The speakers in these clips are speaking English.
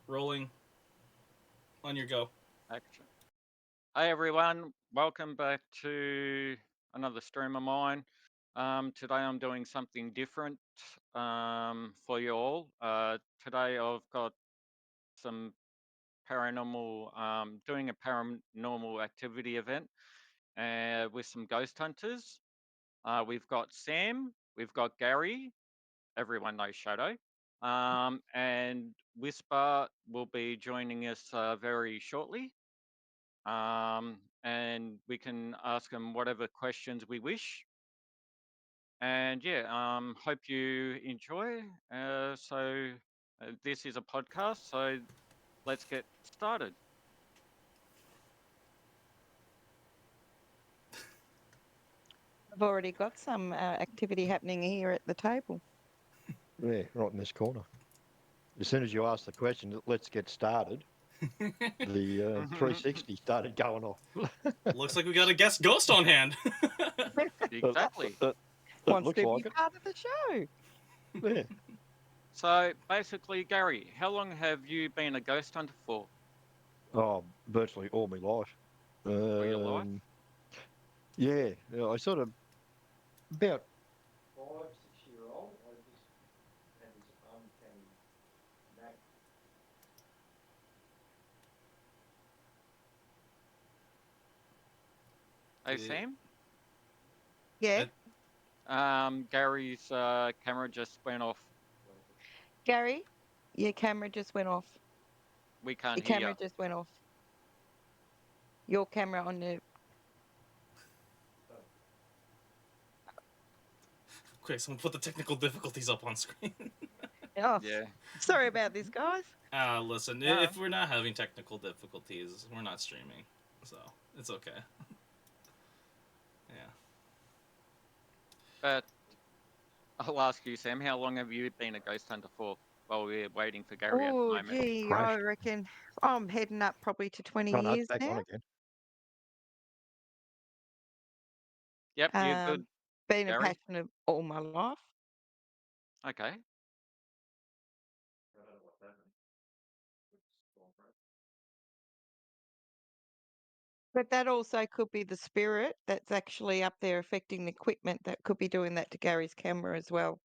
Rolling on your go. Action. Hey everyone, welcome back to another stream of mine. Today I'm doing something different for you all. Today I've got some doing a paranormal activity event with some ghost hunters. We've got Sam, we've got Gary, everyone knows Shadow, and Whisper will be joining us very shortly. And we can ask them whatever questions we wish. And yeah, hope you enjoy. This is a podcast, so let's get started. I've already got some activity happening here at the table. Yeah, right in this corner. As soon as you ask the question, let's get started, the 360 started going off. Looks like we got a guest ghost on hand. It, Exactly. it, it Wants looks to be like it. part of the show. Yeah. So basically, Gary, how long have you been a ghost hunter for? Oh, virtually all my life. All your life? Um, yeah, I sort of about 5, 6 year old. I just had this uncanny knack. Hey, Sam? Yeah, Uh, Gary's camera just went off. Gary, your camera just went off. We can't Your hear you. camera just went off. Your camera on the. Quick, someone put the technical difficulties up on screen. Oh, Yeah. sorry about this, guys. Listen, No. if we're not having technical difficulties, we're not streaming. So, it's okay. Yeah. But I'll ask you, Sam, how long have you been a ghost hunter for while we're waiting for Gary at the Oh, moment? gee, I Crash. reckon I'm heading up probably to 20 Oh, no, it's years back now. on again. Yep, you're good, Been a Gary. passion of all my life. Okay. I don't know what's happening. But that also could be the spirit that's actually up there affecting the equipment that could be doing that to Gary's camera as well.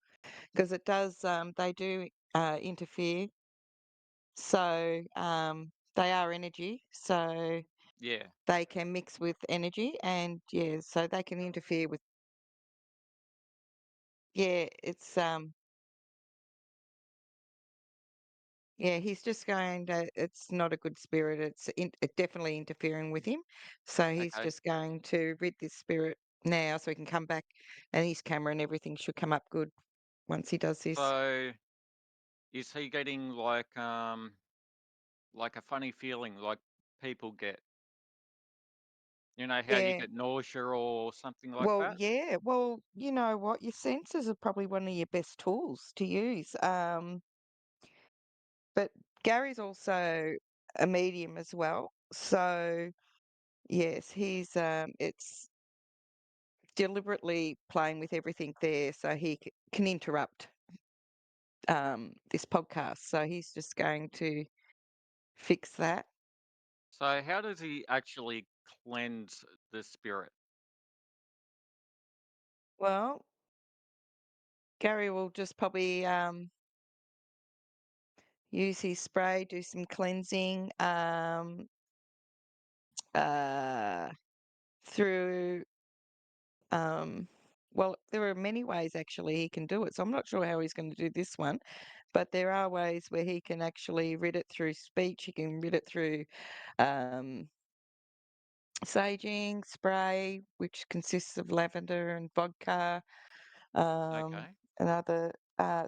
Because it does, they do interfere. So they are energy. So Yeah. they can mix with energy and yeah, so they can interfere with, yeah, yeah, he's just going to, it's not a good spirit. It's definitely interfering with him. So he's Okay. just going to rid this spirit now so he can come back and his camera and everything should come up good once he does this. So is he getting like a funny feeling like people get? You know how you Yeah. get nausea or something like Well, that? yeah. Well, you know what? Your sensors are probably one of your best tools to use. But Gary's also a medium as well. So, yes, he's it's deliberately playing with everything there so he can interrupt this podcast. So he's just going to fix that. So how does he actually cleanse the spirit? Well, Gary will just probably use his spray, do some cleansing uh, through well, there are many ways actually he can do it. So I'm not sure how he's going to do this one, but there are ways where he can actually read it through speech. He can read it through um, saging spray, which consists of lavender and vodka, um, Okay. and other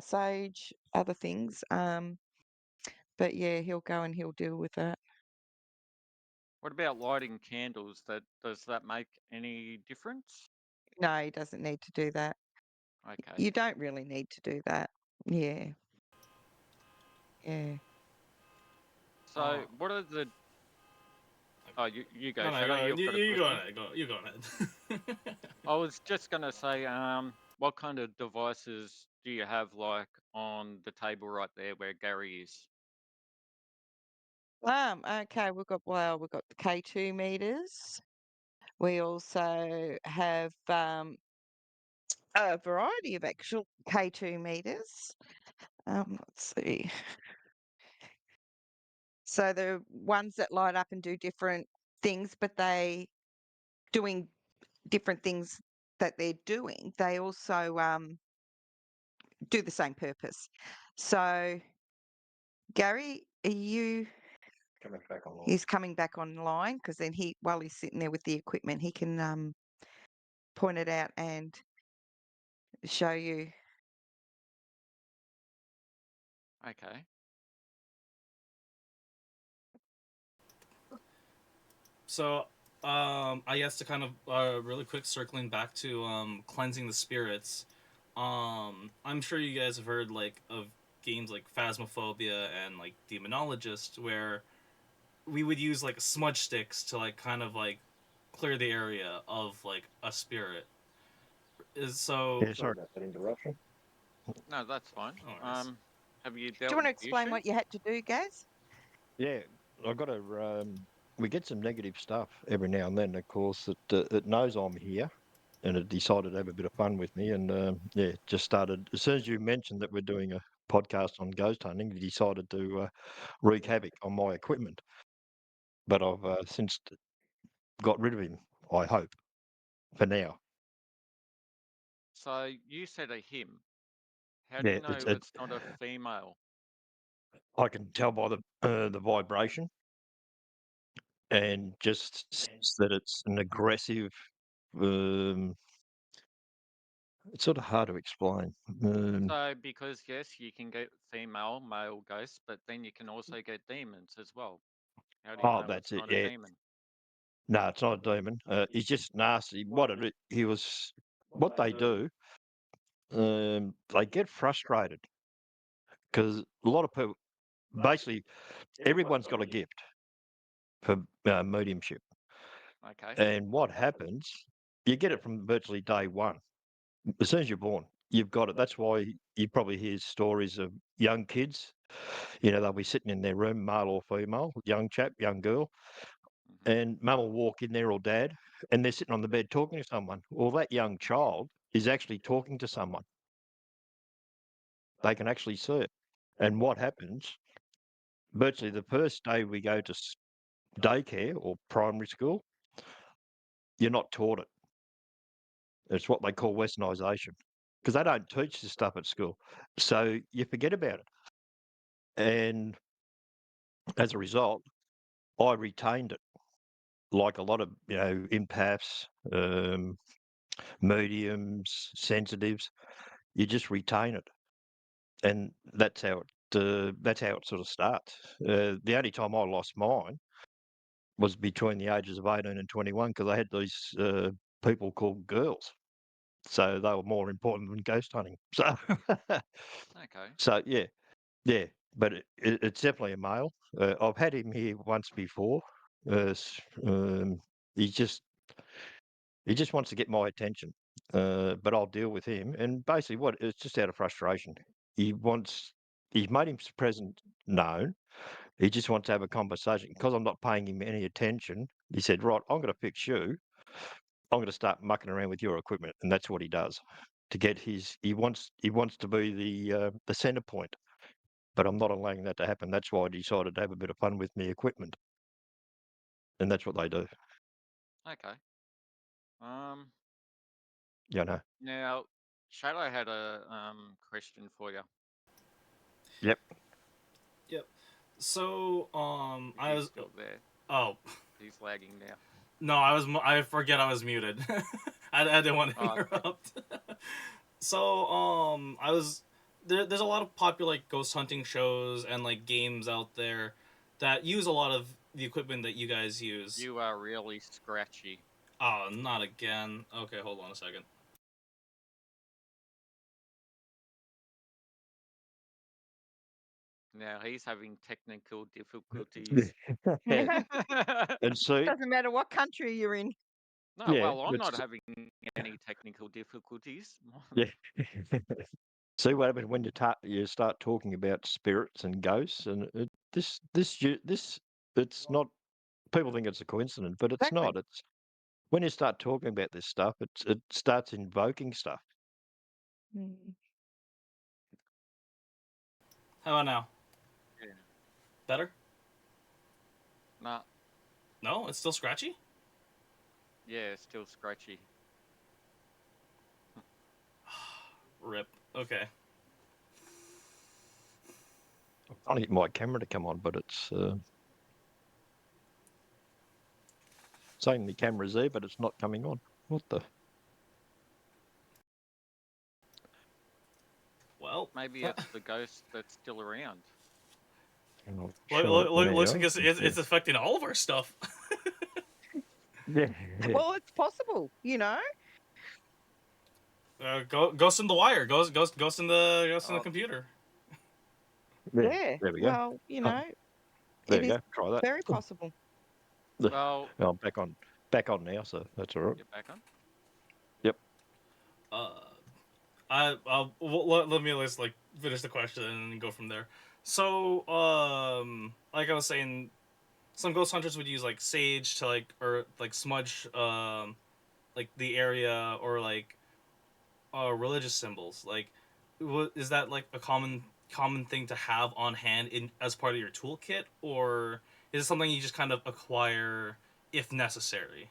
sage, other things. But yeah, he'll go and he'll deal with that. What about lighting candles? Does that make any difference? No, he doesn't need to do that. Okay. You don't really need to do that. Yeah, yeah. So Uh, what are the oh you go, no, no, Shadow, go. you've got a You go question? ahead. You go ahead. I was just gonna say, what kind of devices do you have like on the table right there where Gary is? Okay, we've got the K2 meters. We also have a variety of actual K2 meters. Let's see. So the ones that light up and do different things, but they doing different things that they're doing, they also do the same purpose. So, Gary, are you? Coming back online. He's coming back online because then while he's sitting there with the equipment, he can point it out and show you. Okay. So, I guess to kind of really quick circling back to cleansing the spirits. I'm sure you guys have heard like of games like Phasmophobia and like Demonologist, where we would use like smudge sticks to like kind of like clear the area of like a spirit. So Yeah, sorry about that interruption. No, that's fine. No worries. Have you Do dealt you want to with the explain issue? what you had to do, Gaz? Yeah, I've got to. We get some negative stuff every now and then. Of course, it knows I'm here, and it decided to have a bit of fun with me. And yeah, just started as soon as you mentioned that we're doing a podcast on ghost hunting, it decided to wreak havoc on my equipment. But I've since got rid of him. I hope for now. So you said a him. How do you Yeah, know it's not a female? I can tell by the vibration and just sense that it's an aggressive. Um, it's sort of hard to explain. So because yes, you can get female, male ghosts, but then you can also get demons as well. How do you Oh, know that's it's it. not a Yeah, demon? no, it's not a demon. He's just nasty. He was. What they do, they get frustrated because a lot of people, basically, everyone's got a gift for mediumship, Okay. and what happens, you get it from virtually day one. As soon as you're born, you've got it. That's why you probably hear stories of young kids. You know, they'll be sitting in their room, male or female, young chap, young girl, Hmm. and mum will walk in there or dad, and they're sitting on the bed talking to someone. Well, that young child is actually talking to someone. They can actually see it. And what happens, virtually the first day we go to daycare or primary school, you're not taught it. It's what they call westernisation because they don't teach this stuff at school. So you forget about it. And as a result, I retained it like a lot of, empaths, mediums, sensitives. You just retain it. And that's how it sort of starts. The only time I lost mine was between the ages of 18 and 21 because I had these people called girls. So they were more important than ghost hunting. So, Okay. so yeah, yeah. But it's definitely a male. I've had him here once before. Uh, s- um, he just he just wants to get my attention. But I'll deal with him. And basically, what it's just out of frustration. He wants. He's made his presence known. He just wants to have a conversation because I'm not paying him any attention. He said, "Right, I'm going to fix you. I'm going to start mucking around with your equipment," and that's what he does. To get his, he wants to be the center point, but I'm not allowing that to happen. That's why I decided to have a bit of fun with me equipment, and that's what they do. Okay. Um. You know. Now, Shadow had a question for you. Yep. Yep. So If I he's was still there, oh he's lagging now. no, I forget I was muted. I didn't want to Oh, okay. interrupt. So I was there's a lot of popular like ghost hunting shows and like games out there that use a lot of the equipment that you guys use. You are really scratchy. Oh, not again. Okay, hold on a second. Now he's having technical difficulties. And see, Doesn't matter what country you're in. No, yeah, well, I'm it's not having any technical difficulties. yeah. See what happens when you start talking about spirits and ghosts, and this it's not. People think it's a coincidence, but it's Exactly. not. It's when you start talking about this stuff, it starts invoking stuff. Mm. How about now? Yeah. Better? Nah. No, it's still scratchy. Yeah, still scratchy. Rip. Okay. I'm trying to get my camera to come on, but it's saying the camera's there, but it's not coming on. What the? Well, Maybe it's the ghost that's still around. I'll show it looks now. like it's affecting all of our stuff. Yeah, yeah, Well, it's possible, you know. Ghost in the wire. Ghost in the Oh, computer. yeah. Yeah. There we go. Well, you Oh, know, there it you is go. Try that. very possible. well, Oh, I'm back on now, so that's all right. you're back on. Yep. Uh, let me at least like finish the question and then go from there. So, like I was saying, some ghost hunters would use like sage to like or like smudge like the area or like religious symbols. Like, is that like a common thing to have on hand in as part of your toolkit, or is it something you just kind of acquire if necessary?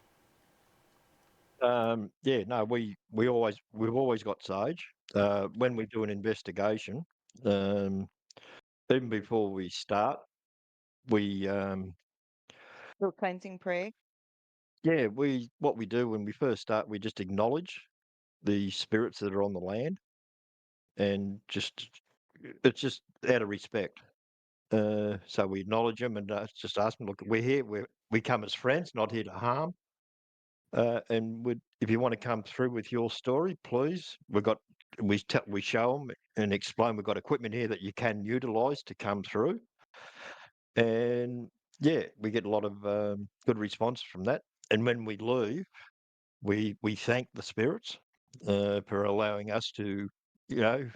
Yeah, no, we've always got sage. When we do an investigation, um, even before we start, we Little cleansing prayer. yeah, we what we do when we first start, we just acknowledge the spirits that are on the land, and just it's just out of respect. So we acknowledge them and just ask them, look, we're here. We come as friends, not here to harm. And if you want to come through with your story, please. We show them and explain we've got equipment here that you can utilise to come through. And yeah, we get a lot of good response from that. And when we leave, we thank the spirits for allowing us to, you know,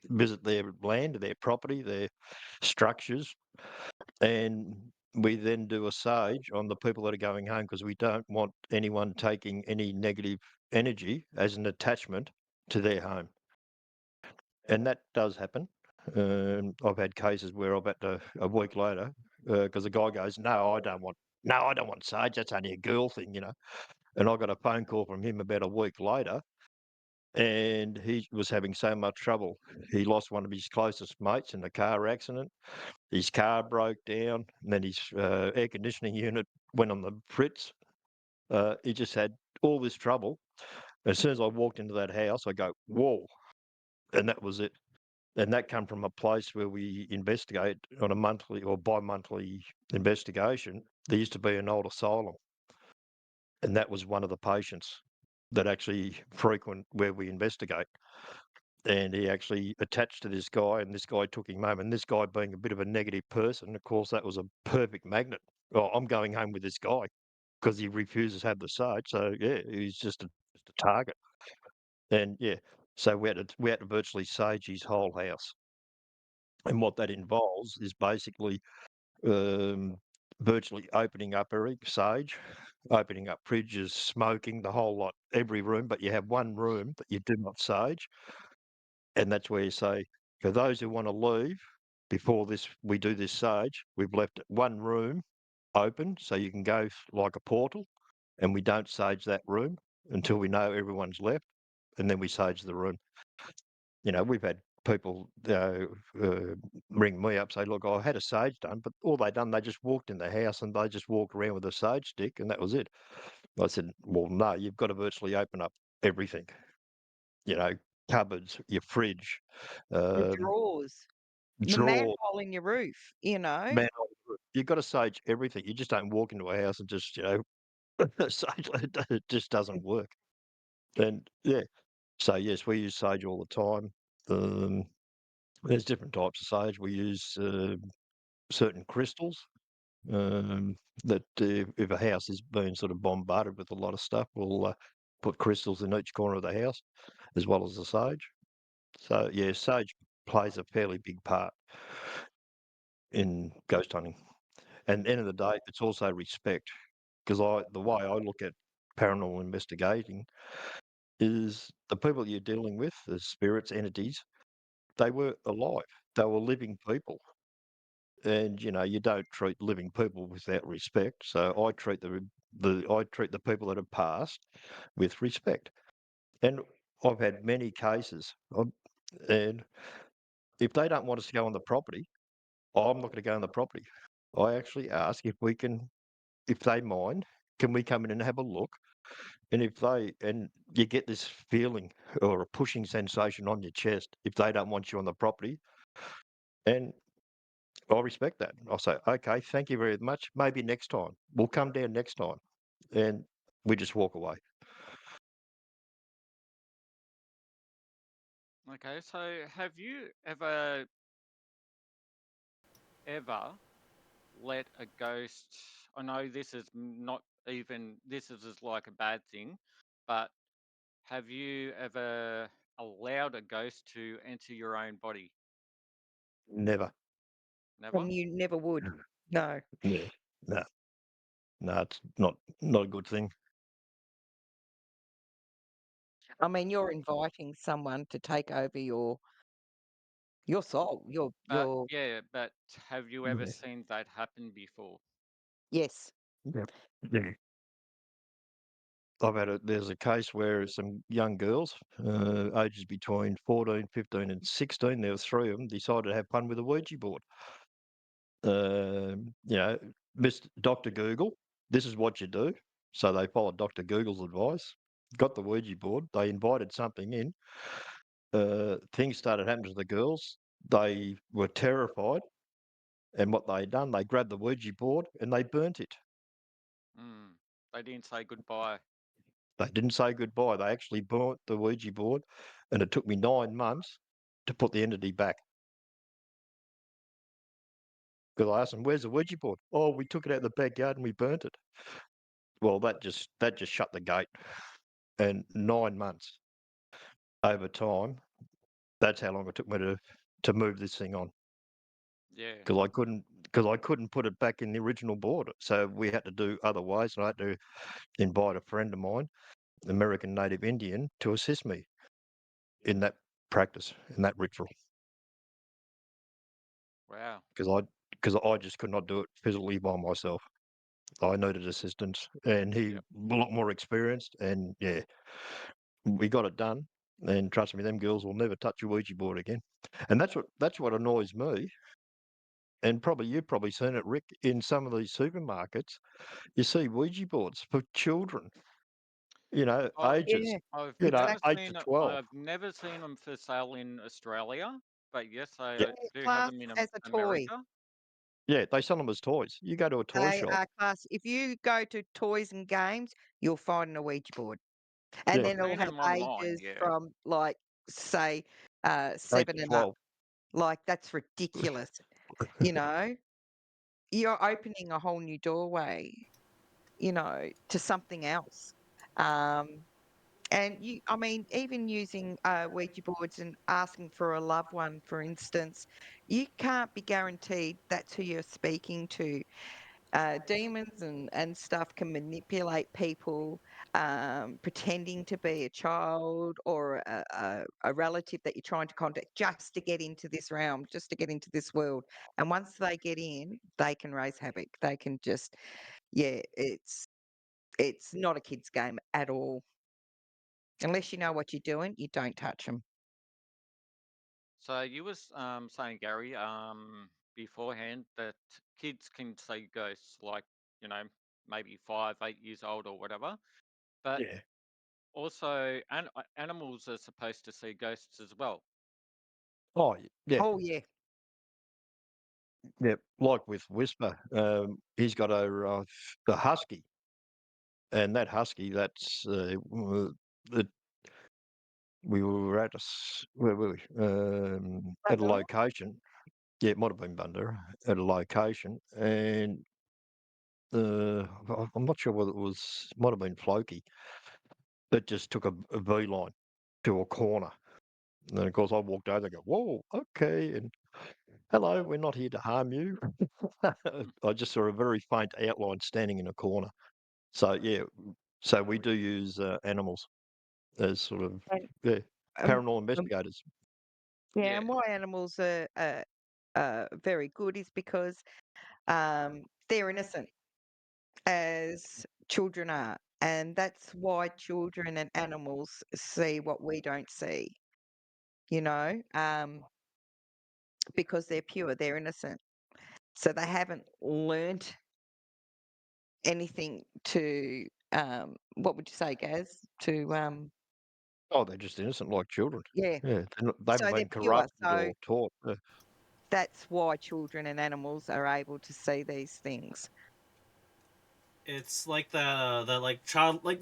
visit their land, their property, their structures, and we then do a sage on the people that are going home because we don't want anyone taking any negative energy as an attachment to their home. And that does happen. I've had cases where I've had to, a week later, because the guy goes, no, I don't want sage. That's only a girl thing, you know. And I got a phone call from him about a week later, and he was having so much trouble. He lost one of his closest mates in a car accident. His car broke down, and then his air conditioning unit went on the fritz. He just had all this trouble. As soon as I walked into that house, I go, whoa, and that was it. And that come from a place where we investigate on a monthly or bi-monthly investigation. There used to be an old asylum, and that was one of the patients that actually frequent where we investigate. And he actually attached to this guy, and this guy took him home. And this guy, being a bit of a negative person, of course, that was a perfect magnet. Oh, I'm going home with this guy because he refuses to have the sage. So yeah, he's just a target. And yeah, so we had to virtually sage his whole house. And what that involves is basically um, virtually opening up every sage, opening up fridges, smoking the whole lot, every room. But you have one room that you do not sage, and that's where you say, for those who want to leave before we do this sage, we've left one room open so you can go like a portal, and we don't sage that room until we know everyone's left, and then we sage the room. You know, we've had people ring me up, say, look, I had a sage done, but all they done, they just walked in the house and they just walked around with a sage stick, and that was it. I said, well, no, you've got to virtually open up everything, you know, cupboards, your fridge, The um, drawers, the drawer, manhole in your roof, you know. man, you've got to sage everything. You just don't walk into a house and just, sage. It just doesn't work. And yeah, so yes, we use sage all the time. Um, there's different types of sage. We use certain crystals. That if a house is being sort of bombarded with a lot of stuff, we'll put crystals in each corner of the house, as well as the sage. So yeah, sage plays a fairly big part in ghost hunting. And at the end of the day, it's also respect. Because the way I look at paranormal investigating is the people you're dealing with, the spirits, entities, they were alive. They were living people. And you don't treat living people without respect. So I treat the people that have passed with respect. And I've had many cases, and if they don't want us to go on the property, I'm not going to go on the property. I actually ask if they mind, can we come in and have a look? And you get this feeling or a pushing sensation on your chest if they don't want you on the property. And I respect that. I'll say, okay, thank you very much. Maybe next time. We'll come down next time. And we just walk away. Okay, so have you ever let a ghost? I know this is not even this is like a bad thing, but have you ever allowed a ghost to enter your own body? Never. Never? And you never would. No. Yeah. No. No, it's not a good thing. I mean, you're inviting someone to take over your soul. But Your yeah, but have you ever Yeah. seen that happen before? yes. Yeah. Yeah. There's a case where some young girls, ages between 14, 15, and 16, there were three of them, decided to have fun with a Ouija board. You know, Mr. Dr. Google, this is what you do. So they followed Dr. Google's advice, got the Ouija board, they invited something in. Things started happening to the girls. They were terrified. And what they done, they grabbed the Ouija board and they burnt it. Mm, they didn't say goodbye. They didn't say goodbye. They actually burnt the Ouija board, and it took me 9 months to put the entity back. Because I asked them, "Where's the Ouija board?" "Oh, we took it out of the backyard and we burnt it." Well, that just shut the gate. And 9 months over time, that's how long it took me to move this thing on. Yeah. Because I couldn't put it back in the original board. So we had to do other ways, and I had to invite a friend of mine, American Native Indian, to assist me in that practice, in that ritual. Wow. Because I just could not do it physically by myself. I needed assistance, and he Yep. a lot more experienced, and yeah, we got it done. And trust me, them girls will never touch a Ouija board again. And that's what annoys me. And probably you've probably seen it, Rick, in some of these supermarkets. You see Ouija boards for children, I, ages, Yeah. I've never 8 to seen 12. I've never seen them for sale in Australia, but yes, Yeah, I They're do have classed them in as a toy. America. yeah, they sell them as toys. You go to a toy They shop. are classed. If you go to toys and games, you'll find a Ouija board. And Yeah, I've then it'll seen have them online, ages yeah. from like, say, 8 7 to and up. 12. Like, that's ridiculous. You know, you're opening a whole new doorway, to something else. Um, and I mean, even using Ouija boards and asking for a loved one, for instance, you can't be guaranteed that's who you're speaking to. Demons and stuff can manipulate people, pretending to be a child or a relative that you're trying to contact just to get into this realm, just to get into this world. And once they get in, they can raise havoc. They can just, yeah, it's not a kid's game at all. Unless you know what you're doing, you don't touch them. So you was saying, Gary, beforehand that kids can see ghosts, like, you know, maybe 5, 8 years old or whatever. But Yeah. also, animals are supposed to see ghosts as well. Oh, yeah. Oh yeah, Yeah, like with Whisper, he's got the husky, and that husky, that we were where were we? At a Bundle. location. Yeah, it might have been Bunda at a location, and I'm not sure whether might have been Floki that just took a beeline to a corner. And then of course I walked over and go, whoa, okay, hello, we're not here to harm you. I just saw a very faint outline standing in a corner. So yeah, so we do use animals as sort of And, yeah, um, paranormal um, investigators. yeah, Yeah. and why animals are very good is because they're innocent as children are. And that's why children and animals see what we don't see, you know, because they're pure, they're innocent. So they haven't learnt anything to, what would you say, Gaz? To, Oh, they're just innocent like children. yeah, Yeah, they haven't so they're been pure. corrupted So or taught. that's why children and animals are able to see these things. It's like that like child like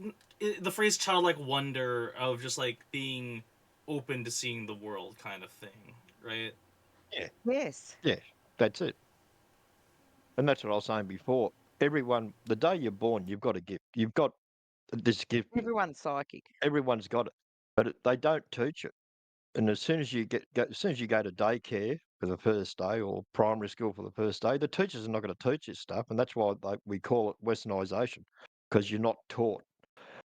the phrase childlike wonder of just like being open to seeing the world kind of thing, right? Yeah, Yes, yeah, that's it. And that's what I was saying before. Everyone, the day you're born, you've got a gift. You've got this gift. everyone's psychic. Everyone's got it, but they don't teach it. And as soon as as soon as you go to daycare for the first day or primary school for the first day, the teachers are not going to teach this stuff, and that's why we call it westernisation, because you're not taught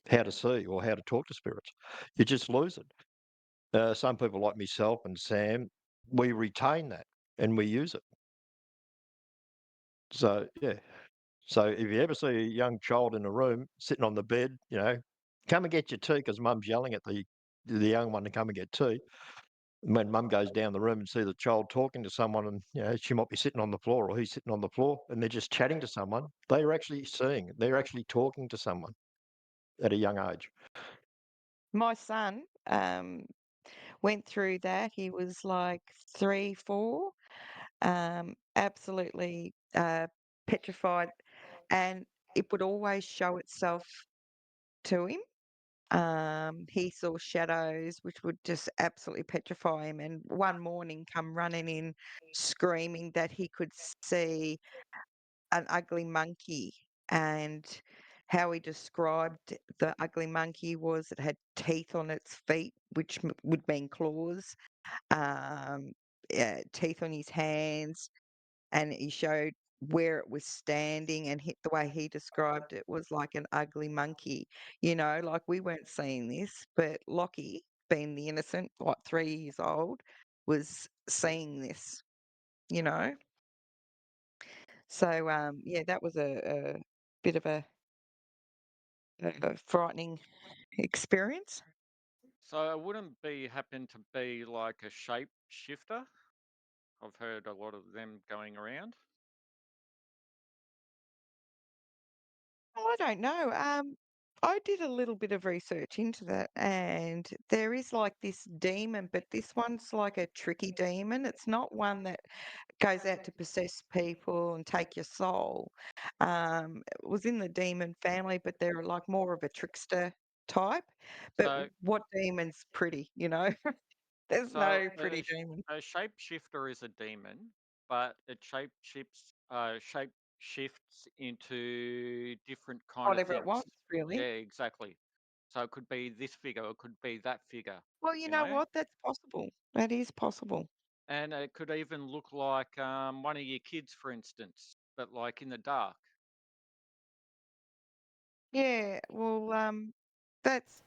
how to see or how to talk to spirits. You just lose it. Some people like myself and Sam, we retain that and we use it. So yeah. So if you ever see a young child in a room sitting on the bed, come and get your tea because mum's yelling at the young one to come and get tea. When mum goes down the room and see the child talking to someone, and she might be sitting on the floor or he's sitting on the floor, and they're just chatting to someone, they are actually seeing, they're actually talking to someone at a young age. My son went through that. He was like 3, 4, absolutely petrified, and it would always show itself to him. He saw shadows, which would just absolutely petrify him. And one morning, come running in, screaming that he could see an ugly monkey. And how he described the ugly monkey was it had teeth on its feet, which would mean claws, um, teeth on his hands, and he showed where it was standing, and the way he described it was like an ugly monkey. Like we weren't seeing this, but Lockie, being the innocent, like 3 years old, was seeing this. You know, so yeah, that was a bit of a frightening experience. So it wouldn't be happen to be like a shape shifter. I've heard a lot of them going around. Well, I don't know. I did a little bit of research into that, and there is like this demon, but this one's like a tricky demon. It's not one that goes out to possess people and take your soul. It was in the demon family, but they're like more of a trickster type. But So what demon's pretty, you know? There's so no pretty demon. a shapeshifter is a demon, but it shape shifts into different kind of Whatever it things. wants, really. Yeah, exactly. So it could be this figure, it could be that figure, Well, you you know know? what? That's possible. That is possible. And it could even look like one of your kids, for instance, but like in the dark. Yeah, well, that's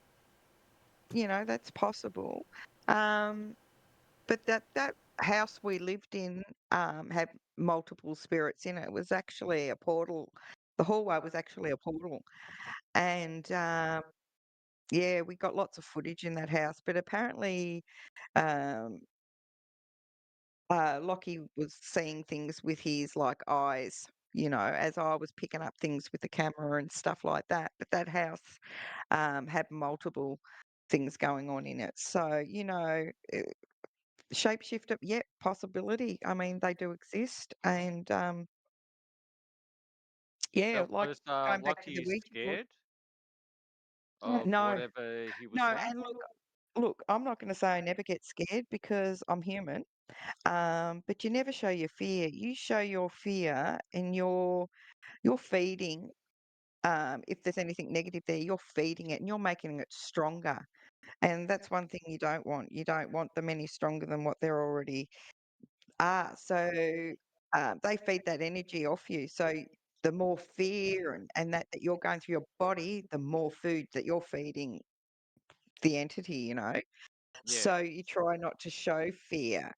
that's possible. Um, but that house we lived in had multiple spirits in it. It was actually a portal. The hallway was actually a portal, and yeah, we got lots of footage in that house. But apparently, um, Lockie was seeing things with his like eyes. As I was picking up things with the camera and stuff like that. But that house had multiple things going on in it. So, shapeshifter, yeah, possibility. I mean, they do exist. And yeah, So like was going back to the Lucky Ouija board. scared of No, whatever he was no. seeing? And look, I'm not going to say I never get scared because I'm human. But you never show your fear. You show your fear and you're feeding. If there's anything negative there, you're feeding it and you're making it stronger. And that's one thing you don't want. You don't want them any stronger than what they're already So they feed that energy off you. So the more fear and that you're going through your body, the more food that you're feeding the entity, you know. Yeah. So you try not to show fear,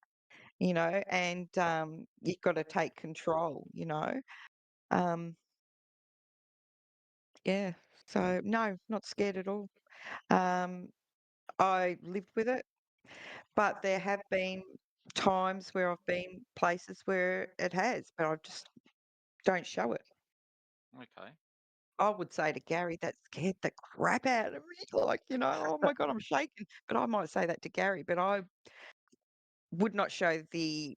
you know, and you've got to take control, you know. Um, yeah. So no, not scared at all. Um, I lived with it, but there have been times where I've been places where it has, but I just don't show it. Okay. I would say to Gary, that scared the crap out of me. Like, you know, oh my God, I'm shaking. But I might say that to Gary, but I would not show the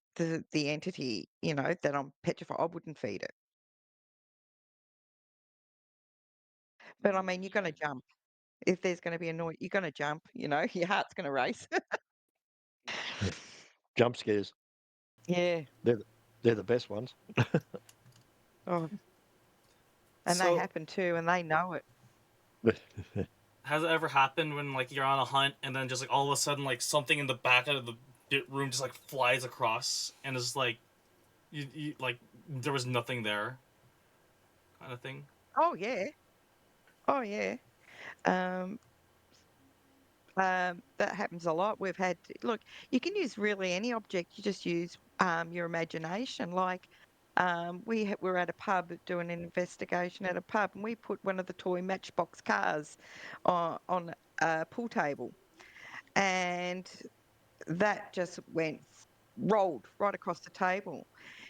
entity, you know, that I'm petrified. I wouldn't feed it. But I mean, you're going to Yeah. jump. If there's going to be a noise, you're going to jump, you know, your heart's going to race. Jump scares. Yeah. They're the, they're the best ones. Oh, and they So happen too, and they know it. has it ever happened when like you're on a hunt and then just like all of a sudden like something in the back of the room just like flies across and is like you like there was nothing there kind of thing? Oh yeah. Oh yeah. Um, that happens a lot. We've had look, you can use really any object. You just use your imagination. Like we were at a pub doing an investigation at a pub, and we put one of the toy Matchbox cars on a pool table, and that just went rolled right across the table.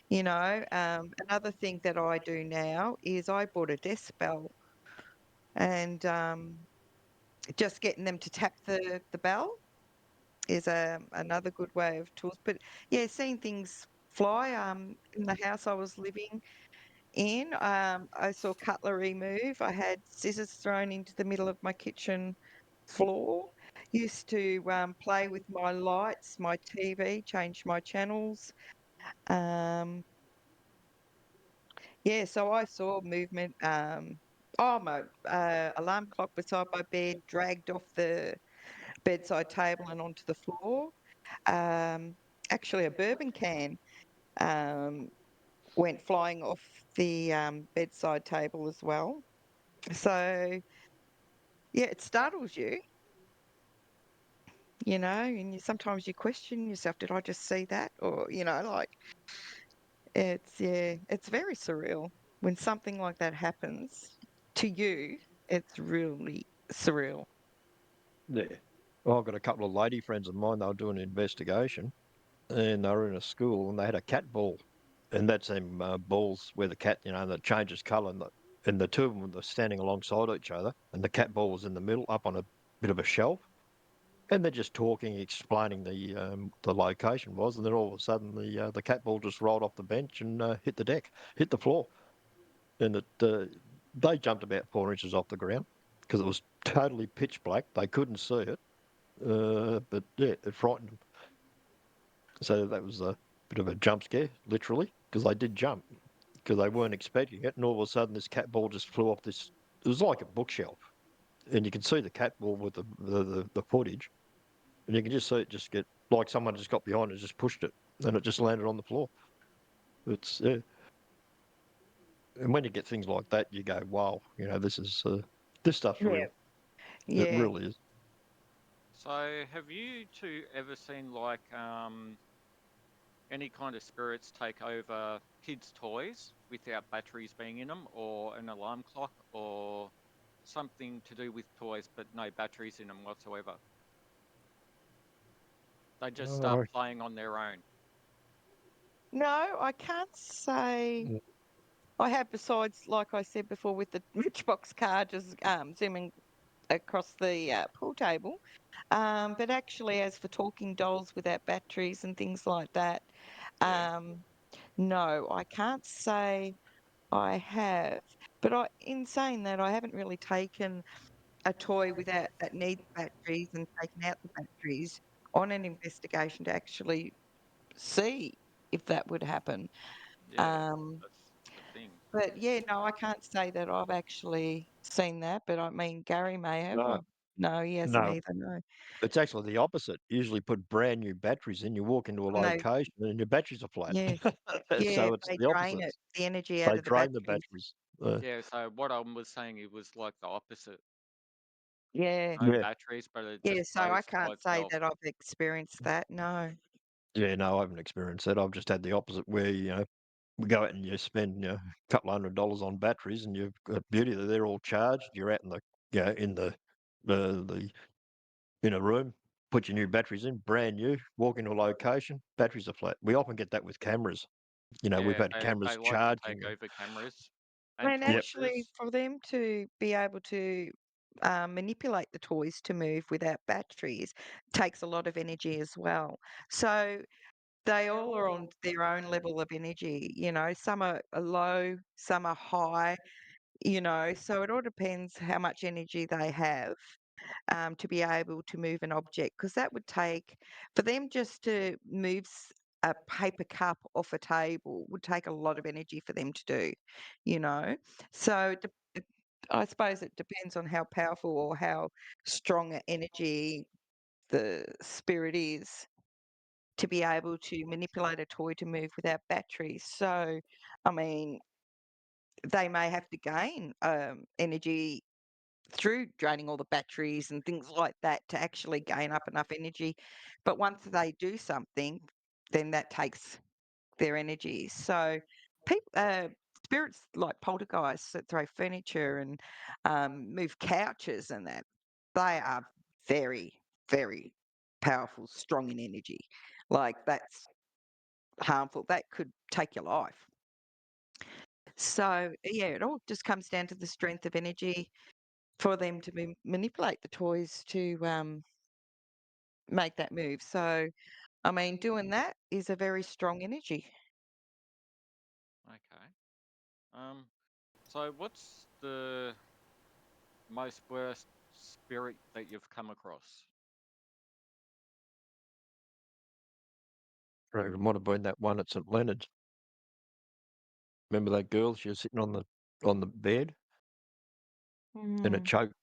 You know, another thing that I do now is I bought a desk bell, and just getting them to tap the bell is another good way of tools. But yeah, seeing things fly. In the house I was living in, I saw cutlery move. I had scissors thrown into the middle of my kitchen floor. Used to play with my lights, my TV, change my channels. Um, yeah, so I saw movement. Oh, my alarm clock beside my bed dragged off the bedside table and onto the floor. Um, Actually, a bourbon can um, went flying off the bedside table as well. So, yeah, it startles you, you know, and sometimes you question yourself, did I just see that? Or, you know, like yeah, it's very surreal when something like that happens to you. It's really surreal. Yeah. Well, I've got a couple of lady friends of mine. They were doing an investigation, and they were in a school, and they had a cat ball, and that's them balls where the cat, that changes colour, and the two of them were standing alongside each other, and the cat ball was in the middle, up on a bit of a shelf, and they're just talking, explaining the location was, and then all of a sudden the cat ball just rolled off the bench and hit the deck, hit the floor, and they jumped about 4 inches off the ground because it was totally pitch black. They couldn't see it, but yeah, it frightened them. So that was a bit of a jump scare, literally, because they did jump because they weren't expecting it, and all of a sudden this cat ball just flew off this. It was like a bookshelf, and you can see the cat ball with the footage, and you can just see it just get like someone just got behind it, and just pushed it, and it just landed on the floor. It's yeah. And when you get things like that, you go, "Wow, this stuff's Yeah. real. It Yeah. really is." So, have you two ever seen like any kind of spirits take over kids' toys without batteries being in them, or an alarm clock, or something to do with toys but no batteries in them whatsoever? They just start Oh, playing on their own. No, I can't say mm, I have, besides, like I said before, with the Matchbox car just zooming across the pool table. But actually, as for talking dolls without batteries and things like that, Yeah. um, no, I can't say I have. But in saying that, I haven't really taken a toy without that needs batteries and taken out the batteries on an investigation to actually see if that would happen. Yeah. Um, That's the thing. but yeah, no, I can't say that I've actually seen that. But I mean, Gary may have. no, No, he hasn't No, either. No, it's actually the opposite. You usually put brand new batteries in. You walk into a and location and your batteries are flat. yeah, yeah, So it's they the drain opposite. it, the energy out They of the drain the batteries. batteries. Yeah, so what I was saying, it was like the opposite. Yeah, No Yeah, batteries, but it yeah. just So I goes can't by say itself. that I've experienced that. No. yeah. No, I haven't experienced that. I've just had the opposite, where we go out and you spend a couple $100 on batteries, and you've got beauty that they're all charged. You're out in the in the in a room, put your new batteries in, brand new. Walk into a location, batteries are flat. We often get that with cameras. We've Yeah, had they cameras like to take charging. over cameras and And Yep. actually, torches. for them to be able to manipulate the toys to move without batteries takes a lot of energy as well. So they all are on their own level of energy. Some are low, some are high. So it all depends how much energy they have to be able to move an object, because that would take, for them just to move a paper cup off a table would take a lot of energy for them to do, you know. So I suppose it depends on how powerful or how strong a energy the spirit is to be able to manipulate a toy to move without batteries. So, I mean, they may have to gain energy through draining all the batteries and things like that to actually gain up enough energy. But once they do something, then that takes their energy. So, people, spirits like poltergeists that throw furniture and move couches and that, they are very, very powerful, strong in energy. Like that's harmful. That could take your life. So, yeah, it all just comes down to the strength of energy for them to manipulate the toys to make that move. So, I mean, doing that is a very strong energy. Okay. Um, so what's the most worst spirit that you've come across? Right, it might have been that one at St Leonard's. Remember that girl? She was sitting on the bed, and it Mm, choked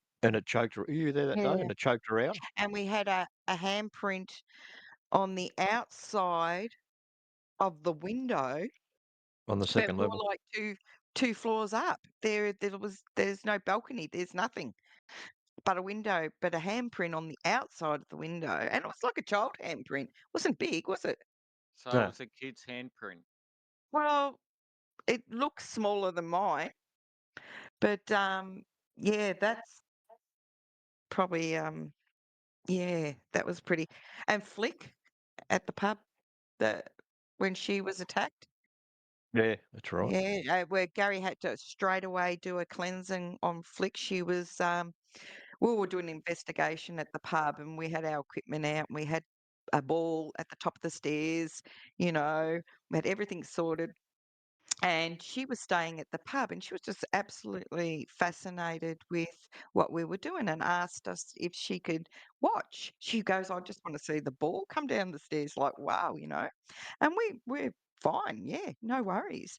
her. Were you there that day? yeah. And it choked her out And we had a handprint on the outside of the window, on the but second we level. were like two floors up. There's no balcony, there's nothing but a window, but a handprint on the outside of the window. And it was like a child handprint. Wasn't big, was it? So it No, was a kid's handprint. Well, it looks smaller than mine, but yeah, that's probably yeah, that was pretty. And Flick at the pub, that when she was attacked, yeah, that's right. yeah, where Gary had to straight away do a cleansing on Flick. She was we were doing an investigation at the pub, and we had our equipment out, and we had a ball at the top of the stairs, we had everything sorted. And she was staying at the pub, and she was just absolutely fascinated with what we were doing and asked us if she could watch. She goes, I just want to see the ball come down the stairs, like, wow. And we're fine, yeah, no worries.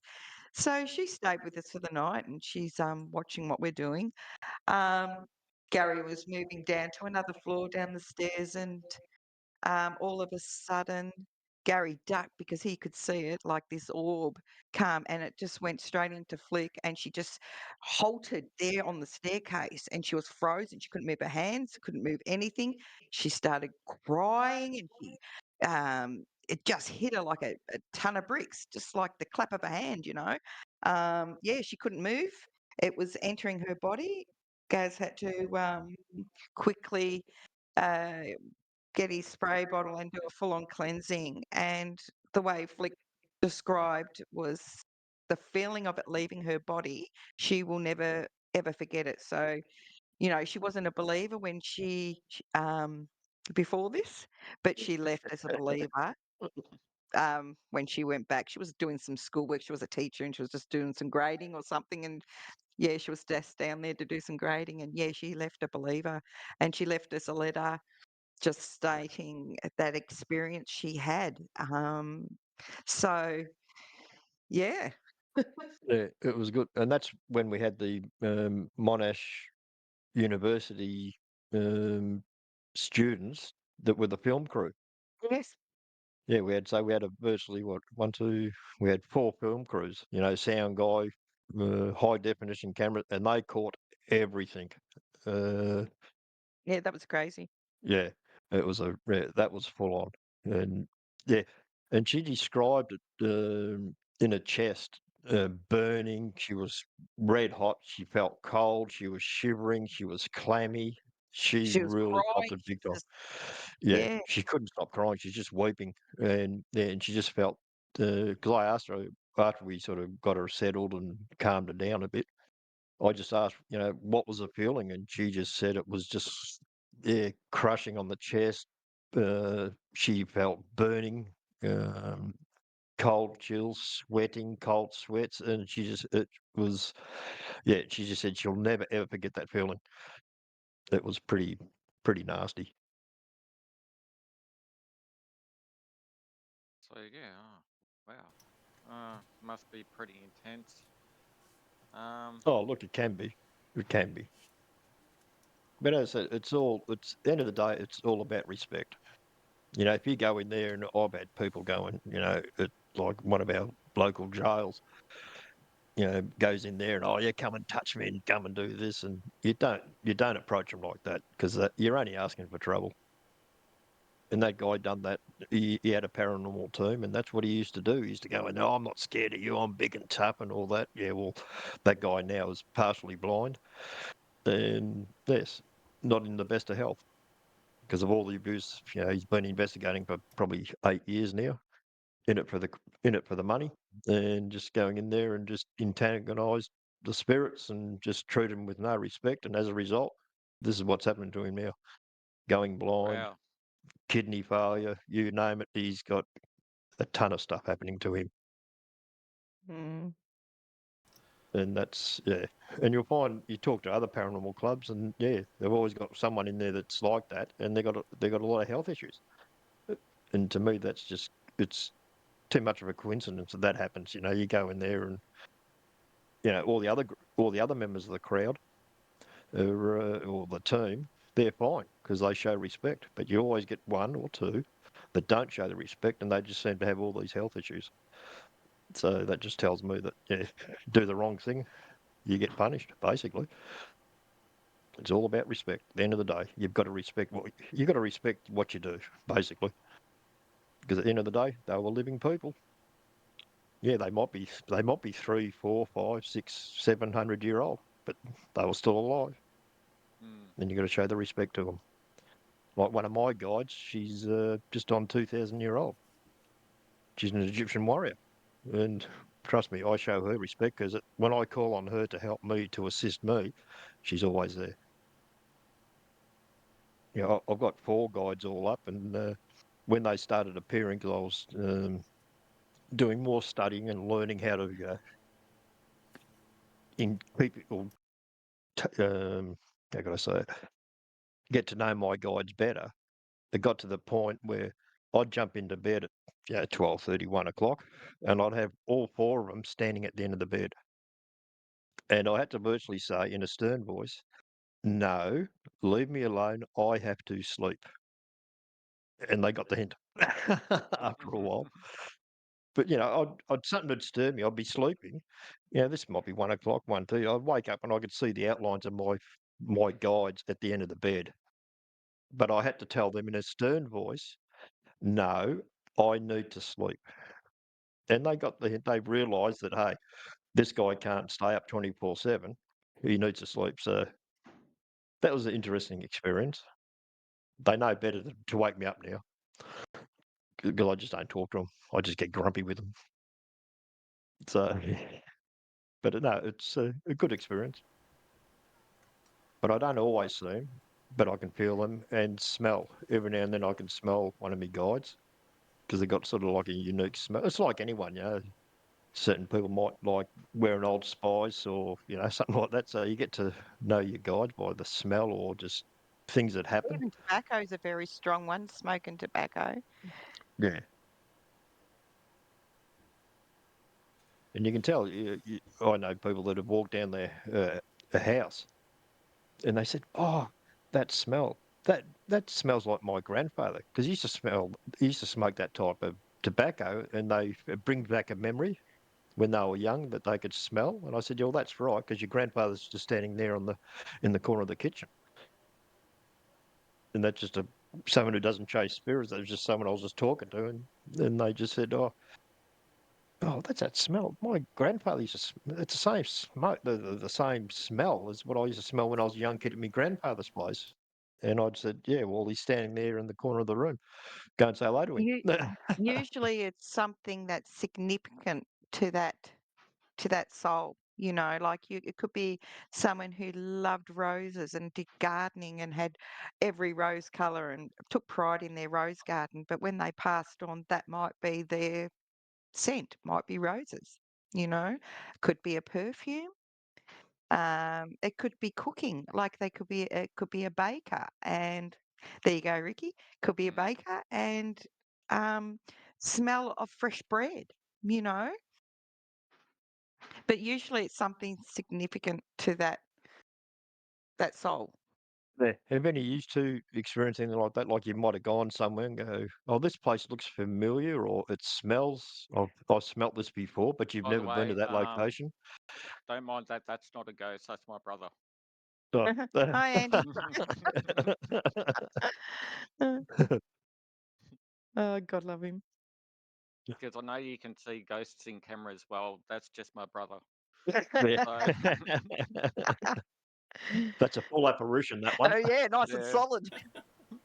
So she stayed with us for the night, and she's watching what we're doing. Um, Gary was moving down to another floor down the stairs, and all of a sudden, Gary ducked because he could see it, like this orb come, and it just went straight into Flick, and she just halted there on the staircase, and she was frozen. She couldn't move her hands, couldn't move anything. She started crying, and it just hit her like a ton of bricks, just like the clap of a hand. Yeah, she couldn't move. It was entering her body. Gaz had to quickly uh, get his spray bottle and do a full on cleansing. And the way Flick described was the feeling of it leaving her body, she will never ever forget it. So, she wasn't a believer when before this, but she left as a believer. When she went back, she was doing some schoolwork. She was a teacher and she was just doing some grading or something. And yeah, she was just down there to do some grading. And yeah, she left a believer, and she left us a letter just stating that experience she had. So yeah. Yeah, it was good, and that's when we had the Monash University um, students that were the film crew. Yes. Yeah, we had a virtually what one, two, we had four film crews. You know, sound guy, high definition camera, and they caught everything. Uh, Yeah, that was crazy. yeah, that was full on, and yeah, and she described it in her chest, burning. She was red hot. She felt cold. She was shivering. She was clammy. She She was really felt crying. it big time. Just, Yeah, yeah. she couldn't stop crying. She's just weeping, and yeah, and she just felt. Because I asked her after we sort of got her settled and calmed her down a bit. I just asked, you know, what was the feeling, and she just said it was just yeah, crushing on the chest. She felt burning, um, cold chills, sweating, cold sweats, and it was yeah. She just said she'll never ever forget that feeling. It was pretty nasty. So yeah, oh, wow. Must be pretty intense. Um, Oh, look, it can be. But as I said, it's at the end of the day, it's all about respect. You know, if you go in there, and I've had people going, you know, at like one of our local jails, you know, goes in there and oh yeah, come and touch me and come and do this, and you don't approach them like that because you're only asking for trouble. And that guy done that. He had a paranormal team, and that's what he used to do. He used to go in, "No, I'm not scared of you. I'm big and tough and all that." Yeah, well, that guy now is partially blind, and yes, not in the best of health because of all the abuse. You know, he's been investigating for probably 8 years now. In it for the money, and just going in there and just antagonise the spirits and just treat them with no respect. And as a result, this is what's happening to him now: going blind, wow. kidney failure, you name it. He's got a ton of stuff happening to him, Mm. and that's yeah. And you'll find you talk to other paranormal clubs, and yeah, they've always got someone in there that's like that, and they got a lot of health issues. And to me, that's just it's too much of a coincidence that happens. You know, you go in there and you know all the other members of the crowd or the team, they're fine because they show respect. But you always get one or two that don't show the respect, and they just seem to have all these health issues. So that just tells me that yeah, do the wrong thing, you get punished. Basically, it's all about respect. At the end of the day, you've got to respect what you do. Basically, because at the end of the day, they were living people. Yeah, they might be 3, 4, 5, 6, 700 year old, but they were still alive. Hmm. Then you got to show the respect to them. Like one of my guides, she's just on 2,000 year old. She's an Egyptian warrior, and trust me, I show her respect because when I call on her to help me to assist me, she's always there. You know, I've got four guides all up, and when they started appearing, because I was doing more studying and learning how to in people, how can I say it, get to know my guides better. It got to the point where I'd jump into bed at 12:30, 1 o'clock, and I'd have all four of them standing at the end of the bed. And I had to virtually say in a stern voice, "No, leave me alone. I have to sleep." And they got the hint after a while. But I'd something would stir me. I'd be sleeping. This might be 1 o'clock, 1:30. I'd wake up and I could see the outlines of my guides at the end of the bed. But I had to tell them in a stern voice, "No, I need to sleep." And they got the hint. They realised that hey, this guy can't stay up 24/7. He needs to sleep. So that was an interesting experience. They know better than to wake me up now because I just don't talk to them. I just get grumpy with them. So, but no, it's a good experience. But I don't always see them, but I can feel them and smell. Every now and then I can smell one of my guides because they got sort of like a unique smell. It's like anyone, certain people might like wearing Old Spice or something like that. So you get to know your guides by the smell or just things that happen. Even tobacco is a very strong one, smoking tobacco. Yeah, and you can tell. I know people that have walked down a house and they said, "Oh, that smell? That smells like my grandfather because he used to smoke that type of tobacco, and it brings back a memory when they were young that they could smell. And I said, "Yeah, well, that's right, because your grandfather's just standing there in the corner of the kitchen." And that's just someone who doesn't chase spirits. That was just someone I was just talking to, and they just said, "Oh, that's that smell. My grandfather used to. It's the same smoke, the same smell as what I used to smell when I was a young kid at my grandfather's place." And I'd said, "Yeah, well, he's standing there in the corner of the room. Go and say hello to him." You usually it's something that's significant to that soul. Like it could be someone who loved roses and did gardening and had every rose color and took pride in their rose garden. But when they passed on, that might be their scent, might be roses. Could be a perfume. It could be cooking, like it could be a baker, and there you go, Ricky. Could be a Mm. baker and um, smell of fresh bread. You know, but usually it's something significant to that soul. Yeah. Have any used to experience anything like that? Like you might have gone somewhere and go, "Oh, this place looks familiar," or "It smells. I've smelt this before," but you've By the never been to way, that location. don't mind that. That's not a ghost. That's my brother. Oh. Hi, Andy. Oh, God love him. Because I know you can see ghosts in camera as well. That's just my brother. Yeah. So That's a full apparition, that one. Oh yeah, nice and yeah, solid.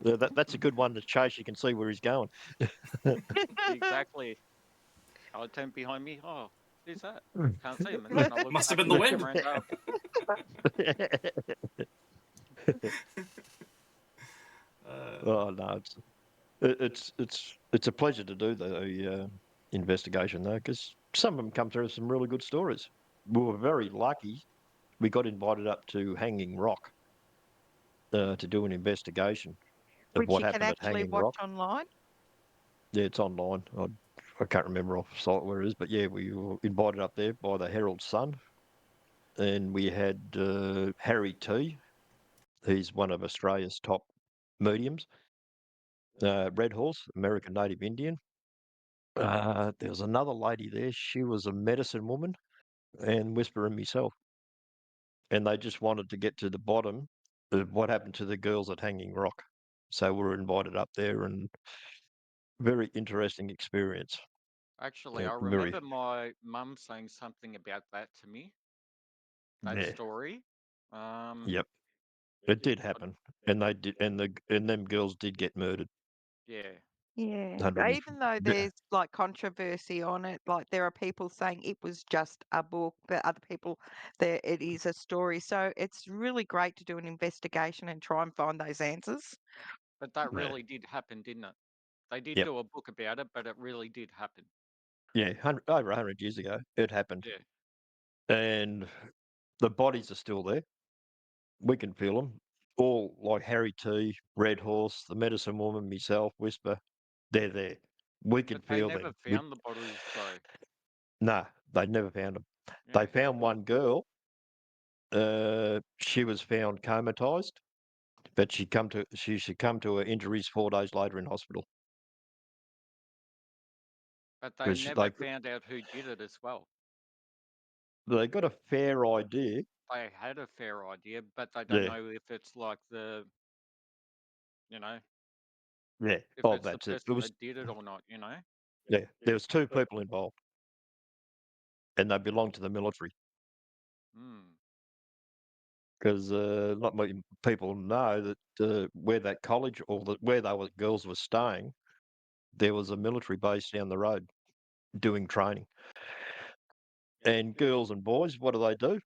Yeah, that's a good one to chase. You can see where he's going. exactly. I turn behind me. Oh, who's that? Can't see him. And then I look Must have back been in the the wind. camera and go, Uh, Oh no, it's a pleasure to do the investigation though, because some of them come through with some really good stories. We were very lucky. We got invited up to Hanging Rock to do an investigation of Which what you can happened at actually Hanging watch Rock. online. Yeah, it's online. I can't remember off site where it is, but yeah, we were invited up there by the Herald Sun, and we had Harry T. He's one of Australia's top mediums. Red Horse, American Native Indian. There was another lady there. She was a medicine woman, and Whisper and myself. And they just wanted to get to the bottom of what happened to the girls at Hanging Rock. So we were invited up there, and very interesting experience. actually, I Very, remember my mum saying something about that to me, that yeah, story. Um, yep. It did but happen, and they did, and them girls did get murdered. yeah, Yeah. 100 and, Even though there's like controversy on it, like there are people saying it was just a book, but other people there it is a story. So it's really great to do an investigation and try and find those answers. but that yeah, really did happen, didn't it? They did yep, do a book about it, but it really did happen. yeah. Over 100 years ago, it happened, Yeah, and the bodies are still there. We can feel them. All like Harry T, Red Horse, the Medicine Woman, myself, Whisper. They're there. We can but they feel never them. found the bodies though. Nah, they never found them. Yeah, They found one girl. She was found comatized, but she succumbed to her injuries 4 days later in hospital but they because never found out who did it as well. they got a fair idea. They had a fair idea, but they don't Yeah, know if it's like you know, yeah. if Oh, it's the that's it. It person was that did it or not. yeah. There was two people involved, and they belonged to the military. Hmm. Because not many people know that where that college or where girls were staying, there was a military base down the road doing training. And girls and boys, what do?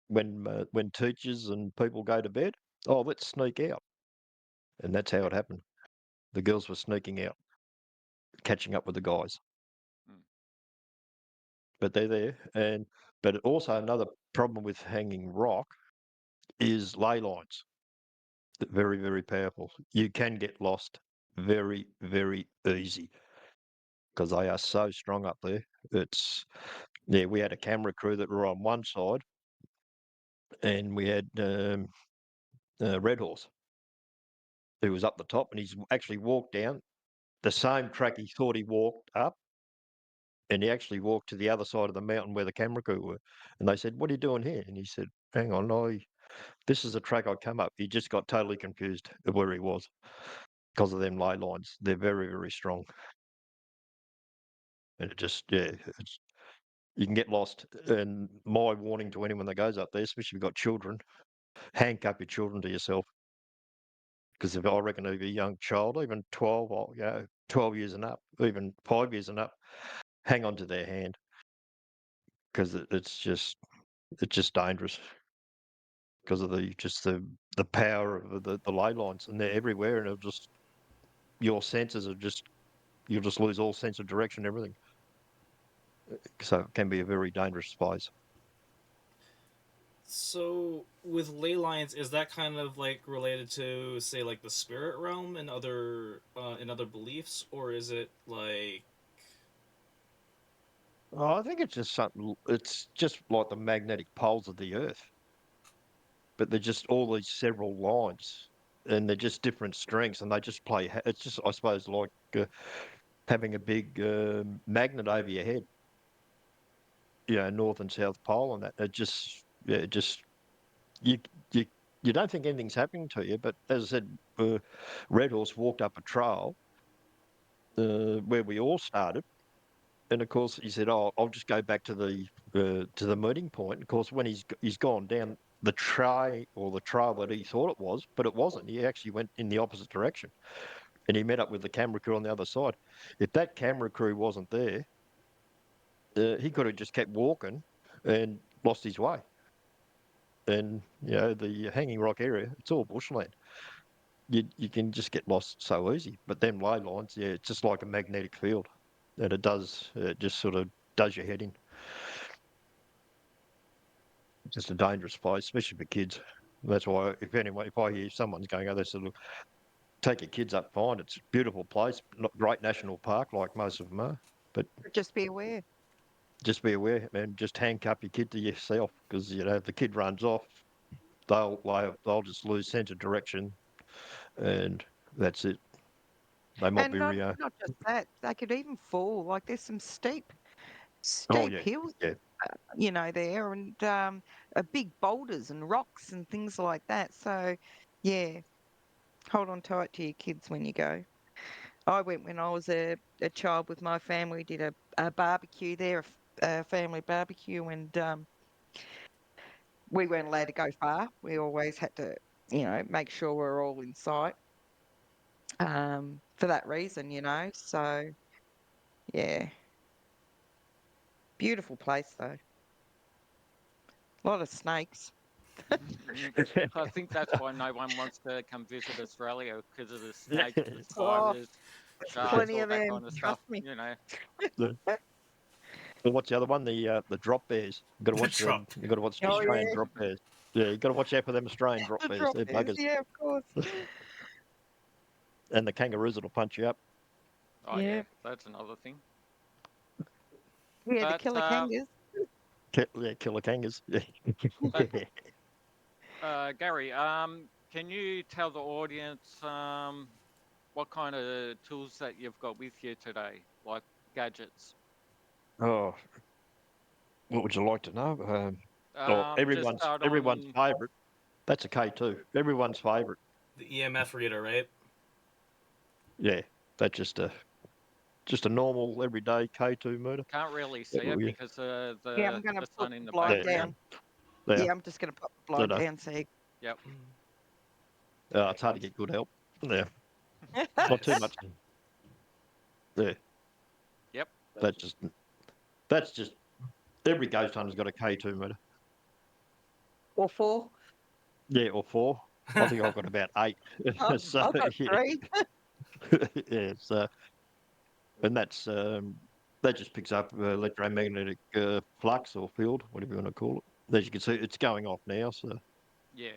When teachers and people go to bed, oh, let's sneak out, and that's how Yeah. it happened. The girls were sneaking out, catching up with the guys, Hmm. but they're there. And but also another problem with Hanging Rock is ley lines. Very, very powerful. You can get lost very, very easy because they are so strong up there. It's yeah, we had a camera crew that were on one side, and we had Red Horse, who was up the top, and he's actually walked down the same track he thought he walked up, and he actually walked to the other side of the mountain where the camera crew were. And they said, "What are you doing here?" And he said, "Hang on, this is the track I come up." He just got totally confused of where he was because of them ley lines. They're very, very strong, and it just you can get lost. And my warning to anyone that goes up there, especially if you've got children, handcuff your children to yourself. Because if I reckon if a young child, even 12, or 12 years and up, even 5 years and up, hang on to their hand, because it's just dangerous because of the power of the ley lines, and they're everywhere, and it'll just your senses are just you'll just lose all sense of direction, and everything. So it can be a very dangerous place. So with ley lines, is that kind of like related to say like the spirit realm and other beliefs, or is it like Oh, I think it's just something. It's just like the magnetic poles of the Earth, but they're just all these several lines, and they're just different strengths, and they just play. It's just, I suppose, like having a big magnet over your head, North and South Pole, and that. It just, you you you don't think anything's happening to you, but as I said, Red Horse walked up a trail where we all started. And of course, he said, "Oh, I'll just go back to the meeting point." Of course, when he's gone down the trail that he thought it was, but it wasn't. He actually went in the opposite direction, and he met up with the camera crew on the other side. If that camera crew wasn't there, he could have just kept walking and lost his way. And the Hanging Rock area, it's all bushland. You can just get lost so easy. But them ley lines, it's just like a magnetic field, and it just sort of does your head in. It's just a dangerous place, especially for kids. That's why, if I hear someone's going, "Oh, they said, look, take your kids up, fine. It's a beautiful place, not great national park like most of them are, but Just be aware. just be aware and just handcuff your kid to yourself, because if the kid runs off, they'll just lose sense of direction, and that's it. They might And be not just that, they could even fall. Like there's some oh steep yeah, hills, yeah. there, and big boulders and rocks and things like that. So, yeah, hold on tight to your kids when you go. I went when I was a child with my family. We did a barbecue there, a family barbecue, and we weren't allowed to go far. We always had to, make sure we're all in sight. For that reason. So yeah, beautiful place though. A lot of snakes. I think that's why no one wants to come visit Australia because of the snakes, the Oh, spiders, sharks, plenty all of that them. kind of Trust stuff. me. The- what's the other one? The drop bears. You got to the watch drop? you got to watch the Oh Australian yeah, drop bears. Yeah, you got to watch out for them Australian drop the bears. drop They're is. buggers, Yeah, of course. and the kangaroos that'll punch you up. Oh yeah, Yeah, that's another thing. yeah. The But killer kangas. Yeah, killer kangas. but Gary, can you tell the audience what kind of tools that you've got with you today, like gadgets? Oh, what would you like to know? Just Everyone's start everyone's on. favourite. That's a K2. Everyone's favourite. The EMF reader, right? Yeah, that's just a normal everyday K2 meter. Can't really see Oh, it yeah, because Yeah, I'm gonna the put sun in the the blind yeah, background. down. yeah. Yeah, I'm just gonna put the No, blind no. down. So Yep. It's hard to get good help. Yeah, not too Nice. much. Yeah, Yep. that's just that's just every ghost hunter's got a K2 meter. or four. Yeah, or four. I think I've got about eight. I've, So I've got yeah, three. yeah. So and that just picks up electromagnetic flux or field, whatever you want to call it. As you can see, it's going off now. So, Yeah.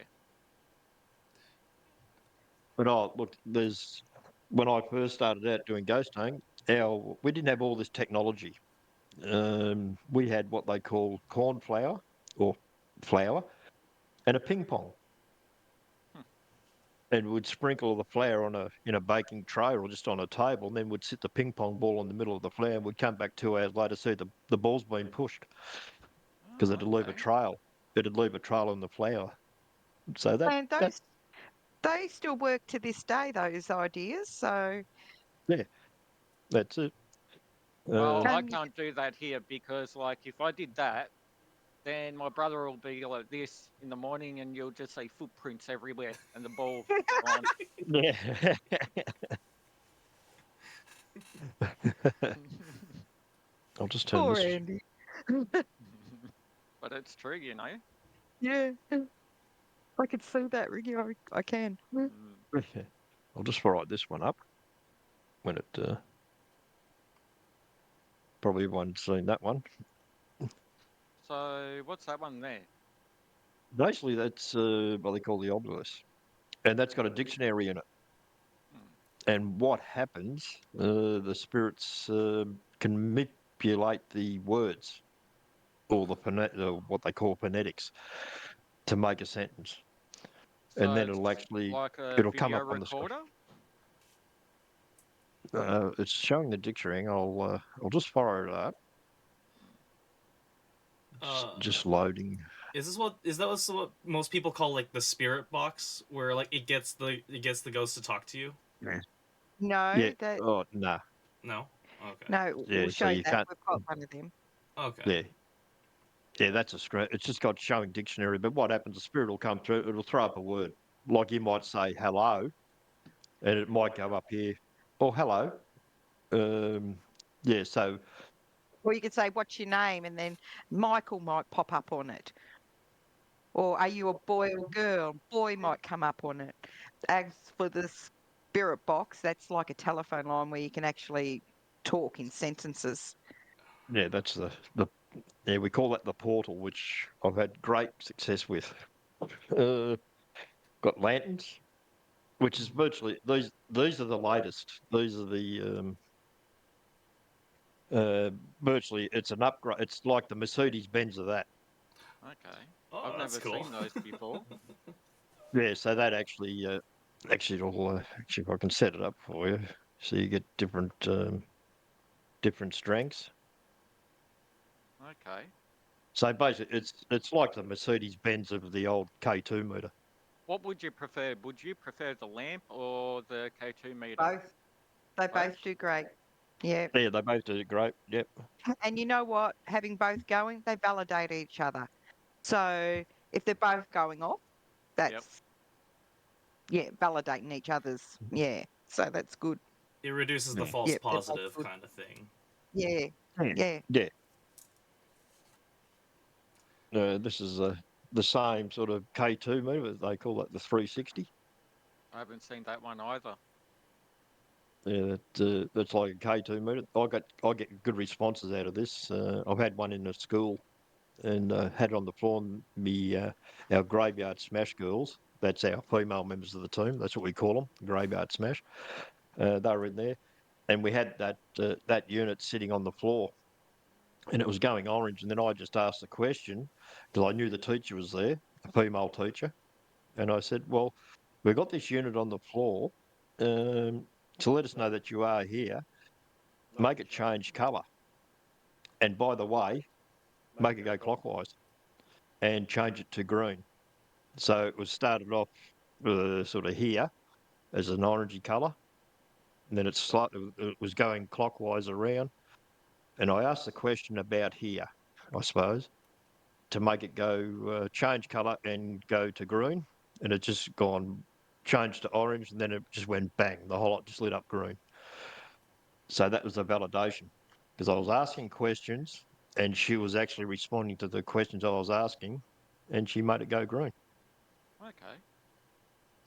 but look, there's when I first started out doing ghost hunting, we didn't have all this technology. We had what they call cornflower or flour and a ping pong. and would sprinkle the flour on in a baking tray or just on a table, and then would sit the ping pong ball in the middle of the flour, and would come back 2 hours later, see the ball's been pushed because Oh, it'd leave a okay. trail. It'd leave a trail in the flour. So that And that they still work to this day, those ideas. So, yeah, that's it. Well, I and you, can't do that here because, like, if I did that, then my brother will be like this in the morning, and you'll just see footprints everywhere, and the ball gone. Yeah. I'll just turn poor this. Andy. But it's true, you know. Yeah, I can see that, Ricky. I can. Mm. I'll just write this one up when it probably everyone's seen that one. So what's that one there? Basically, that's what they call the obelisk, and that's got a dictionary in it. Hmm. And what happens? The spirits can manipulate the words or what they call phonetics to make a sentence, and So then it'll it's actually like a it'll come video up on the screen. recorder. It's showing the dictionary. I'll just fire it up. It's Uh, just loading. is that what most people call like the spirit box, where like it gets the ghost to talk to you? Yeah. Yeah. No, that Oh no. No. Okay. no. Yeah. We'll So show you that. can't. We've got one of them. Okay. Yeah. Yeah. That's a screen. It's just got showing dictionary. But what happens? The spirit will come through. It'll throw up a word. Like you might say hello, and it might go up here. Oh, hello. Um. Yeah. So Or you could say, "What's your name?" and then Michael might pop up on it. Or are you a boy or girl? Boy might come up on it. As for the spirit box, that's like a telephone line where you can actually talk in sentences. yeah, that's the yeah we call that the portal, which I've had great success with. Uh, got lanterns, which is virtually these are the latest. These are the uh, virtually it's an upgrade. It's like the Mercedes Benz of that. Okay. I've Oh, that's never cool. seen those before. Yeah, so that actually it'll actually if I can set it up for you, so you get different strengths. Okay. So basically, it's like the Mercedes Benz of the old K2 meter. What would you prefer? Would you prefer the lamp or the K2 meter? Both. They Both? both do great. Yeah. Yeah, they both do great. Yep. And you know what? Having both going, they validate each other. So if they're both going off, Yep. that's, yeah, validating each other's. Yeah. So that's good. It reduces the Yeah. false Yeah. They're both positive good. kind of thing. Yeah. Yeah. Yeah. Yeah. This is the same sort of K2 meter. They call that the 360. I haven't seen that one either. Yeah, that's like a K2 meter. I get good responses out of this. I've had one in a school and had it on the floor. And our graveyard smash girls. That's our female members of the team. That's what we call them, graveyard smash. They were in there, and we had that unit sitting on the floor, and it was going orange. And then I just asked the question because I knew the teacher was there, a female teacher, and I said, "Well, we've got this unit on the floor. Um, to let us know that you are here, make it change colour. And by the way, make it go clockwise and change it to green." So it was started off sort of here as an orangey colour, and then it was going clockwise around. And I asked the question about here, I suppose, to make it go change colour and go to green, and it just gone changed to orange, and then it just went bang, the whole lot just lit up green. So that was a validation because I was asking questions, and she was actually responding to the questions I was asking, and she made it go green. Okay.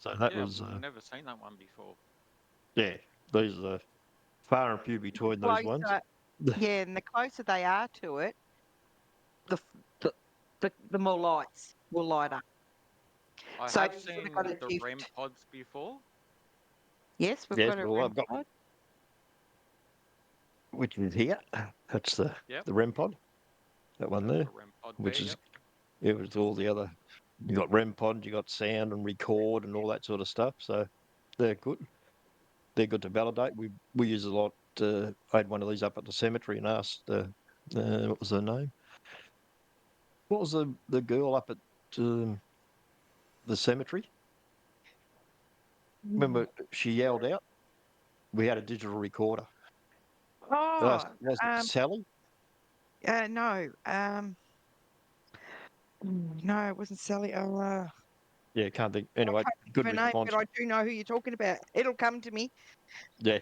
So that Yeah, was I've never seen that one before. yeah. These are far and few between those ones. Closer. Yeah. And the closer they are to it, the, the more lights will light up. I So have you've sort of got seen to the REM shift. pods before. Yes, we've Yes, got a well, REM I've got pod. which is here. That's Yep, the REM pod. That one that's there, a REM pod there. which is Yep. it was all the other. You got REM pod, you got sound and record and all that sort of stuff. So they're good. They're good to validate. We use a lot. I had one of these up at the cemetery and asked, what was her name? What was the girl up at the cemetery? Remember, she yelled out. We had a digital recorder. Oh, Was it Sally? no, no, it wasn't Sally. Yeah, can't think. I Anyway, can't think good of her name, response. but I do know who you're talking about. It'll come to me. Yeah.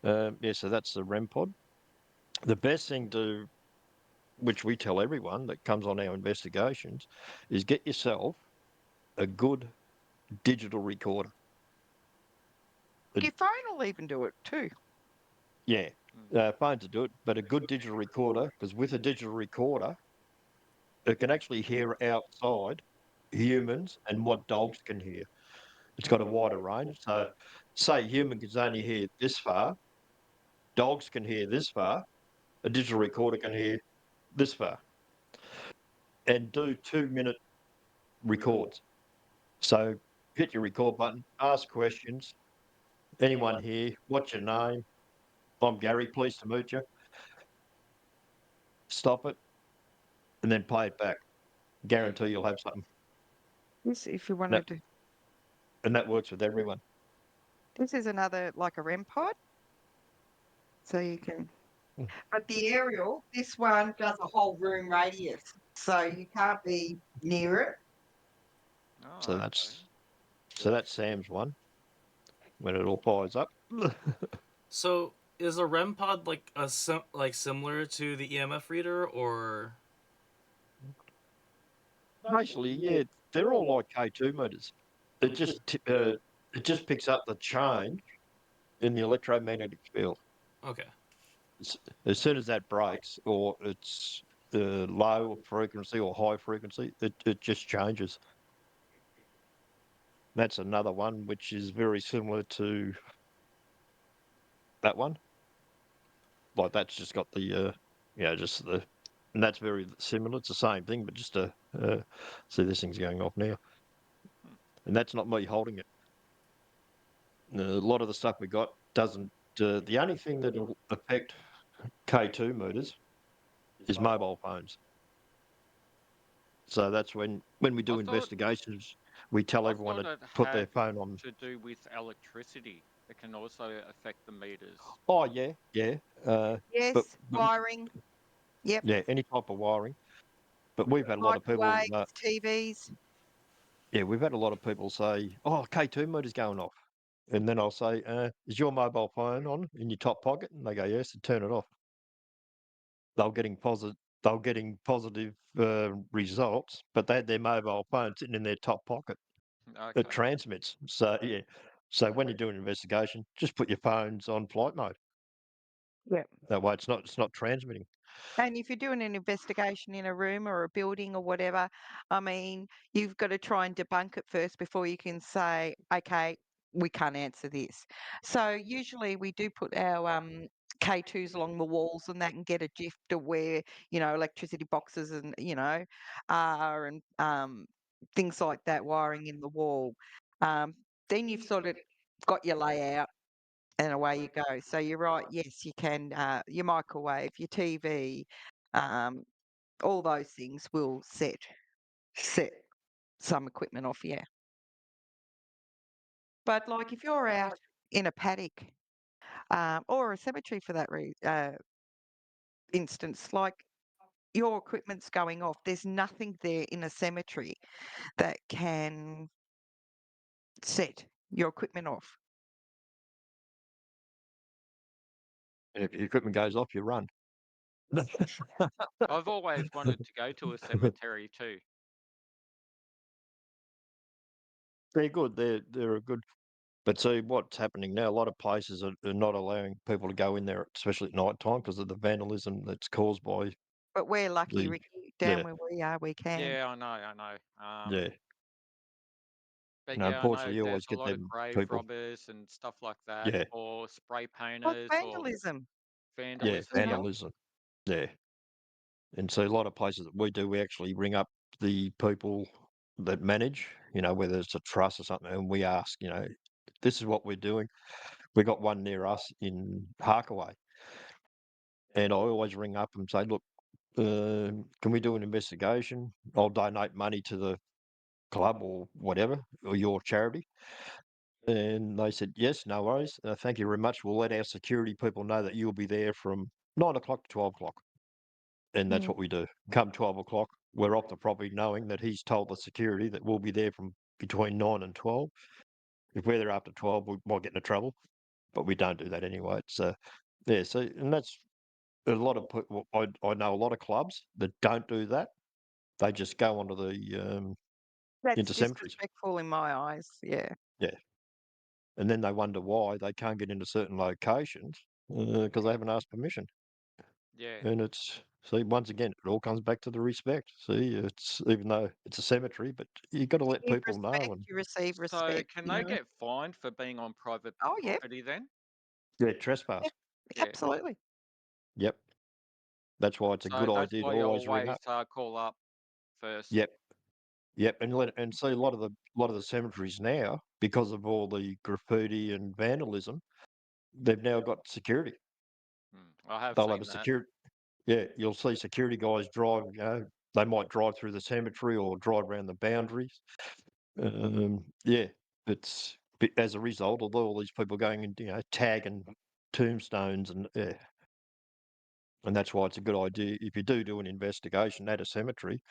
Yeah, so that's the REM pod. The best thing to, which we tell everyone that comes on our investigations, is get yourself a good digital recorder. Your phone will even do it too. Yeah, Mm. phones to do it, but a good digital recorder, because with a digital recorder, it can actually hear outside humans and what dogs can hear. It's got a wider range. So, say human can only hear this far, dogs can hear this far, a digital recorder can hear this far, and do 2-minute records. So, hit your record button, ask questions. Anyone here? What's your name? I'm Gary. Pleased to meet you. Stop it, and then play it back. Guarantee you'll have something. This, if you That, wanted to, and that works with everyone. this is another like a REM pod, so you can. Mm. But the aerial, this one does a whole room radius, so you can't be near it. Oh, So okay. that's Sam's one when it all fires up. So is a REM pod like like similar to the EMF reader, or Basically, yeah, they're all like K2 meters. It just picks up the change in the electromagnetic field. okay? As soon as that breaks, or it's low frequency or high frequency, it just changes. That's another one which is very similar to that one. Like that's just got the just the, and that's very similar. It's the same thing, but just see this thing's going off now, Hmm. and that's not me holding it. A lot of the stuff we got doesn't. The only thing that'll affect K2 meters is mobile phones. So that's when we I do thought investigations, we tell I everyone thought to it put their had phone on. to do with electricity. It can also affect the meters. Oh yeah, yeah. But, Yes, but wiring. Yep, yeah, any type of wiring. But we've had a lot of people. microwaves, TVs. Yeah, we've had a lot of people say, "Oh, K2 meter's going off," and then I'll say, "Is your mobile phone on in your top pocket?" And they go, "Yes," and turn it off. They're getting positive. They're getting positive results, but they had their mobile phone sitting in their top pocket. It Okay. transmits. So yeah. So when you do an investigation, just put your phones on flight mode. Yep. That way, it's not transmitting. And if you're doing an investigation in a room or a building or whatever, I mean, you've got to try and debunk it first before you can say, okay, we can't answer this. So usually we do put our K2s along the walls and that and get a gif to where, electricity boxes and, are and things like that, wiring in the wall. Um, then you've sort of got your layout and away you go. So you're right. Yes, you can. Your microwave, your TV, um, all those things will set some equipment off. Yeah, but like if you're out in a paddock or a cemetery for that instance, like your equipment's going off, there's nothing there in a cemetery that can set your equipment off. And if your equipment goes off, you run. I've always wanted to go to a cemetery too. They're good. They're a good. But see, what's happening now? A lot of places are not allowing people to go in there, especially at night time, because of the vandalism that's caused by But we're lucky, the Ricky, down yeah where we are, we can. Yeah, I know, I know. yeah. But And yeah, I know unfortunately, you always there's a get lot of them grave people. robbers and stuff like that, Yeah, or spray Like painters, or vandalism. yeah, vandalism. You Yeah. know, vandalism. Yeah, and so a lot of places that we do, we actually ring up the people. that manage, whether it's a trust or something, and we ask, this is what we're doing. We got one near us in Harkaway, and I always ring up and say, look, can we do an investigation? I'll donate money to the club or whatever, or your charity. And they said, yes, no worries. Thank you very much. We'll let our security people know that you'll be there from 9 o'clock to 12 o'clock. And that's Mm. what we do. Come 12 o'clock, we're off the property knowing that he's told the security that we'll be there from between 9 and 12. If we're there after 12, we might get into trouble, but we don't do that anyway. It's, yeah, so, and that's a lot of people. I know a lot of clubs that don't do that. They just go onto That's into cemeteries. disrespectful in my eyes. Yeah. Yeah. And then they wonder why they can't get into certain locations because they haven't asked permission. Yeah. And it's, see, once again, it all comes back to the respect. See, it's, even though it's a cemetery, but you got to let Give people know. respect, And you receive So respect, can you they know. get fined for being on private Oh, yeah. property then? yeah, trespass. Yeah, Yeah. absolutely. Yep. That's why it's a So good that's idea to why you always ring always up. call up first. Yep. Yep. And see, a lot of the cemeteries now, because of all the graffiti and vandalism, they've now got security. I have They'll have a seen that. security. Yeah, you'll see security guys drive. They might drive through the cemetery or drive around the boundaries. Yeah, as a result of all these people going and tagging tombstones and yeah, and that's why it's a good idea if you do an investigation at a cemetery,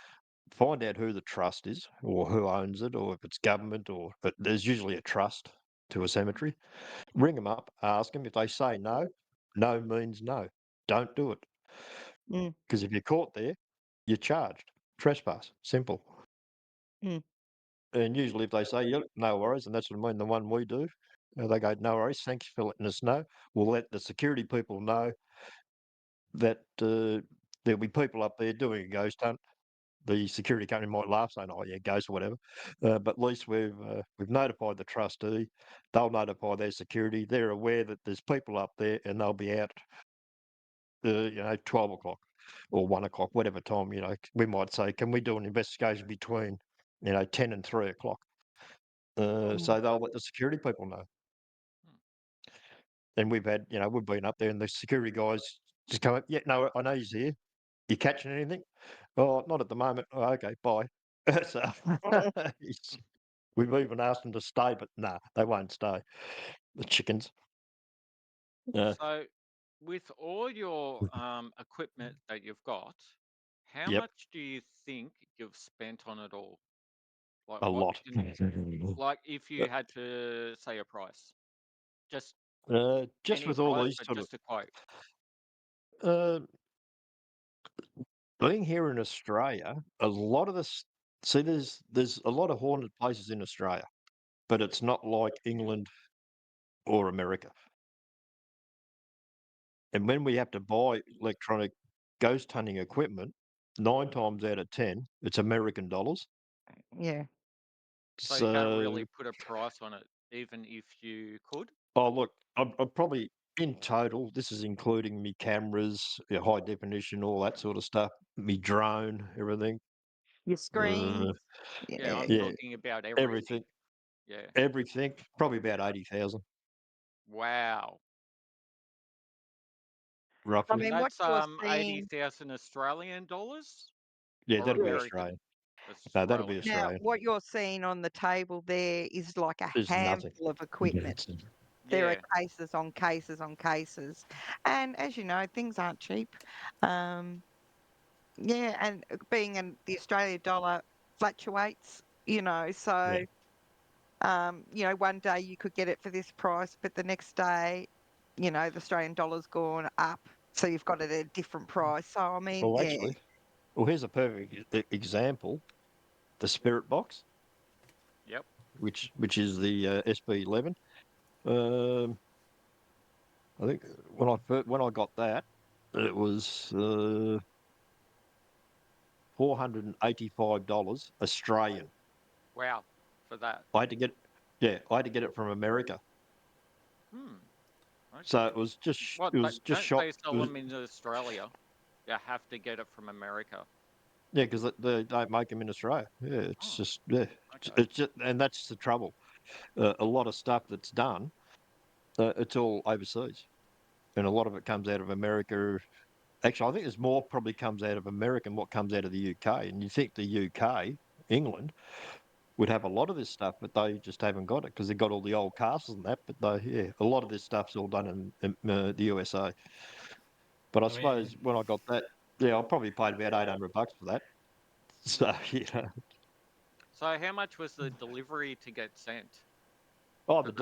find out who the trust is or who owns it or if it's government but there's usually a trust to a Mm. cemetery. Ring them up, ask them if they say no. No means no. Don't do it Mm, because if you're caught there, you're charged trespass. Simple. mm. And usually if they say, yep, no worries, and that's what I mean, the one we do, they go, no worries, thanks for letting us know. We'll let the security people know that there'll be people up there doing a ghost hunt. The security company might laugh, saying, "Oh yeah, ghost or whatever," but at least we've notified the trustee. They'll notify their security. They're aware that there's people up there, and they'll be out, 12 o'clock or 1 o'clock, whatever time. We might say, "Can we do an investigation between, 10 and 3 o'clock?" Mm. So they'll let the security people know. Mm. And we've been up there, and the security guys just come up. Yeah, no, I know he's here. You catching anything? Oh, not at the moment. Oh, okay, bye. So it's- we've even asked them to stay, but nah, they won't stay. The chickens. Uh, So with all your equipment that you've got, how yep, much do you think you've spent on it all? Like a what lot. like if you had to say a price, just Just any with all price, these but sort of just a quote. uh, being here in Australia, a lot of this. See, there's a lot of haunted places in Australia, but it's not like England or America. And when we have to buy electronic ghost hunting equipment, 9 times out of 10, it's American dollars. Yeah. So you can't So, really put a price on it, even if you could. oh, look, I'm probably in total, this is including me cameras, high definition, all that sort of stuff, me drone, everything. Your screens. Uh, Yeah, Yeah. I'm yeah, talking about everything. everything, Yeah. everything, probably about 80,000, Wow. I roughly. mean, what That's you're seeing 80,000 Australian dollars Yeah, or that'll be yeah. American? Australian. That's No, that'll be Australian. Now, Australian. what you're seeing on the table there is like a There's nothing. handful of equipment. It's- There are Yeah. cases on cases on cases. And as you know, things aren't cheap. Um, yeah, and being in the Australian dollar fluctuates, Yeah. so one day you could get it for this price, but the next day, the Australian dollar's gone up. So you've got it at a different price. So I mean, Well, yeah. actually, here's a perfect example: the Spirit Box, Yep. which is the SB11. Um, I think when I got that, it was $485 Australian. Wow. For that. I had to get, yeah, I had to get it from America. Hmm. So Okay. it was just Don't shot. they It sell was them in Australia? You have to get it from America. Yeah, because they don't make them in Australia. Yeah, it's Oh, just yeah, okay. it's just, and that's the trouble. A lot of stuff that's done, it's all overseas, and a lot of it comes out of America. Actually, I think there's more probably comes out of America than what comes out of the UK. And you think the UK, England, would have a lot of this stuff, but they just haven't got it because they've got all the old castles and that. But they, yeah, a lot of this stuff's all done in the USA. But I I mean, suppose when I got that, yeah, I probably paid about $800 for that. So So how much was the delivery to get sent oh, for that?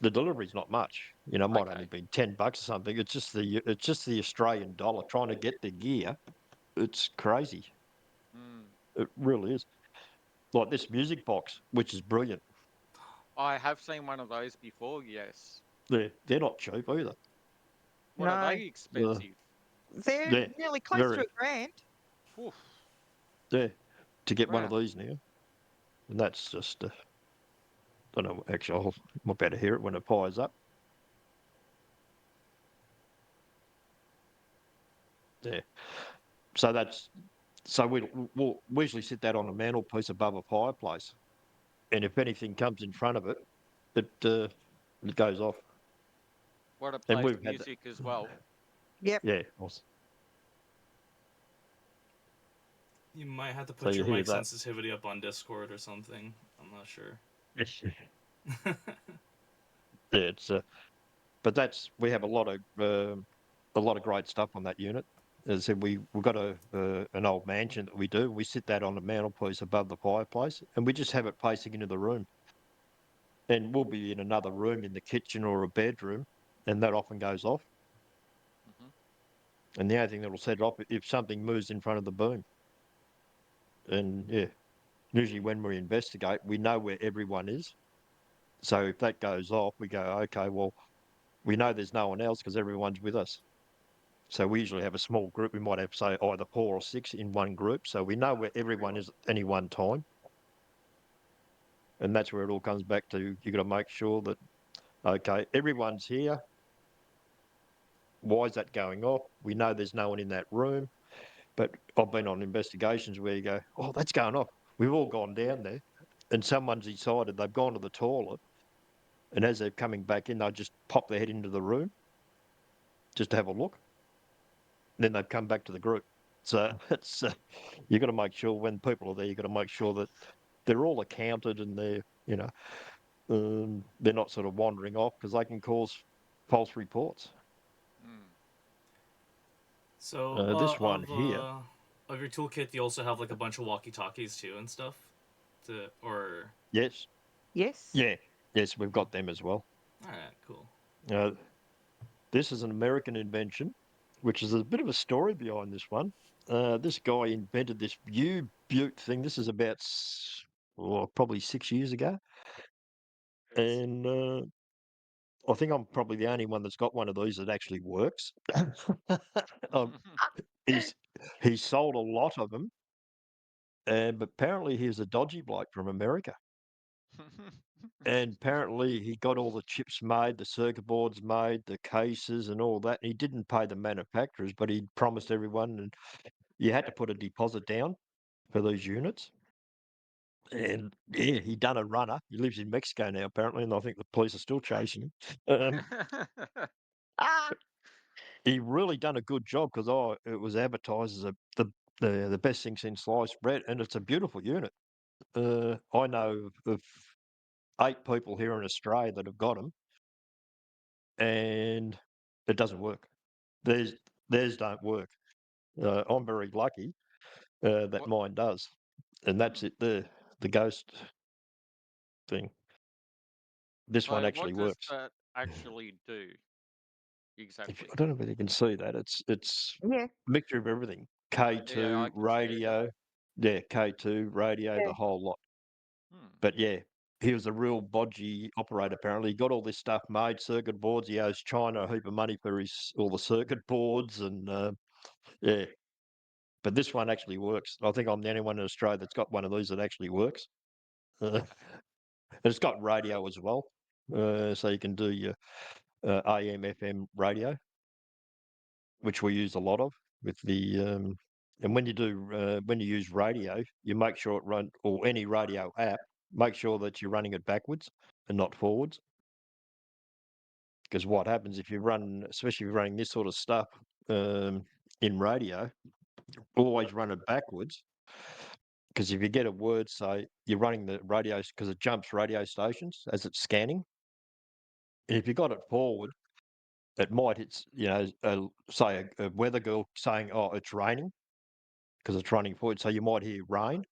the delivery's not much. It might only Okay. be $10 or something. It's just the Australian dollar trying to get the gear. It's crazy. Mm. It really is. Like this music box, which is brilliant. I have seen one of those before, yes. They're not cheap either. What are No, they Uh, expensive? they're they're nearly close to very a grand. Oof, they're to get one of wow. these now, and that's just I don't know. Actually, I'll better hear it when it fires up. Yeah. So that's so we usually sit that on a mantelpiece above a fireplace, and if anything comes in front of it, it goes off. What it And plays we've had that. music as well. Yep. Yeah. Awesome. you might have to So put you your hear mic that. sensitivity up on Discord or something. I'm not sure. Yes. Yeah. But we have a lot of great stuff on that unit. As I said, we've got an old mansion that we do. We sit that on the mantelpiece above the fireplace, and we just have it facing into the room. And we'll be in another room in the kitchen or a bedroom, and that often goes off. Hmm. And the only thing that'll set it off if something moves in front of the boom. And yeah, usually when we investigate, we know where everyone is. So if that goes off, we go, okay, well, we know there's no one else because everyone's with us. So we usually have a small group. We might have, say, either 4 or 6 in one group. So we know where everyone is at any one time. And that's where it all comes back to. You got to make sure that, okay, everyone's here. Why is that going off? We know there's no one in that room. But I've been on investigations where you go, oh, that's going off. We've all gone down there. And someone's decided they've gone to the toilet. And as they're coming back in, they just pop their head into the room just to have a look. And then they've come back to the group. So it's you've got to make sure when people are there, you've got to make sure that they're all accounted and they're not sort of wandering off because they can cause false reports. Mm. So, This one here, of your toolkit, you also have like a bunch of walkie talkies too and stuff, to or yes, Yes. yeah, yes, we've got them as well. all right, cool. Uh, this is an American invention, which is a bit of a story behind this one. This guy invented this view butte thing. This is about probably 6 years ago, and I think I'm probably the only one that's got one of these that actually works. um, he's he sold a lot of them, and but apparently he was a dodgy bloke from America. And apparently he got all the chips made, the circuit boards made, the cases and all that. And he didn't pay the manufacturers, but he promised everyone, and you had to put a deposit down for these units. And yeah, he done a runner. He lives in Mexico now, apparently, and I think the police are still chasing him. Ah, He really done a good job because it was advertised as the best thing since sliced bread, and it's a beautiful unit. I know of 8 people here in Australia that have got them, and it doesn't work. Theirs theirs don't work. I'm very lucky that What? mine does, and that's Mm. it. The ghost thing. This one So actually what does works. that actually do I exactly? don't know whether you can see that. It's yeah. a mixture of everything. Yeah, K2 I can see it. radio, yeah, K2 radio, Yeah. the whole lot. Hmm. But yeah, he was a real bodgy operator. Apparently, he got all this stuff made, circuit boards. He owes China a heap of money for his all the circuit boards, and yeah. But this one actually works. I think I'm the only one in Australia that's got one of these that actually works. And it's got radio as well, so you can do your AM/FM radio, which we use a lot of with the And when you use radio, you make sure it run, or any radio app, make sure that you're running it backwards and not forwards. Because what happens if you run, especially if you're running this sort of stuff in radio, always run it backwards. Because if you get a word, say you're running the radio, because it jumps radio stations as it's scanning. And if you got it forward, it might hit, say a weather girl saying, "Oh, it's raining," because it's running forward. So you might hear rain.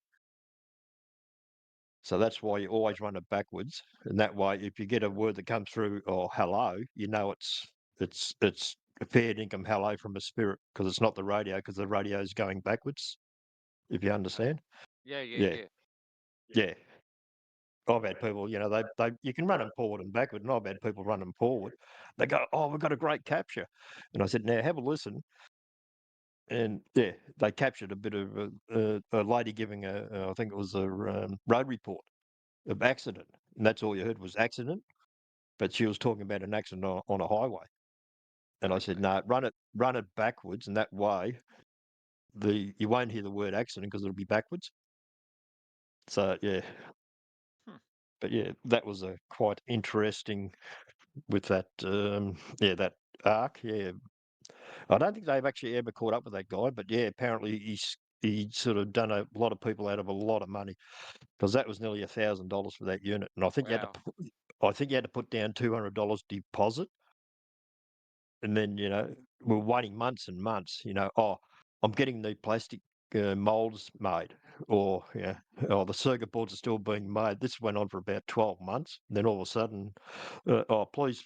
So that's why you always run it backwards. And that way, if you get a word that comes through, or hello, you know it's a fair dinkum hello from a spirit, because it's not the radio, because the radio is going backwards. If you Okay. understand, Yeah, yeah, yeah, yeah. yeah. I've had people, they you can run them forward and backward, and I've had people run them forward. They go, "Oh, we've got a great capture," and I said, "Now have a listen." And yeah, they captured a bit of a lady giving I think it was a road report of accident, and that's all you heard was accident. But she was talking about an accident on a highway, and I said, Okay. "No, run it backwards, and that way you won't hear the word accident because it'll be backwards." So yeah, Hmm. but yeah, that was a quite interesting with that. That arc. Yeah, I don't think they've actually ever caught up with that guy, but yeah, apparently he sort of done a lot of people out of a lot of money, because that was nearly $1,000 for that unit, and Wow. I think you had to put down $200 deposit, and then we're waiting months and months. Oh, I'm getting the plastic molds made, or oh, the circuit boards are still being made. This went on for about 12 months. And then all of a sudden, oh, please,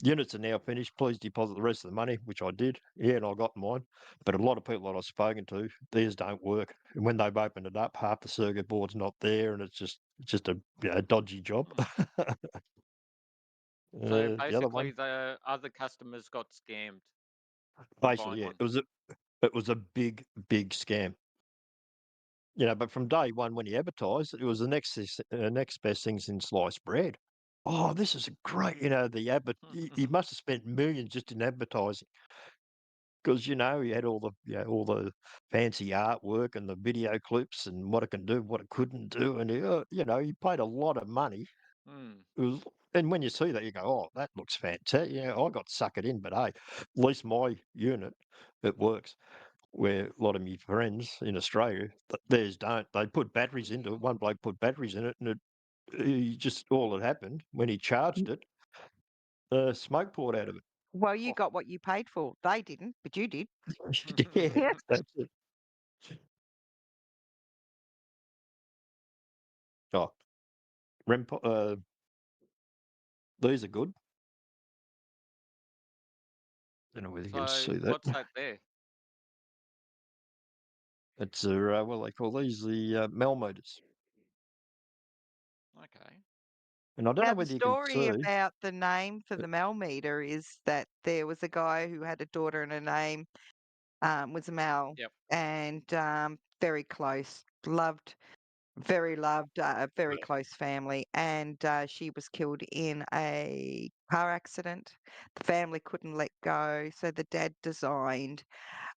units are now finished. Please deposit the rest of the money, which I did. Yeah, and I got mine. But a lot of people that I've spoken to, theirs don't work. And when they've opened it up, half the circuit board's not there, and it's just a dodgy job. Hmm. So The other basically, one, the other customers got scammed from basically, buying yeah, one. it was a big, big scam. But from day one when he advertised, it was the next best thing since sliced bread. Oh, this is a great, the advert. He must have spent millions just in advertising, because he had all the fancy artwork and the video clips and what it can do, what it couldn't do, and he paid a lot of money. Hmm. It was, and when you see that, you go, "Oh, that looks fantastic." I got suckered in, but hey, at least my unit, it works. Where a lot of my friends in Australia, theirs don't. They put batteries into it. One bloke put batteries in it, and all that happened when he charged it, smoke poured out of Well, you Oh. got what you paid for. They didn't, but you did. it. Yeah, Yeah. that's it. Oh, these are good. Don't know whether you can So see that. what's that there? It's what they call these, the Melmeters, Okay. and I don't Now, know the whether you can story see. about the name for the Mel meter is that there was a guy who had a daughter and her name was Mel, Yep. and very close, very loved, a very close family, and she was killed in a car accident. The family couldn't let go, so the dad designed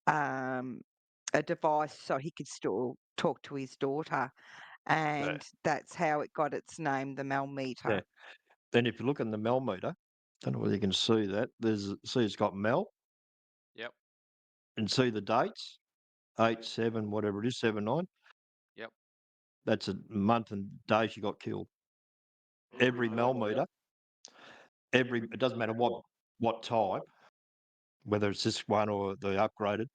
um, a device so he could still talk to his daughter, Yeah, and that's how it got its name, the Mel meter. yeah. Then if you look in the Melmeter, don't know whether you can see that. It's got Mel, Yep. and see the dates, 8/7, whatever it is, 7/9. Yep. That's a month and day she got killed. Every Melmeter, it doesn't matter what type, whether it's this one or the upgraded,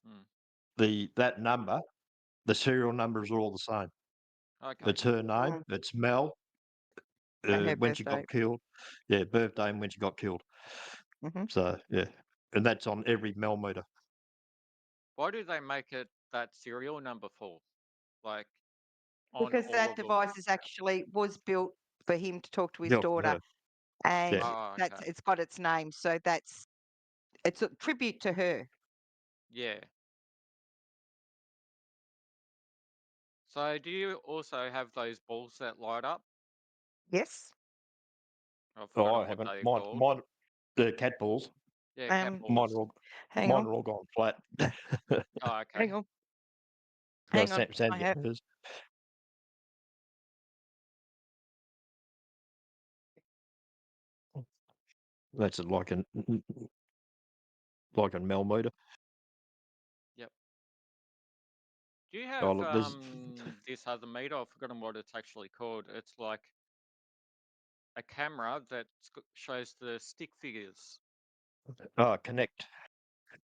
Mm. that number, the serial numbers are all the same. Okay. It's her name. Mm. It's Mel. And her When she birthday. got killed, yeah, birthday and when she got killed. Hmm. So yeah, and that's on every Melmeter. Why do they make it that serial number for? Like on Because all that of them? device is actually was built for him to talk to his Built for daughter, her. and Yeah, Oh, that's okay. it's got its name, so it's a tribute to her. Yeah. So do you also have those balls that light up? Yes. I've oh, I forgotten what haven't. they're Mine, called. mine, the cat balls. Yeah, cat Um, Mine balls. are all, hang mine on, are all gone flat. Oh, okay. hang on. Hang on, Sam I get have. hers. That's like a millimeter. Yep. Do you Oh, have look, there's this other meter? I've forgotten what it's actually called. It's like a camera that shows the stick figures. Connect.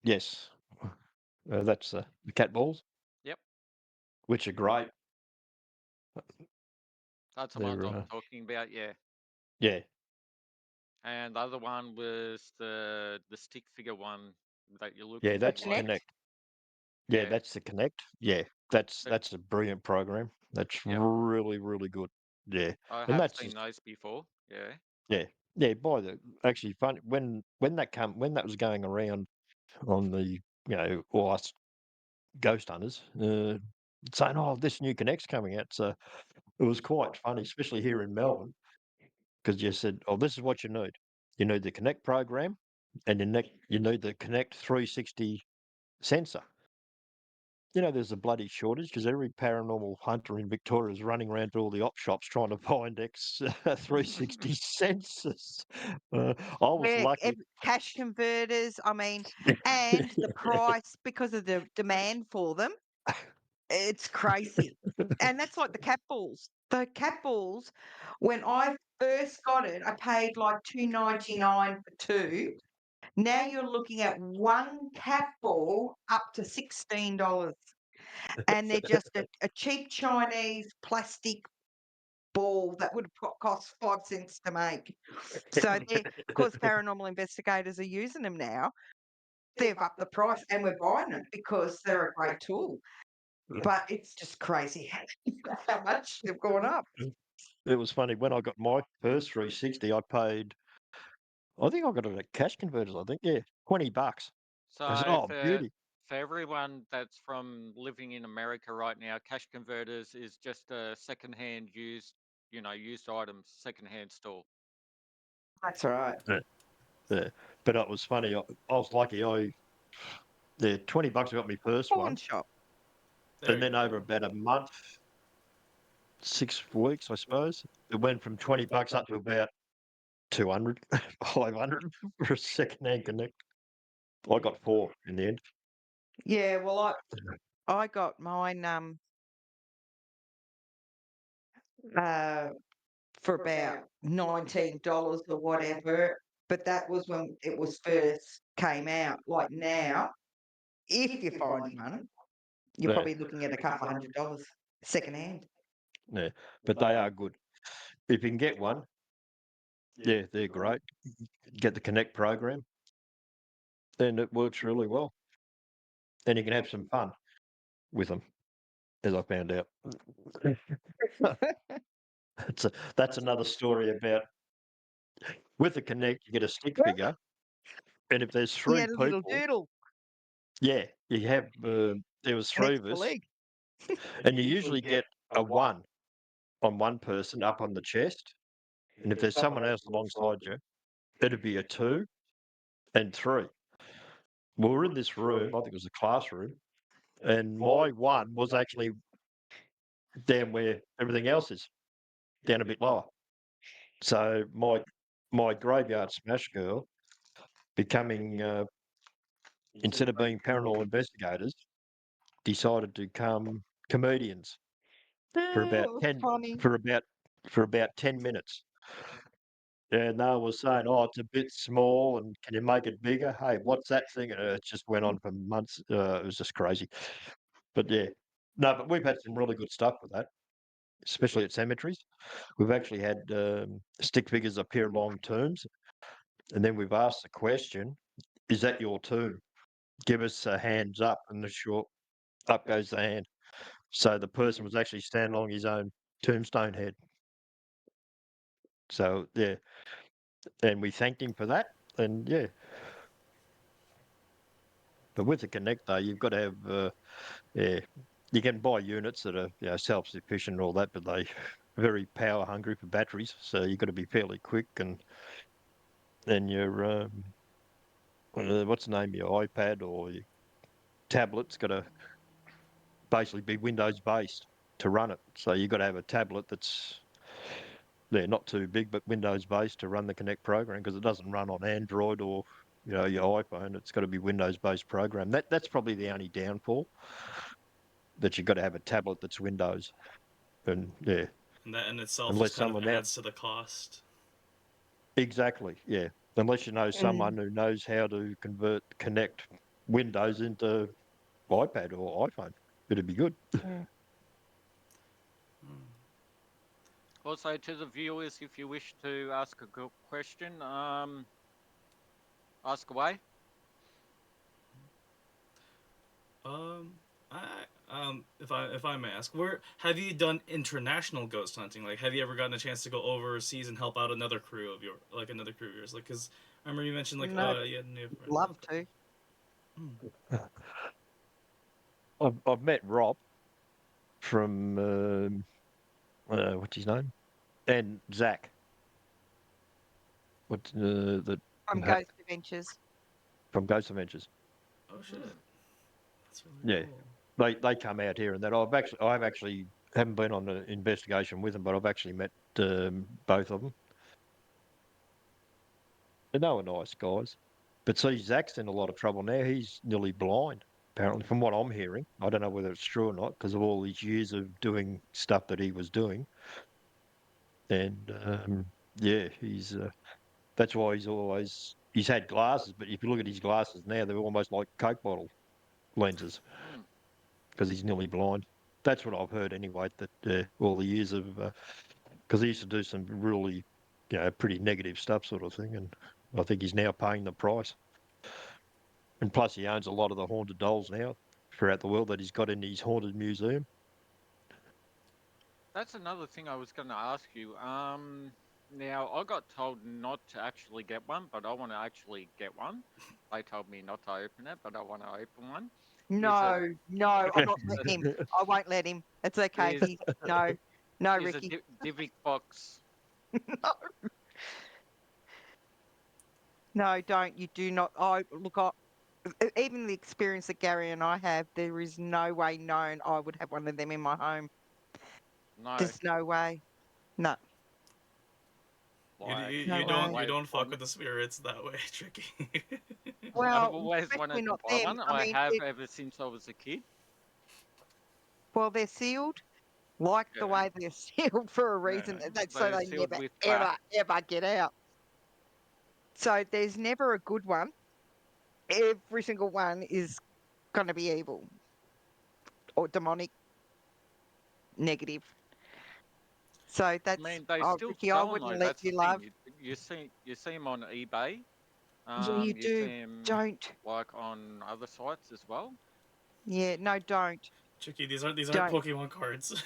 Yes, that's the cat balls, Yep, which are great. that's the ones They're I'm talking about. Yeah, yeah, and the other one was the stick figure one that you're yeah. looking That's the like. Connect. Connect. Yeah, Yeah, that's the Connect. Yeah, but that's a brilliant program. That's yep, really good. Yeah, I and have that's seen just those before. Yeah, yeah, yeah. By the actually fun when that was going around on the all us ghost hunters saying, "Oh, this new Connect's coming out." So it was quite funny, especially here in Melbourne, because you said, "Oh, this is what you need. You need the Connect program, and you need the Connect 360 sensor." There's a bloody shortage because every paranormal hunter in Victoria is running around to all the op shops trying to find X 360 sensors. I was Yeah, lucky. cash converters. I mean, and the price because of the demand for them, it's crazy. And that's like the cat balls. The cat balls, when I first got it, I paid like 2.99 for two. Now you're looking at one cat ball up to $16, and they're just a cheap Chinese plastic ball that would have cost 5 cents to make. So they're, because paranormal investigators are using them now, they've upped the price, and we're buying them because they're a great tool. But it's just crazy how much they've gone up. It was funny when I got my first 360. I think I got it at cash converters. I think $20. I said, so "Oh, beauty." for everyone that's from living in America right now, cash converters is just a secondhand used, used items secondhand store. That's right. Yeah, yeah. But it was funny. I was lucky. $20 I got my first Pawn one, shop. There and you then go. over about a month, 6 weeks, I suppose, it went from $20 up to about 200, 500 for a second-hand Connect. I got four in the end. Yeah, well, I got mine uh for about $19 or whatever. But that was when it was first came out. Like now, if you find one, you're Yeah, probably looking at a couple of $100 secondhand. yeah. But they are good. If you can get one, yeah, they're great. Get the Connect program, and it works really well. And you can have some fun with them, as I found out. That's another story about with the Connect, you get a stick figure, and if there's He three had a little people, doodle, yeah, you have there was an three of extra us, leg. and you usually get a one on one person up on the chest, and if there's someone else alongside you, it'd be a two and three. We were in this room, I think it was a classroom, and my one was actually down where everything else is, down a bit lower. So my graveyard smash girl becoming instead of being paranormal investigators, decided to become comedians for about Oh, ten funny. for about for about 10 minutes. And they were saying, "Oh, it's a bit small, and can you make it bigger? Hey, what's that thing?" And it just went on for months. It was just crazy. But yeah, no, but we've had some really good stuff with that, especially at cemeteries. We've actually had stick figures appear along tombs, and then we've asked the question, "Is that your tomb? Give us a hands up," and the short up goes the hand. So the person was actually standing along his own tombstone head. So yeah, and we thanked him for that. And yeah, but with the connector, you've got to have yeah, you can buy units that are self-sufficient and all that, but they very power hungry for batteries. So you've got to be fairly quick, and your what's the name of your iPad or your tablet's got to basically be Windows based to run it. So you've got to have a tablet that's not too big, but Windows based to run the Connect program, because it doesn't run on Android or your iPhone. It's got to be Windows based program. That's probably the only downfall, that you've got to have a tablet that's Windows. And And that in itself just unless kind of someone out adds to the cost. exactly, unless you know someone who knows how to connect Windows into iPad or iPhone, it'd be good. Yeah. Hmm. Also, to the viewers, if you wish to ask a question, ask away. I if I may ask, where have you done international ghost hunting? Like, have you ever gotten a chance to go overseas and help out another crew of yours? Like, because I remember you mentioned like, No, you had a new friend. love Okay. to. Hmm. I've met Rob from what's his name, and Zach. What the From Ghost Adventures. from Ghost Adventures. Oh shit, Hmm. that's really Yeah, cool. they come out here and that. I've actually haven't been on an investigation with them, but I've actually met both of them. And they were nice guys. But see, Zach's in a lot of trouble now. He's nearly blind, apparently, from what I'm hearing. I don't know whether it's true or not, because of all these years of doing stuff that he was doing. And he's that's why he's had glasses. But if you look at his glasses now, they're almost like Coke bottle lenses, Hmm. because he's nearly blind. That's what I've heard anyway. That all the years of because he used to do some really, pretty negative stuff, sort of thing, and I think he's now paying the price. And plus, he owns a lot of the haunted dolls now throughout the world that he's got in his haunted museum. That's another thing I was going to ask you. Now I got told not to actually get one, but I want to actually get one. They told me not to open it, but I want to open one. Is it? No, I'm not Is it? letting him. I won't let him. It's okay. Is, No, is a Ricky. Divic box? No, no, don't. You do not. Even the experience that Gary and I have, there is no way known I would have one of them in my home. No. There's no way. No, Like no I've way. You always don't fuck wanted. with the spirits that way, Tricky. I've Well, always especially wanted to not buy them. one. I I mean, have ever since I was a kid. well, they're sealed like the Yeah. way they're sealed for a reason. Yeah. That's so They're they sealed never, with ever, wax. ever get out. So there's never a good one. Every single one is going to be evil or demonic, negative. So I that's, mean, they oh, still Ricky, I sell them though. wouldn't let That's the you thing. love. You see them on eBay. Yeah, you You see do. them Don't. like on other sites as well. Yeah, no, don't. Tricky, these aren't Don't. Pokemon cards.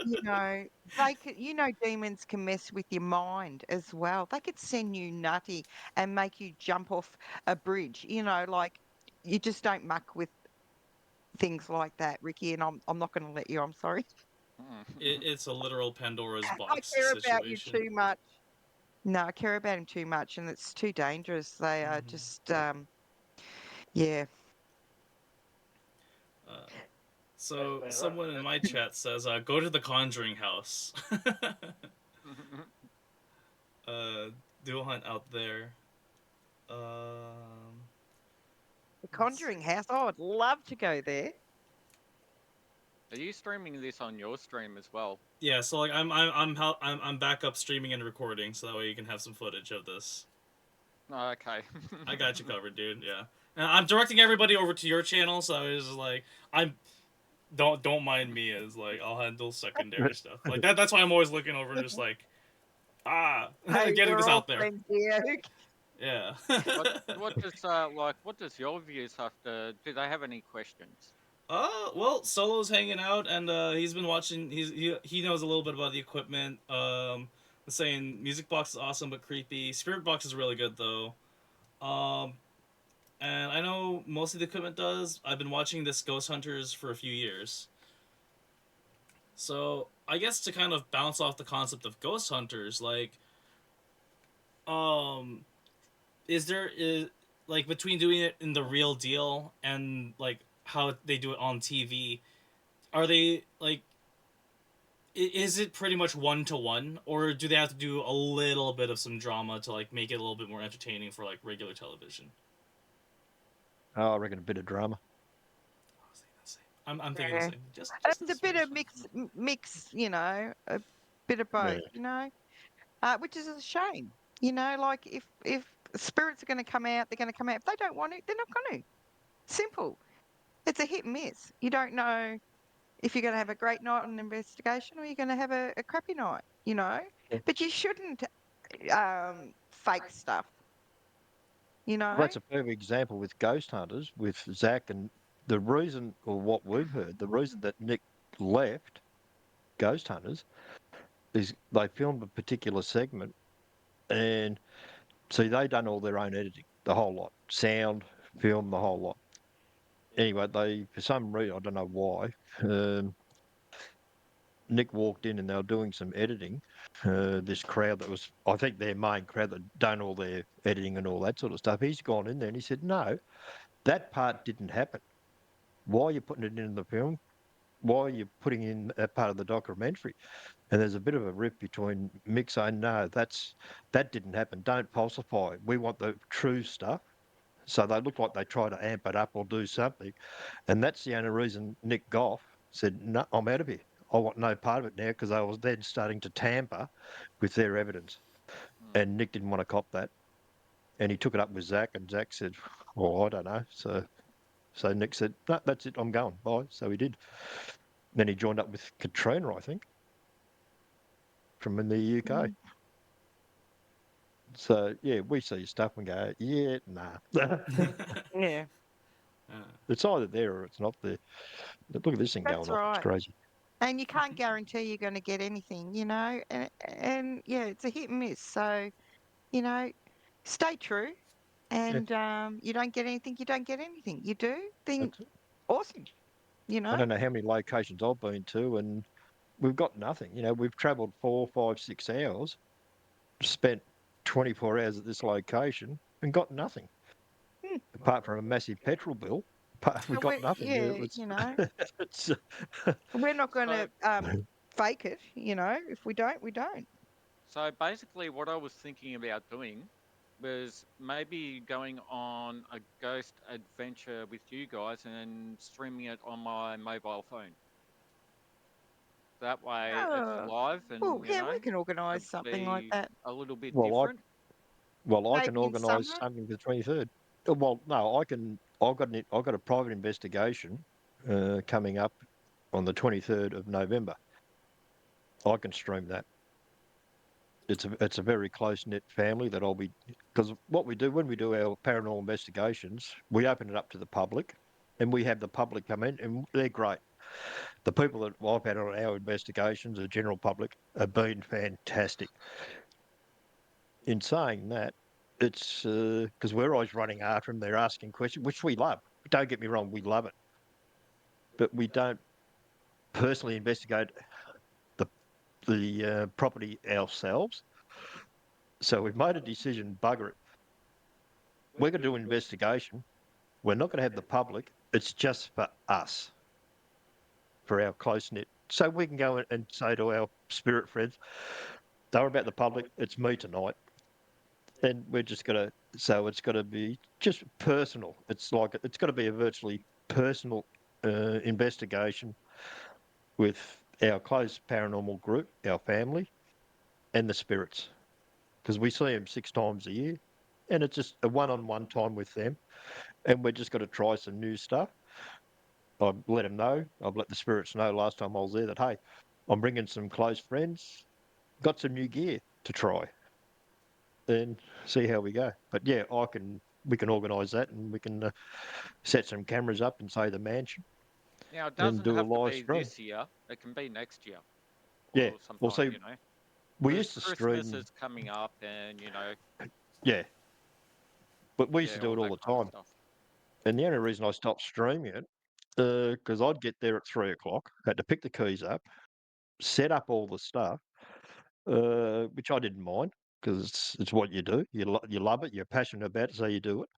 You know, they could, demons can mess with your mind as well. They could send you nutty and make you jump off a bridge. Like you just don't muck with things like that, Ricky. And I'm not going to let you. I'm sorry. It's a literal Pandora's I box care about you situation. too much. No, I care about him too much, and it's too dangerous. They are Hmm. just, yeah. Uh, so someone in my chat says, "Go to the Conjuring house." uh, do a hunt out there. Um, The let's see. Conjuring House. Oh, I'd love to go there. Are you streaming this on your stream as well? Yeah, so like I'm back up streaming and recording, so that way you can have some footage of this. Oh, okay. I got you covered, dude. Yeah, and I'm directing everybody over to your channel, so I was just like, I'm don't mind me as like I'll handle secondary stuff like that. That's why I'm always looking over and just like Hey, getting we're this all out there. friends here. Yeah. what does your viewers have to? Do they have any questions? Well, Solo's hanging out, and he's been watching. He knows a little bit about the equipment. Saying Music Box is awesome but creepy. Spirit Box is really good though. Um, and I know most of the equipment does. I've been watching this Ghost Hunters for a few years. So I guess to kind of bounce off the concept of Ghost Hunters, like, um, is like between doing it in the real deal and like how they do it on TV. Are they like? Is it pretty much 1-to-1, or do they have to do a little bit of some drama to like make it a little bit more entertaining for like regular television? Oh, I reckon a bit of drama. I was thinking the same. I'm thinking the Yeah. same. Just It's a a bit of smidge. mix, a bit of Yeah. both, which is a shame. Like if spirits are going to come out, they're going to come out. If they don't want it, they're not going to. Simple. It's a hit and miss. You don't know if you're going to have a great night on an investigation or you're going to have a crappy night. Yeah. But you shouldn't fake stuff, you Well, know? that's a perfect example with Ghost Hunters, with Zach, and the reason, or what we've heard, the reason that Nick left Ghost Hunters is they filmed a particular segment, and see, they done all their own editing, the whole lot, sound, film, the whole lot. Anyway, they, for some reason, I don't know why, um, Nick walked in and they were doing some editing. This crowd that was, I think, their main crowd that done all their editing and all that sort of stuff. He's gone in there and he said, "No, that part didn't happen. Why are you putting it in the film? Why are you putting in that part of the documentary?" And there's a bit of a rift between Mick saying, "No, that didn't happen. Don't falsify it. We want the true stuff." So they look like they try to amp it up or do something. And that's the only reason Nick Goff said, "No, I'm out of here. I want no part of it now," because I was then starting to tamper with their evidence. Mm. And Nick didn't want to cop that. And he took it up with Zach, and Zach said, "Well, I don't know." So Nick said, "No, that's it. I'm going. Bye." So he did. Then he joined up with Katrina, I think, from in the UK. Mm. So yeah, we see stuff and go, "Yeah, nah." Yeah, It's either there or it's not there. But look at this thing that's going off. It's right. crazy. And you can't guarantee you're going to get anything. And yeah, it's a hit and miss. So, you know, stay true. Yeah, And you don't get anything, you don't get anything. You do, then that's it. awesome, you I know? don't know how many locations I've been to, and we've got nothing. We've travelled 4, 5, 6 hours, spent 24 hours at this location, and got nothing Hmm. apart from a massive petrol bill. But we So got nothing. Yeah, yeah, it's we're not going So to fake it. If we don't, we don't. So basically, what I was thinking about doing was maybe going on a ghost adventure with you guys and streaming it on my mobile phone. That way, it's Oh, live well, and, yeah, we can it'll organise something like be that. a little bit well, I different. well, I can Maybe in organise summer. something for the 23rd. Well, no, I can. I've got a private investigation coming up on the 23rd of November. I can stream that. It's a very close knit family that I'll be, because what we do when we do our paranormal investigations, we open it up to the public, and we have the public come in, and they're great. The people that I've had on our investigations, the general public, have been fantastic. In saying that, it's because we're always running after them. They're asking questions, which we love. Don't get me wrong, we love it, but we don't personally investigate the property ourselves. So we've made a decision. Bugger it. We're going to do an investigation. We're not going to have the public. It's just for us, for our close knit. So we can go and say to our spirit friends, "They're about the public. It's me tonight." And we're just going to, so it's got to be just personal. It's got to be a virtually personal investigation with our close paranormal group, our family, and the spirits, because we see them 6 times a year. And it's just a one on one time with them. And we're just going to try some new stuff. I've let them know. I've let the spirits know last time I was there that, hey, I'm bringing some close friends, got some new gear to try and see how we go. But yeah, we can organise that, and we can set some cameras up and say the mansion Now, it and doesn't do a have to live be stream. this year. It can be next year Yeah. or Well, sometime, see, we because used to Christmas stream, is coming up and, yeah, but we used yeah, to do all it all that the kind of time. stuff. And the only reason I stopped streaming it, because I'd get there at 3 o'clock, had to pick the keys up, set up all the stuff, which I didn't mind because it's what you do. You love it. You're passionate about it, so you do it.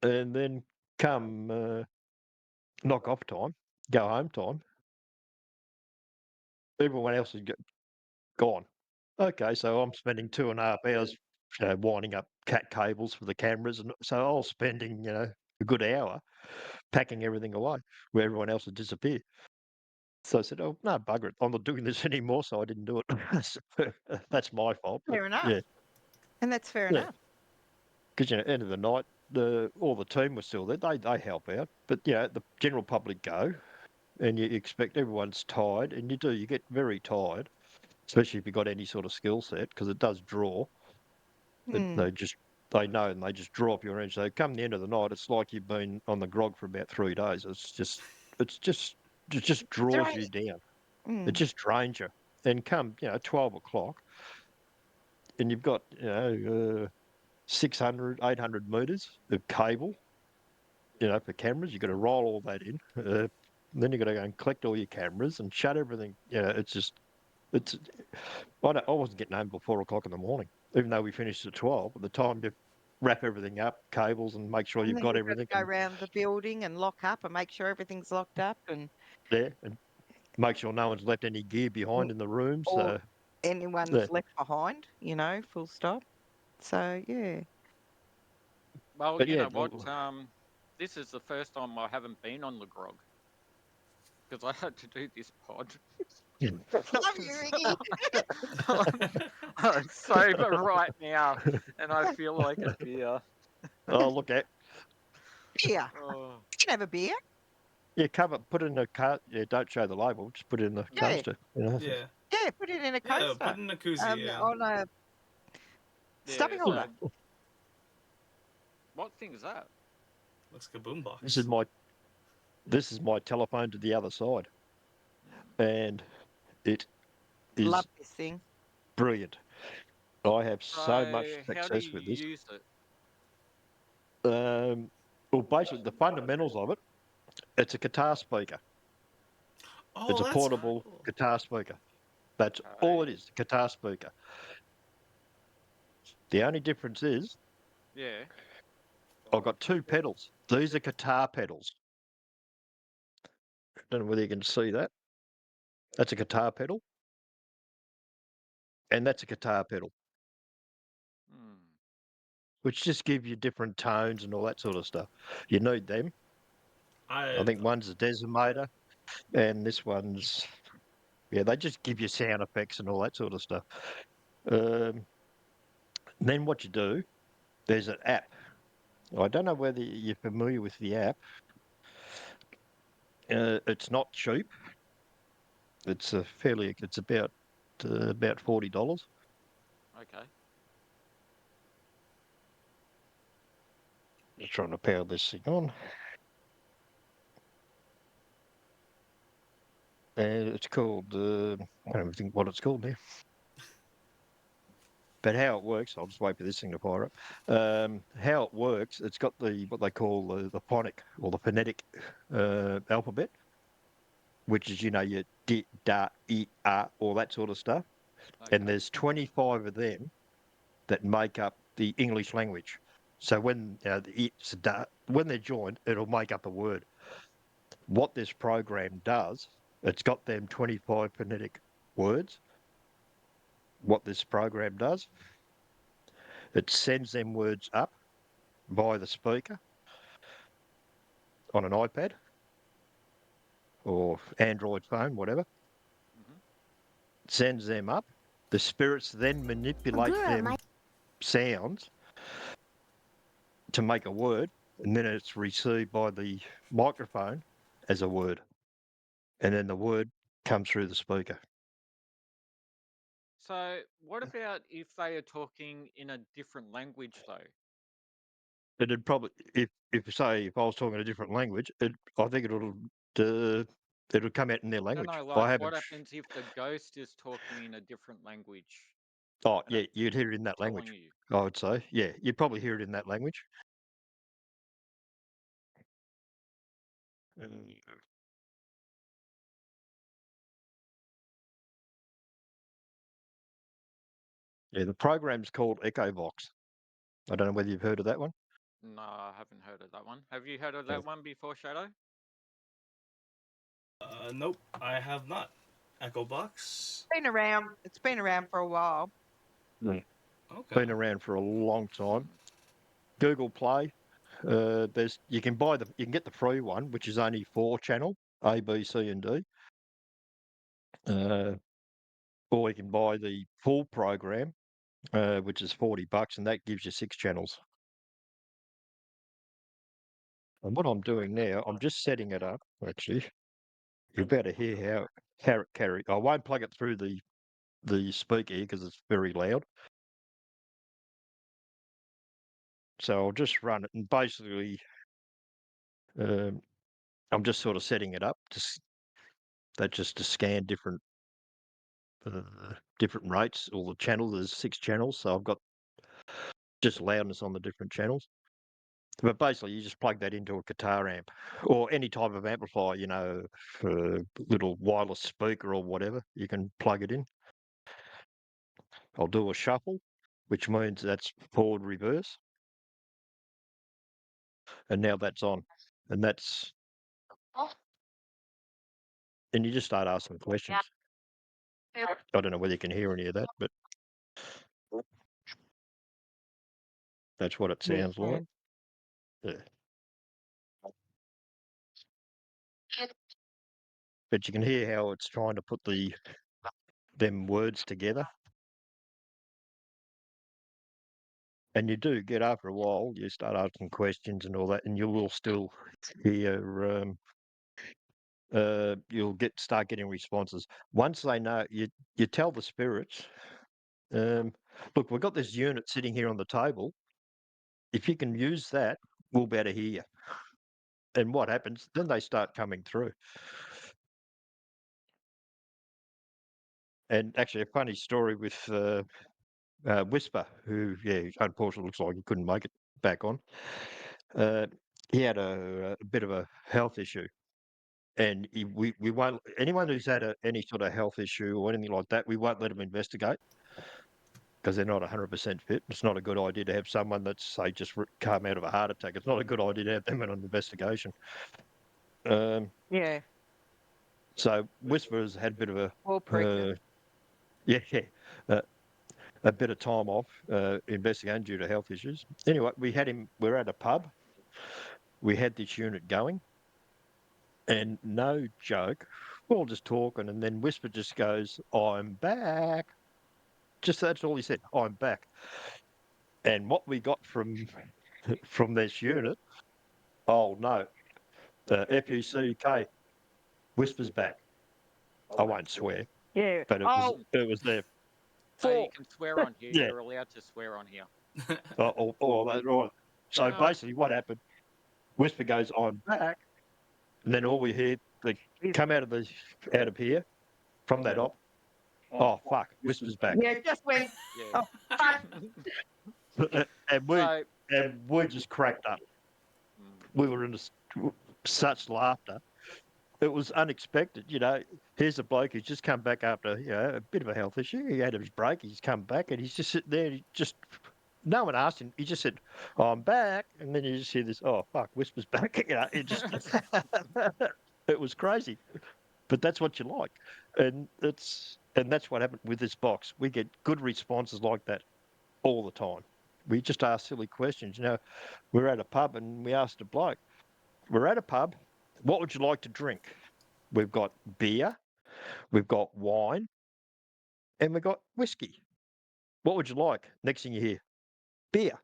And then come knock off time, go home time. Everyone else is gone. Okay, so I'm spending 2.5 hours, winding up cat cables for the cameras, and so I was spending, a good hour packing everything away where everyone else had disappeared. So I said, "Oh no, bugger it! I'm not doing this anymore." So I didn't do it. That's my fault. But Fair enough. yeah, And that's fair yeah, enough. because end of the night, all the team was still there. They help out, but the general public go, and you expect everyone's tired, and you get very tired, especially if you've got any sort of skill set, because it does draw. Hmm. They know, and they just draw up your energy. So come the end of the night, it's like you've been on the grog for about 3 days. It's just it just draws you Drain. down. It Hmm. just drains you. And come 12 o'clock, and you've got 600, 800 meters of cable, for cameras. You've got to roll all that in. Then you've got to go and collect all your cameras and shut everything. It's just it's. I wasn't getting home till 4 o'clock in the morning, even though we finished at 12. By the time to wrap everything up, cables, and make sure And you've then got you've got to everything, go and around the building and lock up and make sure everything's locked up and make sure no one's left any gear mm, behind in the rooms. or Yeah. anyone's left behind, full stop. So, yeah. Well, But you yeah, know what? This is the first time I haven't been on the grog because I had to do this pod. Love you, Ricky. I'm, I'm sober right now, and I feel like a beer. oh look at Beer. Oh, You can have a beer. put it in a cart. Yeah, don't show the label. Just put it in the Yeah. coaster. Yeah. Yeah, put it in a Yeah, coaster. put in a koozie, yeah. On a yeah. stuffing So, holder. what thing is that? Looks like a This boombox. is my this is my telephone to the other side, Hmm. and it Love is this thing. brilliant. I have so much So, how do success you with this. use it? Well, basically, the fundamentals of it, it's a guitar speaker. It's Oh, a that's portable cool. guitar speaker. That's all Okay. it is, a guitar speaker. The only difference is Yeah. I've got two pedals. These are guitar pedals. Don't know whether you can see that. That's a guitar pedal, and that's a guitar pedal, Hmm. which just give you different tones and all that sort of stuff. You need them. I I think one's a decimator, and this one's they just give you sound effects and all that sort of stuff. Um, then what you do, there's an app. I don't know whether you're familiar with the app. It's not cheap. It's about $40. Okay. Just trying to power this thing on, and it's called. I don't even think what it's called now. But how it works, I'll just wait for this thing to fire up. How it works, it's got what they call the phonic or the phonetic alphabet, which is your di, da, e, all that sort of stuff. And Okay. there's 25 of them that make up the English language. So when when they're joined, it'll make up a word. What this program does, it's got them 25 phonetic words. What this program does, it sends them words up by the speaker on an iPad or Android phone, whatever, Hmm. sends them up. The spirits then manipulate them sounds to make a word, and then it's received by the microphone as a word, and then the word comes through the speaker. So, what about if they are talking in a different language, though? It'd probably, if I was talking a different language, I think uh, it'll come out in their No, language. no. I Like, what haven't. happens if the ghost is talking in a different language Oh and yeah, it's you'd hear it in that telling language. you? I would say, yeah, you'd probably hear it in that language. Mm. Yeah, the program's called EchoVox. I don't know whether you've heard of that one. No, I haven't heard of that one. Have you heard of Yeah. that one before, Shadow? Nope, I have not. Echo Box. Been around. It's been around for a while. Mm. Okay. Been around for a long time. Google Play. You can get the free one, which is only 4 channel, A, B, C, and D. Or you can buy the full program, which is $40, and that gives you 6 channels. And what I'm doing now, I'm just setting it up. Actually, you better hear how it carries. I won't plug it through the speaker because it's very loud. So I'll just run it, and basically, um, I'm just sort of setting it up just to scan uh, different rates. All the channels, there's 6 channels, so I've got just loudness on the different channels. But basically, you just plug that into a guitar amp or any type of amplifier, for little wireless speaker or whatever. You can plug it in. I'll do a shuffle, which means that's forward reverse, and now that's on, and and you just start asking questions. I don't know whether you can hear any of that, but that's what it sounds like. Yeah. But you can hear how it's trying to put them words together. And you do get after a while, you start asking questions and all that, and you will still hear. You'll start getting responses once they know you tell the spirits, look, we've got this unit sitting here on the table. If you can use that, we'll be able to hear you. And what happens? Then they start coming through. And actually, a funny story with Whisper, who, unfortunately looks like he couldn't make it back on. He had a bit of a health issue. And we won't, anyone who's had any sort of health issue or anything like that, we won't let them investigate because they're not 100% fit. It's not a good idea to have someone that's, say, just come out of a heart attack. It's not a good idea to have them in an investigation. Yeah. So Whisper's had a bit of Foolproof. uh, a bit of time off investigating due to health issues. Anyway, we're at a pub. We had this unit going, and no joke, we're all just talking, and then Whisper just goes, "I'm back." Just that's all he said. "I'm back." And what we got from this unit, oh no, FUCK, Whisper's back. I won't swear, Yeah. but Oh, it was there. Hey, you full. can swear on here. Yeah. You're allowed to swear on here. All that right. So basically, what happened? Whisper goes, "I'm back," and then all we hear, they come out of here from that op. Oh fuck, Whisper's back. Yeah, just went. Yeah. Oh, fuck. and So, we just cracked up. We were in such laughter. It was unexpected, Here's a bloke who's just come back after, a bit of a health issue. He had his break. He's come back, and he's just sitting there. No one asked him. He just said, "Oh, I'm back," and then you just hear this. "Oh fuck, Whisper's back." It just it was crazy, but that's what you like, and that's what happened with this box. We get good responses like that all the time. We just ask silly questions. We're at a pub and we asked a bloke, "We're at a pub. What would you like to drink?" We've got beer, we've got wine, and we've got whiskey. What would you like? Next thing you hear, beer.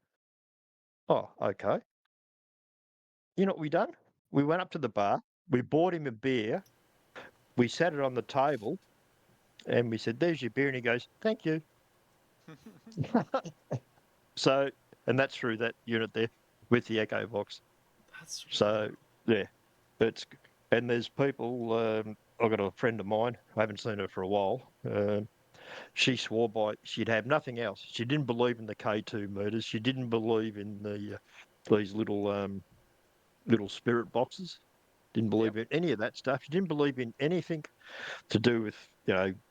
Oh, okay. You know what we done? We went up to the bar, we bought him a beer, we sat it on the table, and we said, "There's your beer." And he goes, "Thank you." So, and that's through that unit there with the Echo Box. That's So, yeah, it's, and there's people, I've got a friend of mine, I haven't seen her for a while. She swore by she'd have nothing else. She didn't believe in the K2 murders. She didn't believe in these little spirit boxes. Didn't yep. believe in any of that stuff. She didn't believe in anything to do with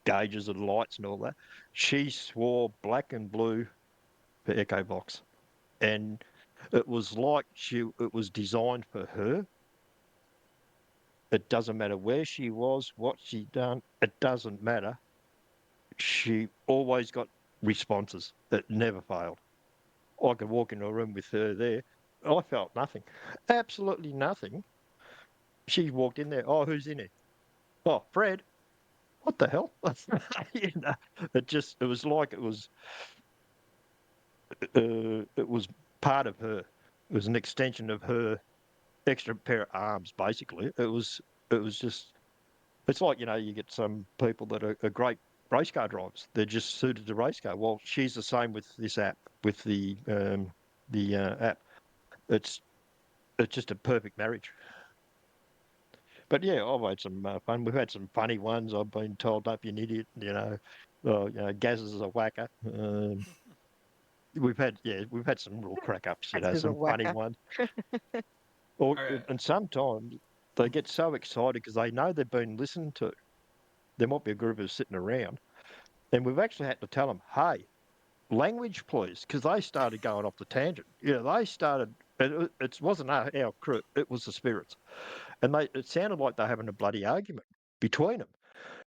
gauges and lights and all that. She swore black and blue for Echo Box, and it was like it was designed for her. It doesn't matter where she was, what she done. It doesn't matter. She always got responses that never failed. I could walk into a room with her there. I felt nothing, absolutely nothing. She walked in there. Oh, who's in here? Oh, Fred. What the hell? you know, it was like it was part of her. It was an extension of her extra pair of arms, basically. It was just, it's like, you get some people that are great race car drivers. They're just suited to race car. Well, she's the same with this app, with the app. It's, it's just a perfect marriage. But yeah, I've had some fun. We've had some funny ones. I've been told, "Don't be an idiot," Gaz is a whacker. We've had some real crack ups, That's just a some funny whacker. ones. Or All right. and sometimes they get so excited because they know they've been listened to. There might be a group of us sitting around, and we've actually had to tell them, "Hey, language, please," because they started going off the tangent. They started. It wasn't our crew; it was the spirits, and it sounded like they're having a bloody argument between them.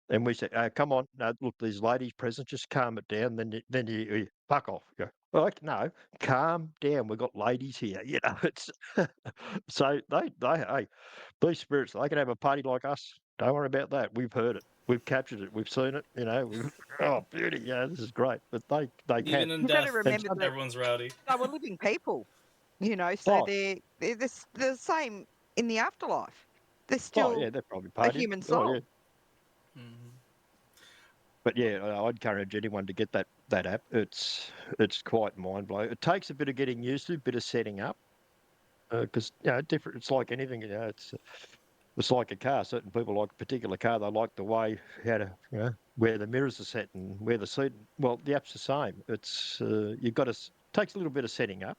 And we said, "Come on, no, look, these ladies present, just calm it down. Then you fuck off." You go, like, no, calm down. We've got ladies here. It's so hey, these spirits, they can have a party like us. Don't worry about that. We've heard it. We've captured it. We've seen it. We've oh beauty, yeah, this is great. But they can. Even in You've got to death, And remember some, that everyone's rowdy. they were living people, so oh they're the same in the afterlife. They're oh still yeah, they're probably a partying. human Oh yeah. soul. Hmm. But yeah, I'd encourage anyone to get that app. It's quite mind blowing. It takes a bit of getting used to, a bit of setting up, because different. It's like anything. It's like a car. Certain people like a particular car. They like the way how to where the mirrors are set and where the seat. Well, the app's the same. It's you've got to takes a little bit of setting up,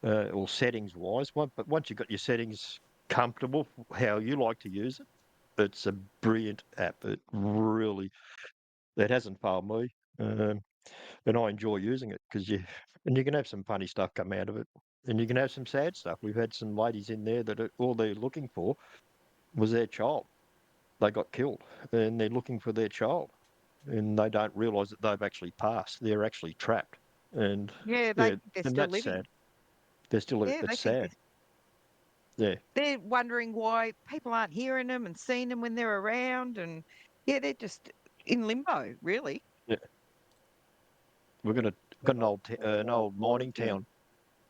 or settings wise. But once you've got your settings comfortable, how you like to use it, it's a brilliant app. It hasn't failed me. Um, and I enjoy using it because you can have some funny stuff come out of it, and you can have some sad stuff. We've had some ladies in there that all they're looking for was their child. They got killed, and they're looking for their child, and they don't realise that they've actually passed. They're actually trapped, and Yeah, they yeah, think they're and still that's living. sad. They're still Yeah, it's they think sad. Yeah, they're wondering why people aren't hearing them and seeing them when they're around, and yeah, they're just in limbo, really. yeah. We're gonna got an old mining town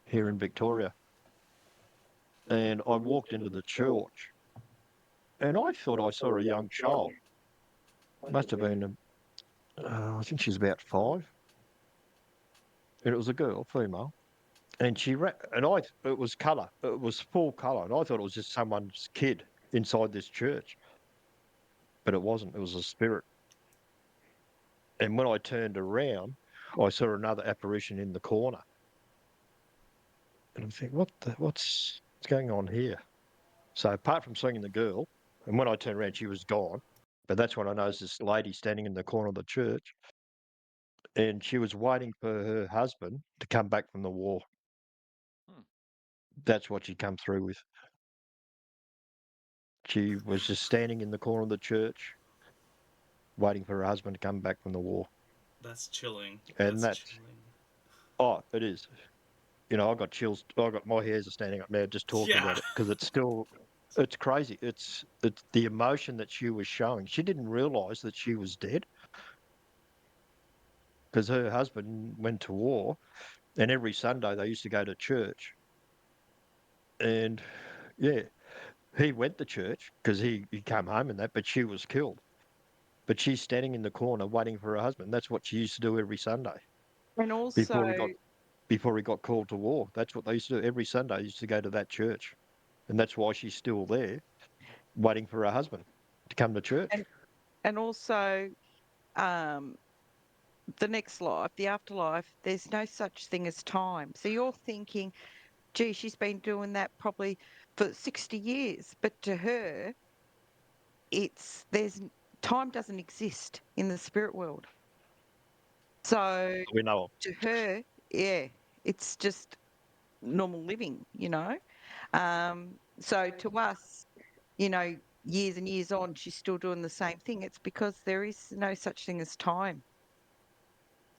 here in Victoria, and I walked into the church, and I thought I saw a young child. Must have been I think she's about 5, and it was a girl, female, and it was colour, it was full colour, and I thought it was just someone's kid inside this church, but it wasn't. It was a spirit. And when I turned around, I saw another apparition in the corner, and I'm thinking, what's going on here? So apart from seeing the girl, and when I turned around, she was gone. But that's when I noticed this lady standing in the corner of the church, and she was waiting for her husband to come back from the war. Hmm. That's what she come through with. She was just standing in the corner of the church, waiting for her husband to come back from the war. That's chilling. And That's that's, chilling. oh, it is. I got chills. My hairs are standing up now just talking Yeah. about it because it's crazy. It's the emotion that she was showing. She didn't realize that she was dead because her husband went to war, and every Sunday they used to go to church. And yeah, he went to church because he came home and that, but she was killed. But she's standing in the corner waiting for her husband. That's what she used to do every Sunday And also, before he got before he got called to war. That's what they used to do every Sunday. They used to go to that church, and that's why she's still there, waiting for her husband to come to church. and and also, um, the next life, the afterlife, there's no such thing as time. So you're thinking, gee, she's been doing that probably for 60 years. But to her, time doesn't exist in the spirit world. So We know of. to her, yeah, it's just normal living. So to us, you know, years and years on, she's still doing the same thing. It's because there is no such thing as time.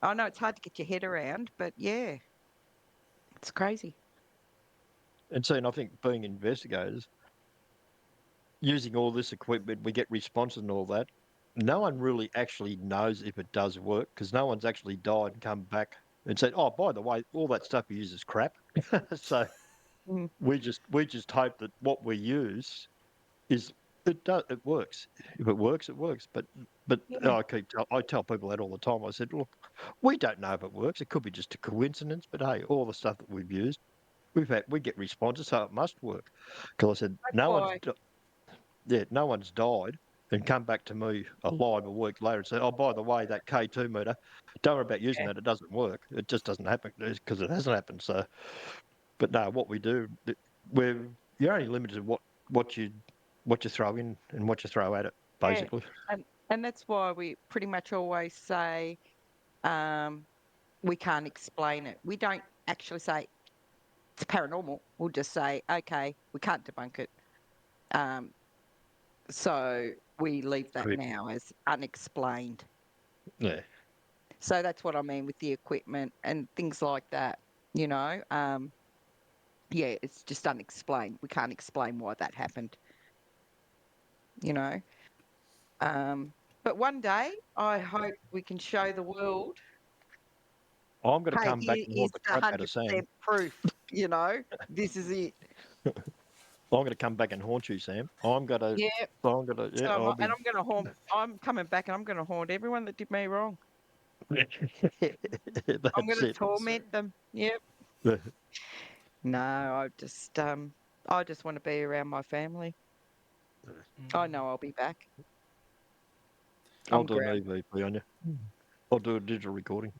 I know it's hard to get your head around, but yeah, it's crazy. And so, and I think being investigators, using all this equipment, we get responses and all that. No one really actually knows if it does work because no one's actually died and come back and said, "Oh, by the way, all that stuff you use is crap." So Mm, we just hope that what we use is it works. If it works, it works. But yeah. I tell people that all the time. I said, look, we don't know if it works. It could be just a coincidence. But hey, all the stuff that we've used, we get responses, so it must work. Because I said That's why. no one's died and come back to me alive a week later and say, oh, by the way, that K2 meter, don't worry about using Yeah. that. It doesn't work. It just doesn't happen because it hasn't happened. So, but no, what we do, we're you're only limited to what you what you throw in and what you throw at it, Yeah. basically. And that's why we pretty much always say um, we can't explain it. We don't actually say it's paranormal. We'll just say, okay, we can't debunk it. Um, so we leave that Correct. now as unexplained. Yeah. So that's what I mean with the equipment and things like that. You know, yeah, it's just unexplained. We can't explain why that happened. You know, um, but one day I hope we can show the world. I'm going to Hey, come back here and is haunt the the crap out of Sam. 100% proof. You know, this is it. I'm going to come back and haunt you, Sam. Yeah. Yeah, So I'll be. I'm going to haunt. I'm coming back and I'm going to haunt everyone that did me wrong. I'm going That's to it. So, torment them. Yep. No, I just want to be around my family. I mm, know I'll be back. I'll I'm do an grounded. EVP on you. I'll do a digital recording.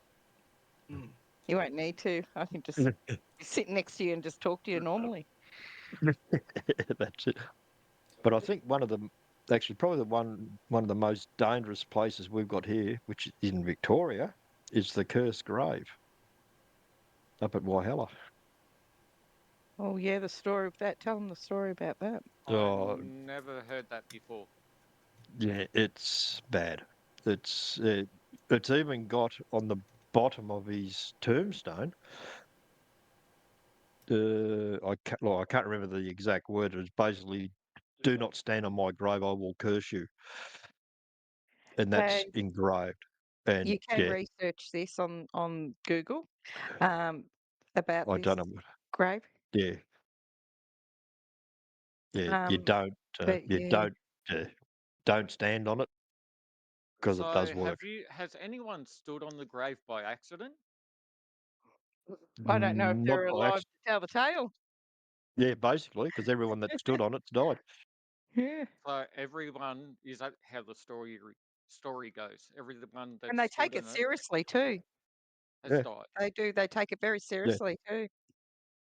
mm, You won't need to. I can just sit next to you and just talk to you normally. That's it. But I think actually probably one of the most dangerous places we've got here, which is in Victoria, is the Cursed Grave up at Whyalla. Oh yeah, the story of that. Tell them the story about that. I've Oh, never heard that before. yeah, it's bad. It's even got on the bottom of his tombstone. I can't remember the exact word. It's basically, "Do not stand on my grave. I will curse you," and that's So engraved. And you can yeah, research this on Google um, about I this don't know. grave. Yeah, yeah, Um, but you yeah, don't stand on it because it does So, work. has anyone stood on the grave by accident? I don't know if Not they're by alive accident. to tell the tale. Yeah, basically, because everyone that stood on it's died. Yeah, So everyone, is that how the story goes? Everyone that and they stood take it in it seriously too. has Yeah, died. They do. They take it very yeah. seriously too.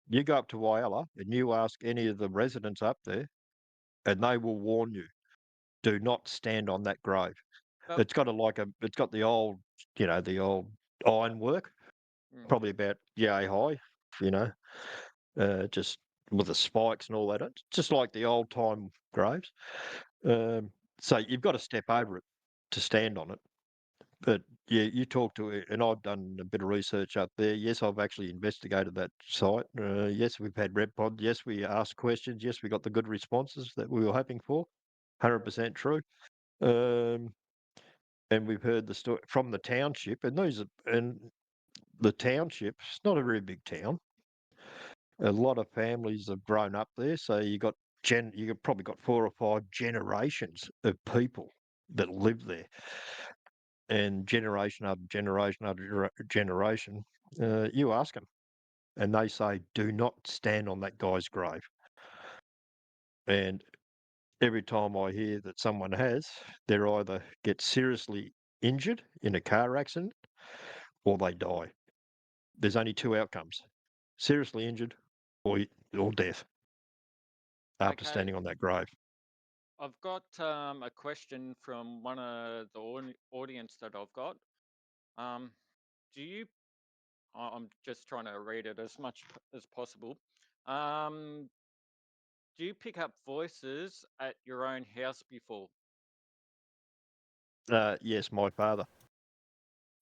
You go up to Whyalla and you ask any of the residents up there, and they will warn you: do not stand on that grave. But It's got the old, the old ironwork, mm, probably about yay high, you know, just with the spikes and all that. It's just like the old time graves. Um, so you've got to step over it to stand on it. But yeah, you talk to it, and I've done a bit of research up there. Yes, I've actually investigated that site. Yes, we've had red pod. Yes, we asked questions. Yes, we got the good responses that we were hoping for. 100% true. Um, and we've heard the story from the township, and the township. It's not a very big town. A lot of families have grown up there, so you probably got 4 or 5 generations of people that live there, and generation after generation after generation. You ask them, and they say, "Do not stand on that guy's grave." And every time I hear that someone has, they either get seriously injured in a car accident or they die. There's only 2 outcomes: seriously injured or or death after okay, standing on that grave. I've got a question from one of the audience that I've got. Um, do you? I'm just trying to read it as much as possible. Um, Do you pick up voices at your own house before? Yes, my father.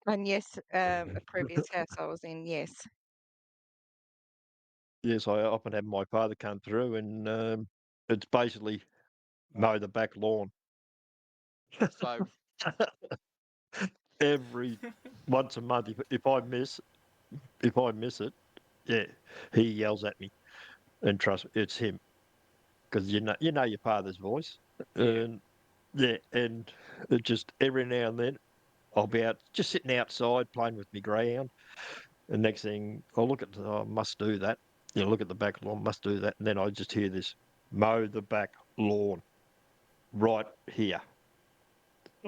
And yes, a previous house I was in, yes. Yes, I often have my father come through, and it's basically mow the back lawn So, every once a month. If I miss it, yeah, he yells at me, and trust me, it's him because you know your father's voice, yeah. and yeah, and it just every now and then I'll be out just sitting outside playing with my greyhound, and next thing I'll look at I must do that. You know, look at the back lawn, must do that, and then I just hear this mow the back lawn right here.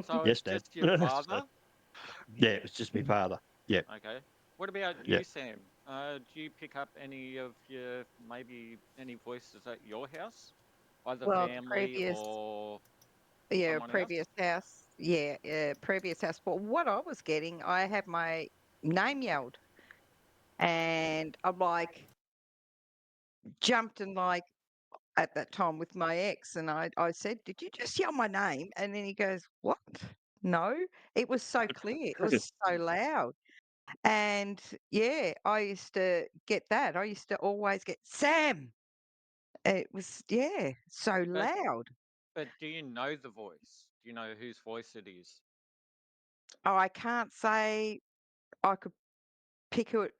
So Yes, it's Dad. just your So, father? yeah, it's just my father. Yeah, Okay. What about yeah. you, Sam? Do you pick up any of your maybe any voices at your house, either Well, the family previous, or yeah, someone else? previous house, yeah, previous house. But what I was getting, I had my name yelled, and I'm like jumped and like at that time with my ex, and I said, "Did you just yell my name?" And then he goes, "What? No, it was so clear, it was so loud." And yeah, I used to get that. I used to always get Sam. It was yeah, so But loud. but do you know the voice? Do you know whose voice it is? Oh, I can't say I could pick who it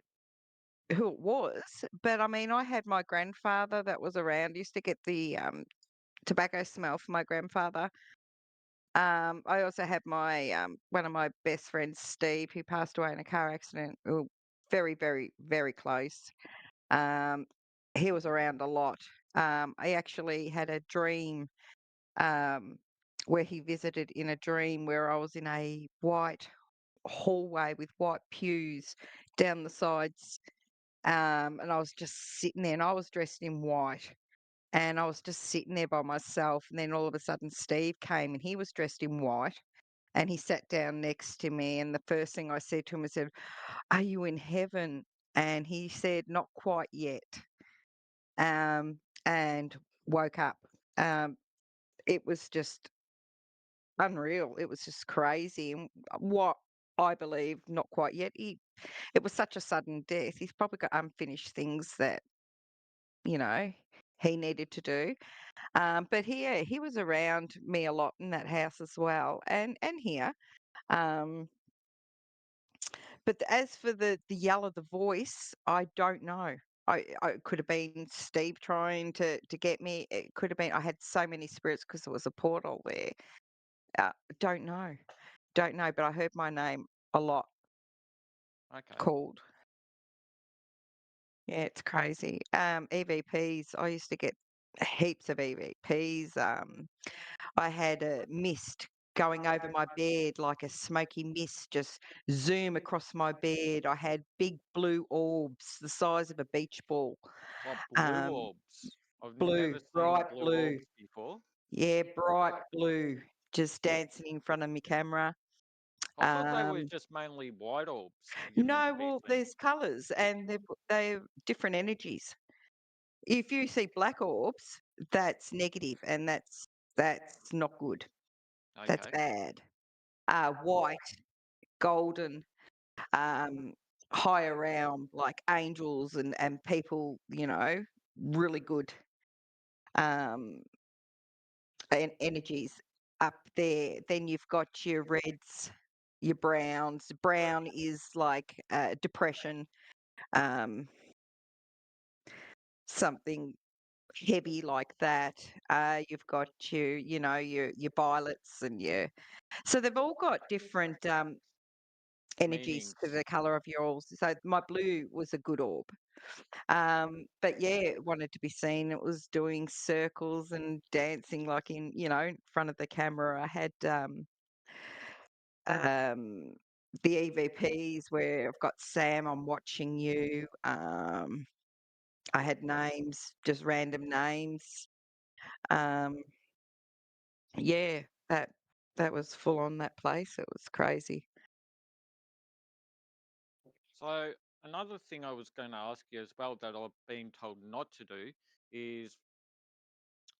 was, but I mean, I had my grandfather that was around. Used to get the tobacco smell from my grandfather. I also had my one of my best friends, Steve, who passed away in a car accident. We were very, very, very close. Um, he was around a lot. I actually had a dream um, where he visited in a dream where I was in a white hallway with white pews down the sides, and I was just sitting there, and I was dressed in white. And I was just sitting there by myself. And then all of a sudden, Steve came and he was dressed in white and he sat down next to me. And the first thing I said to him, I said, "Are you in heaven?" And he said, "Not quite yet." And woke up. Um, it was just unreal. It was just crazy. And what I believe, not quite yet. It was such a sudden death. He's probably got unfinished things that, you know, he needed to do. But he was around me a lot in that house as well, and here. Um, but as for the yell of the voice, I don't know. I it could have been Steve trying to get me. It could have been I had so many spirits because there was a portal there. Uh, don't know, don't know. But I heard my name a lot Okay. called. Yeah, it's crazy. EVPs. I used to get heaps of EVPs. I had a mist going over my bed, like a smoky mist, just zoom across my bed. I had big blue orbs the size of a beach ball. What blue Um, orbs? I've blue, never seen bright blue blue. orbs before. Yeah, bright blue, just dancing in front of my camera. I thought they were Um, just mainly white orbs that you're meant to no, be well, seeing. there's colours and they're different energies. If you see black orbs, that's negative and that's not good. That's Okay. bad. White, golden, um, high around like angels and people, really good um, energies up there. Then you've got your reds, your browns. Brown is like depression, um, something heavy like that. You've got your violets and your so they've all got different energies to Meanings. the color of your orbs. So my blue was a good orb. But yeah, it wanted to be seen. It was doing circles and dancing like in front of the camera. I had um, the EVPs where I've got Sam, I'm watching you. I had names, just random names. Um, yeah, that was full on that place. It was crazy. So another thing I was going to ask you as well that I've been told not to do is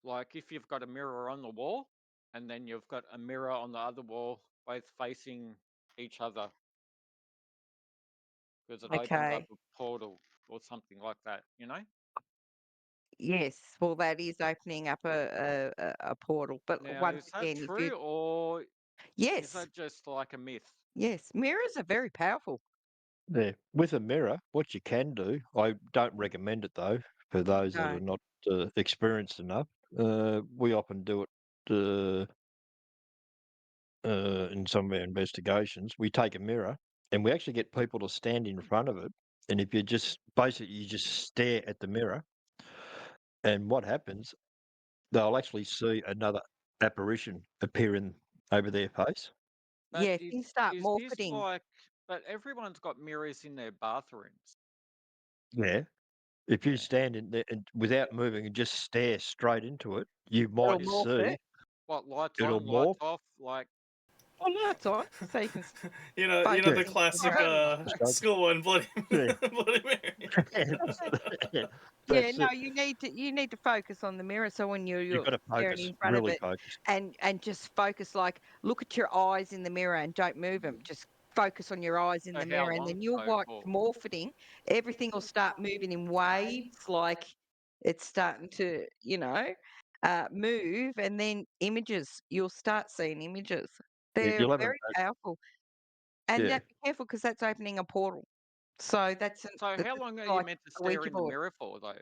like if you've got a mirror on the wall, and then you've got a mirror on the other wall, both facing each other, because it opens up Okay. a portal or something like that. Yes. Well, that is opening up a portal. But Now, once is that again, if you true, or is yes, that just like a myth? yes, mirrors are very powerful. Yeah, with a mirror, what you can do, I don't recommend it though, for those that No. are not experienced enough. We often do it in some of our investigations. We take a mirror and we actually get people to stand in front of it. And if you just basically you just stare at the mirror, and what happens, they'll actually see another apparition appearing over their face. But Yeah, things start is this morphing. like? But everyone's got mirrors in their bathrooms. Yeah. If you Yeah. stand in there and without moving and just stare straight into it, you It'll might morph see it. What, lights it'll on, lights morph. off? Like, Oh, no, it's on. So you can You know focus Yeah. the into the classic mirror. school one, bloody Yeah. Bloody Mary. Yeah, That's no, it. you need to focus on the mirror. So when you're You've you're got to staring focus, in front of really it, focus. and just focus, like look at your eyes in the mirror and don't move them. Just focus on your eyes in so the how mirror, and long then you'll so watch for? morphing. Everything will start moving in waves, like it's starting to, move, and then images. You'll start seeing images. They're You'll have very powerful, and yeah. be careful because that's opening a portal. So So that's how long are you like meant to a stare Ouija in the board. mirror for, though?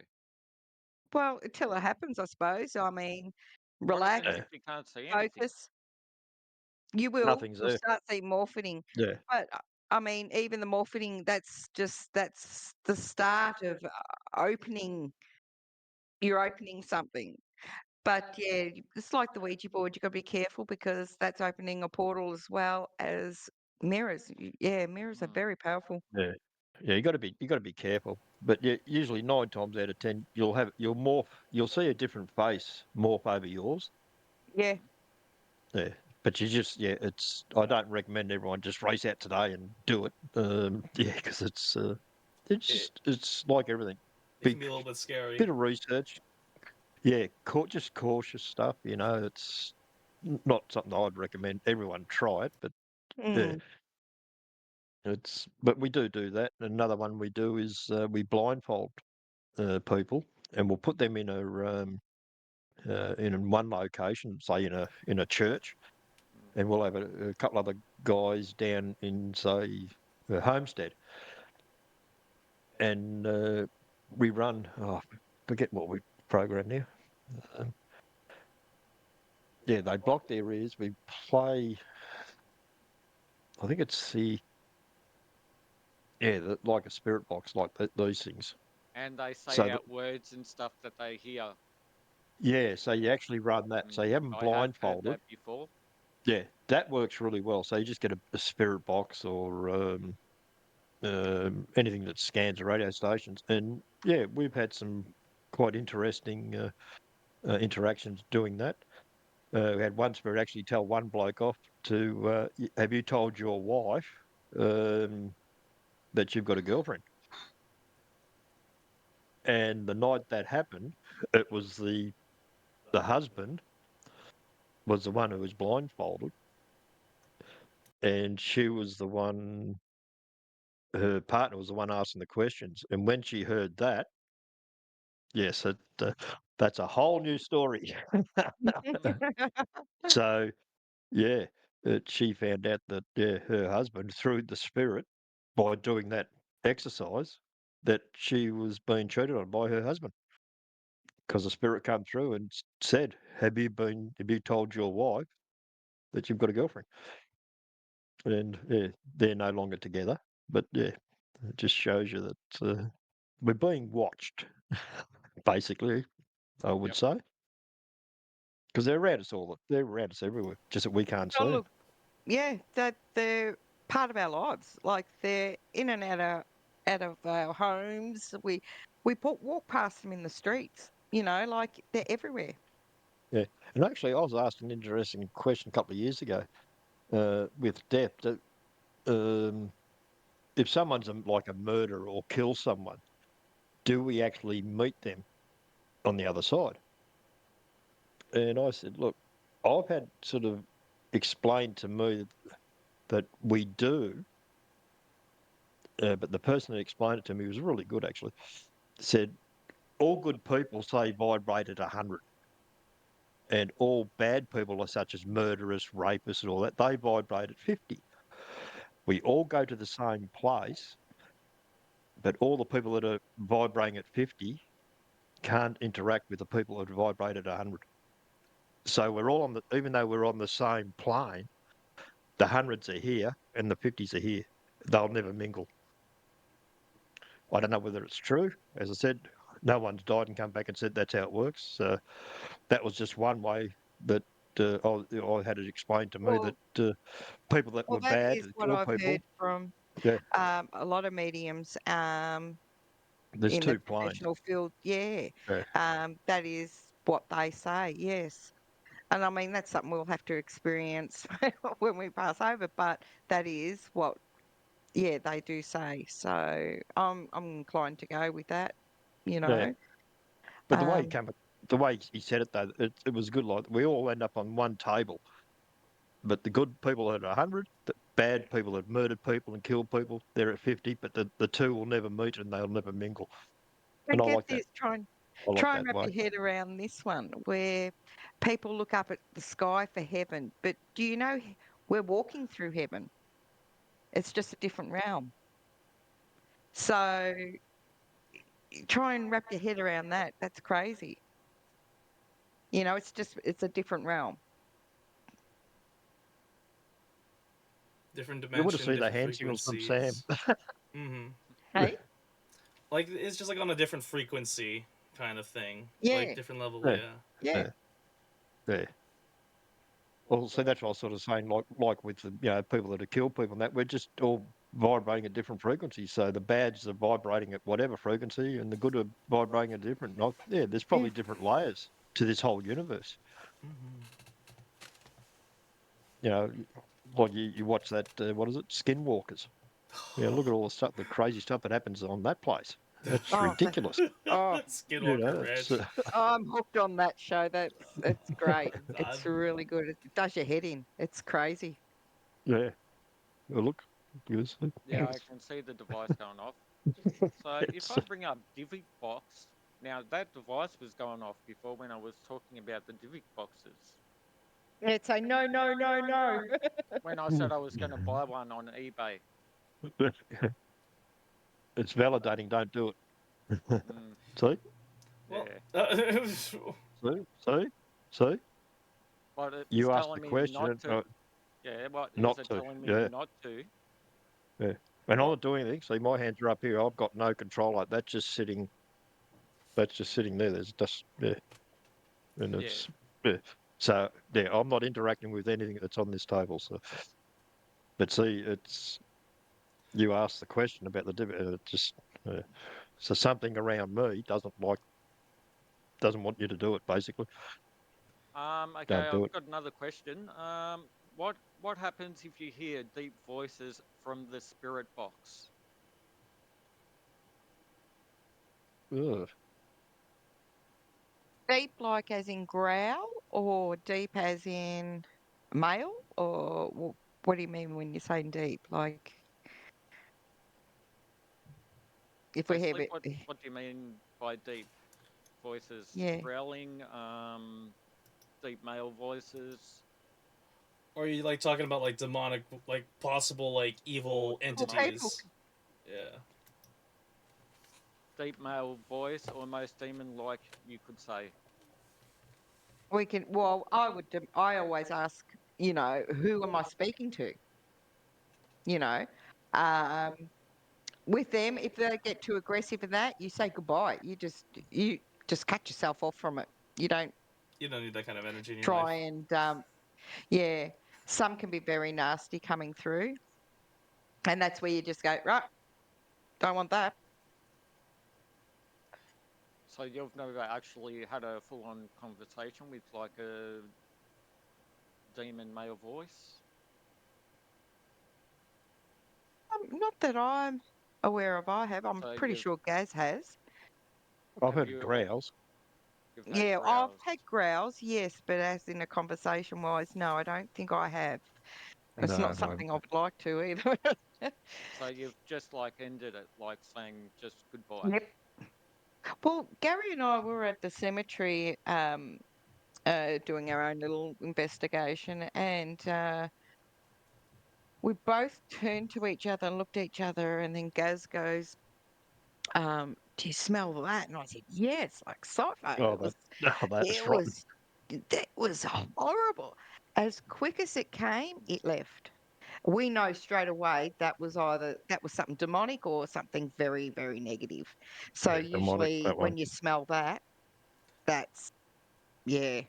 Well, until it happens, I suppose. I mean, What relax, happens Yeah. if you can't see anything? focus. You will. Nothing's You'll there. start seeing morphing. Yeah. But I mean, even the morphing, that's the start of opening. You're opening something. But yeah, it's like the Ouija board. You got to be careful because that's opening a portal as well as mirrors. Yeah, mirrors are Mm. very powerful. Yeah. Yeah, you got to be careful. But yeah, usually 9 times out of 10, you'll see a different face morph over yours. Yeah. Yeah. But I don't recommend everyone just race out today and do it. Yeah, because It it's like everything. it Be can be a little bit scary. bit of research. Yeah, just cautious stuff. It's not something I'd recommend everyone try it, but yeah, Mm. but we do that. Another one we do is we blindfold people, and we'll put them in one location, say in a church, Mm. and we'll have a couple other guys down in, say, Homestead, and we run. Oh, forget what we program now. Um, yeah, they block their ears. We play. I think it's like a spirit box, like these things. And they say So that, out words and stuff that they hear. yeah, so you actually run that. So Mm. you have them I have heard blindfolded. that before. Yeah, that works really well. So you just get a spirit box or anything that scans the radio stations, and yeah, we've had some quite interesting interactions doing that. We had one spirit actually tell one bloke off to, "Have you told your wife um, that you've got a girlfriend?" And the night that happened, it was the husband was the one who was blindfolded, and she was the one. Her partner was the one asking the questions, and when she heard that, yes, that's a whole new story. So yeah, she found out that her husband, through the spirit, by doing that exercise, that she was being cheated on by her husband because the spirit came through and said, Have you told your wife that you've got a girlfriend?" And yeah, they're no longer together. But yeah, it just shows you that we're being watched, basically, I would Yep. say, because they're around us they're around us everywhere, just that we can't see Oh, 'em. look, yeah, that they're part of our lives. Like they're in and out of our homes. We walk past them in the streets. Like they're everywhere. Yeah, and actually, I was asked an interesting question a couple of years ago with death. That, um, if someone's like a murderer or kills someone, do we actually meet them on the other side? And I said, look, I've had sort of explained to me that we do, but the person that explained it to me was really good actually. Said all good people say vibrate at 100, and all bad people, are such as murderers, rapists, and all that, they vibrate at 50. We all go to the same place, but all the people that are vibrating at 50 can't interact with the people that vibrate at 100. So we're all on the, even though we're on the same plane, the hundreds are here and the 50s are here. They'll never mingle. I don't know whether it's true. As I said, no one's died and come back and said that's how it works. That was just one way that I had it explained to me Well, that people that well, were that bad is to what kill I've heard people, from yeah, a lot of mediums there's in the two planes. professional field. Yeah, Yeah, that is what they say. Yes. And I mean, that's something we'll have to experience when we pass over, but that is what, yeah, they do say. So I'm inclined to go with that, you yeah. know. But the way he Um, came, the way he said it though, it was good. Like we all end up on one table, but the good people are at 100, the bad people that murdered people and killed people, they're at 50. But the two will never meet and they'll never mingle. And and I get like that. this, I like try and that wrap way. your head around this one, where people look up at the sky for heaven, but do you know we're walking through heaven? It's just a different realm. So try and wrap your head around that. That's crazy. It's a different realm. Different You want to dimension, see the different hand signals from Sam? frequencies. Mm-hmm. Hey? Like it's just like on a different frequency kind of thing, like Yeah, different level. Yeah, Yeah. yeah. yeah, yeah. Well, see, that's what I was sort of saying. Like with the people that have killed people, and that we're just all vibrating at different frequencies. So the bads are vibrating at whatever frequency, and the good are vibrating at different. Yeah, there's Yeah. probably different layers to this whole universe. Mm-hmm. You know, like you watch that. What is it? Skinwalkers. Yeah, look at all the stuff, the crazy stuff that happens on that place. That's Oh, ridiculous. oh, Skinwalker It's Ranch. I'm hooked on that show. It's great. I, It's really good. It does your head in. It's crazy. yeah. Well, look, yes, Yeah, I can see the device going off. So if it's I bring up Divic Box, now that device was going off before when I was talking about the Divic boxes. It's a no, no, no, no. When I said I was going to buy one on eBay. it's validating. Don't do it. Mm, See, well, yeah. see, see. But it was You asked the telling me question, not to. Yeah, what is not it to. telling me Yeah, not to? yeah. And I'm well, not doing anything. See, my hands are up here. I've got no control. Like that's just sitting. That's just sitting there. There's just yeah, and Yeah. it's yeah. So yeah, I'm not interacting with anything that's on this table. So, but see, it's you asked the question about the dividend. It just so something around me doesn't want you to do it. Basically, Okay, don't do I've it. got another question. What happens if you hear deep voices from the spirit box? Ugh. Deep, like as in growl, or deep as in male, or what do you mean when you're saying deep? Like if we have Basically, it, what do you mean by deep voices? yeah. Growling, deep male voices, or are you like talking about like demonic, like possible like or evil Well, people, entities? Yeah. deep male voice, almost demon-like, you could say. we can. Well, I always ask, who am I speaking to? You know, um, with them, if they get too aggressive in that, you say goodbye. You just cut yourself off from it. You don't You don't need that kind of energy in your try life. and yeah. Some can be very nasty coming through, and that's where you just go right. Don't want that. So you've never actually had a full-on conversation with like a demon male voice? Not that I'm aware of. I have. I'm So pretty you've sure Gaz has. I've have heard you growls. You've had Yeah, I've growls. had growls, yes, but as in a conversation wise, no, I don't think I have. It's No, not no. something I would like to either. So you've just like ended it, like saying just goodbye. Yep. Well, Gary and I were at the cemetery doing our own little investigation, and we both turned to each other and looked at each other, and then Gaz goes, "Do you smell that?" And I said, "Yes, like sulfur." Oh, that, oh, that's It rotten. was, that was horrible. As quick as it came, it left. We know straight away that was something demonic or something very, very negative. So Yeah, demonic, usually that one. when you smell that, that's yeah.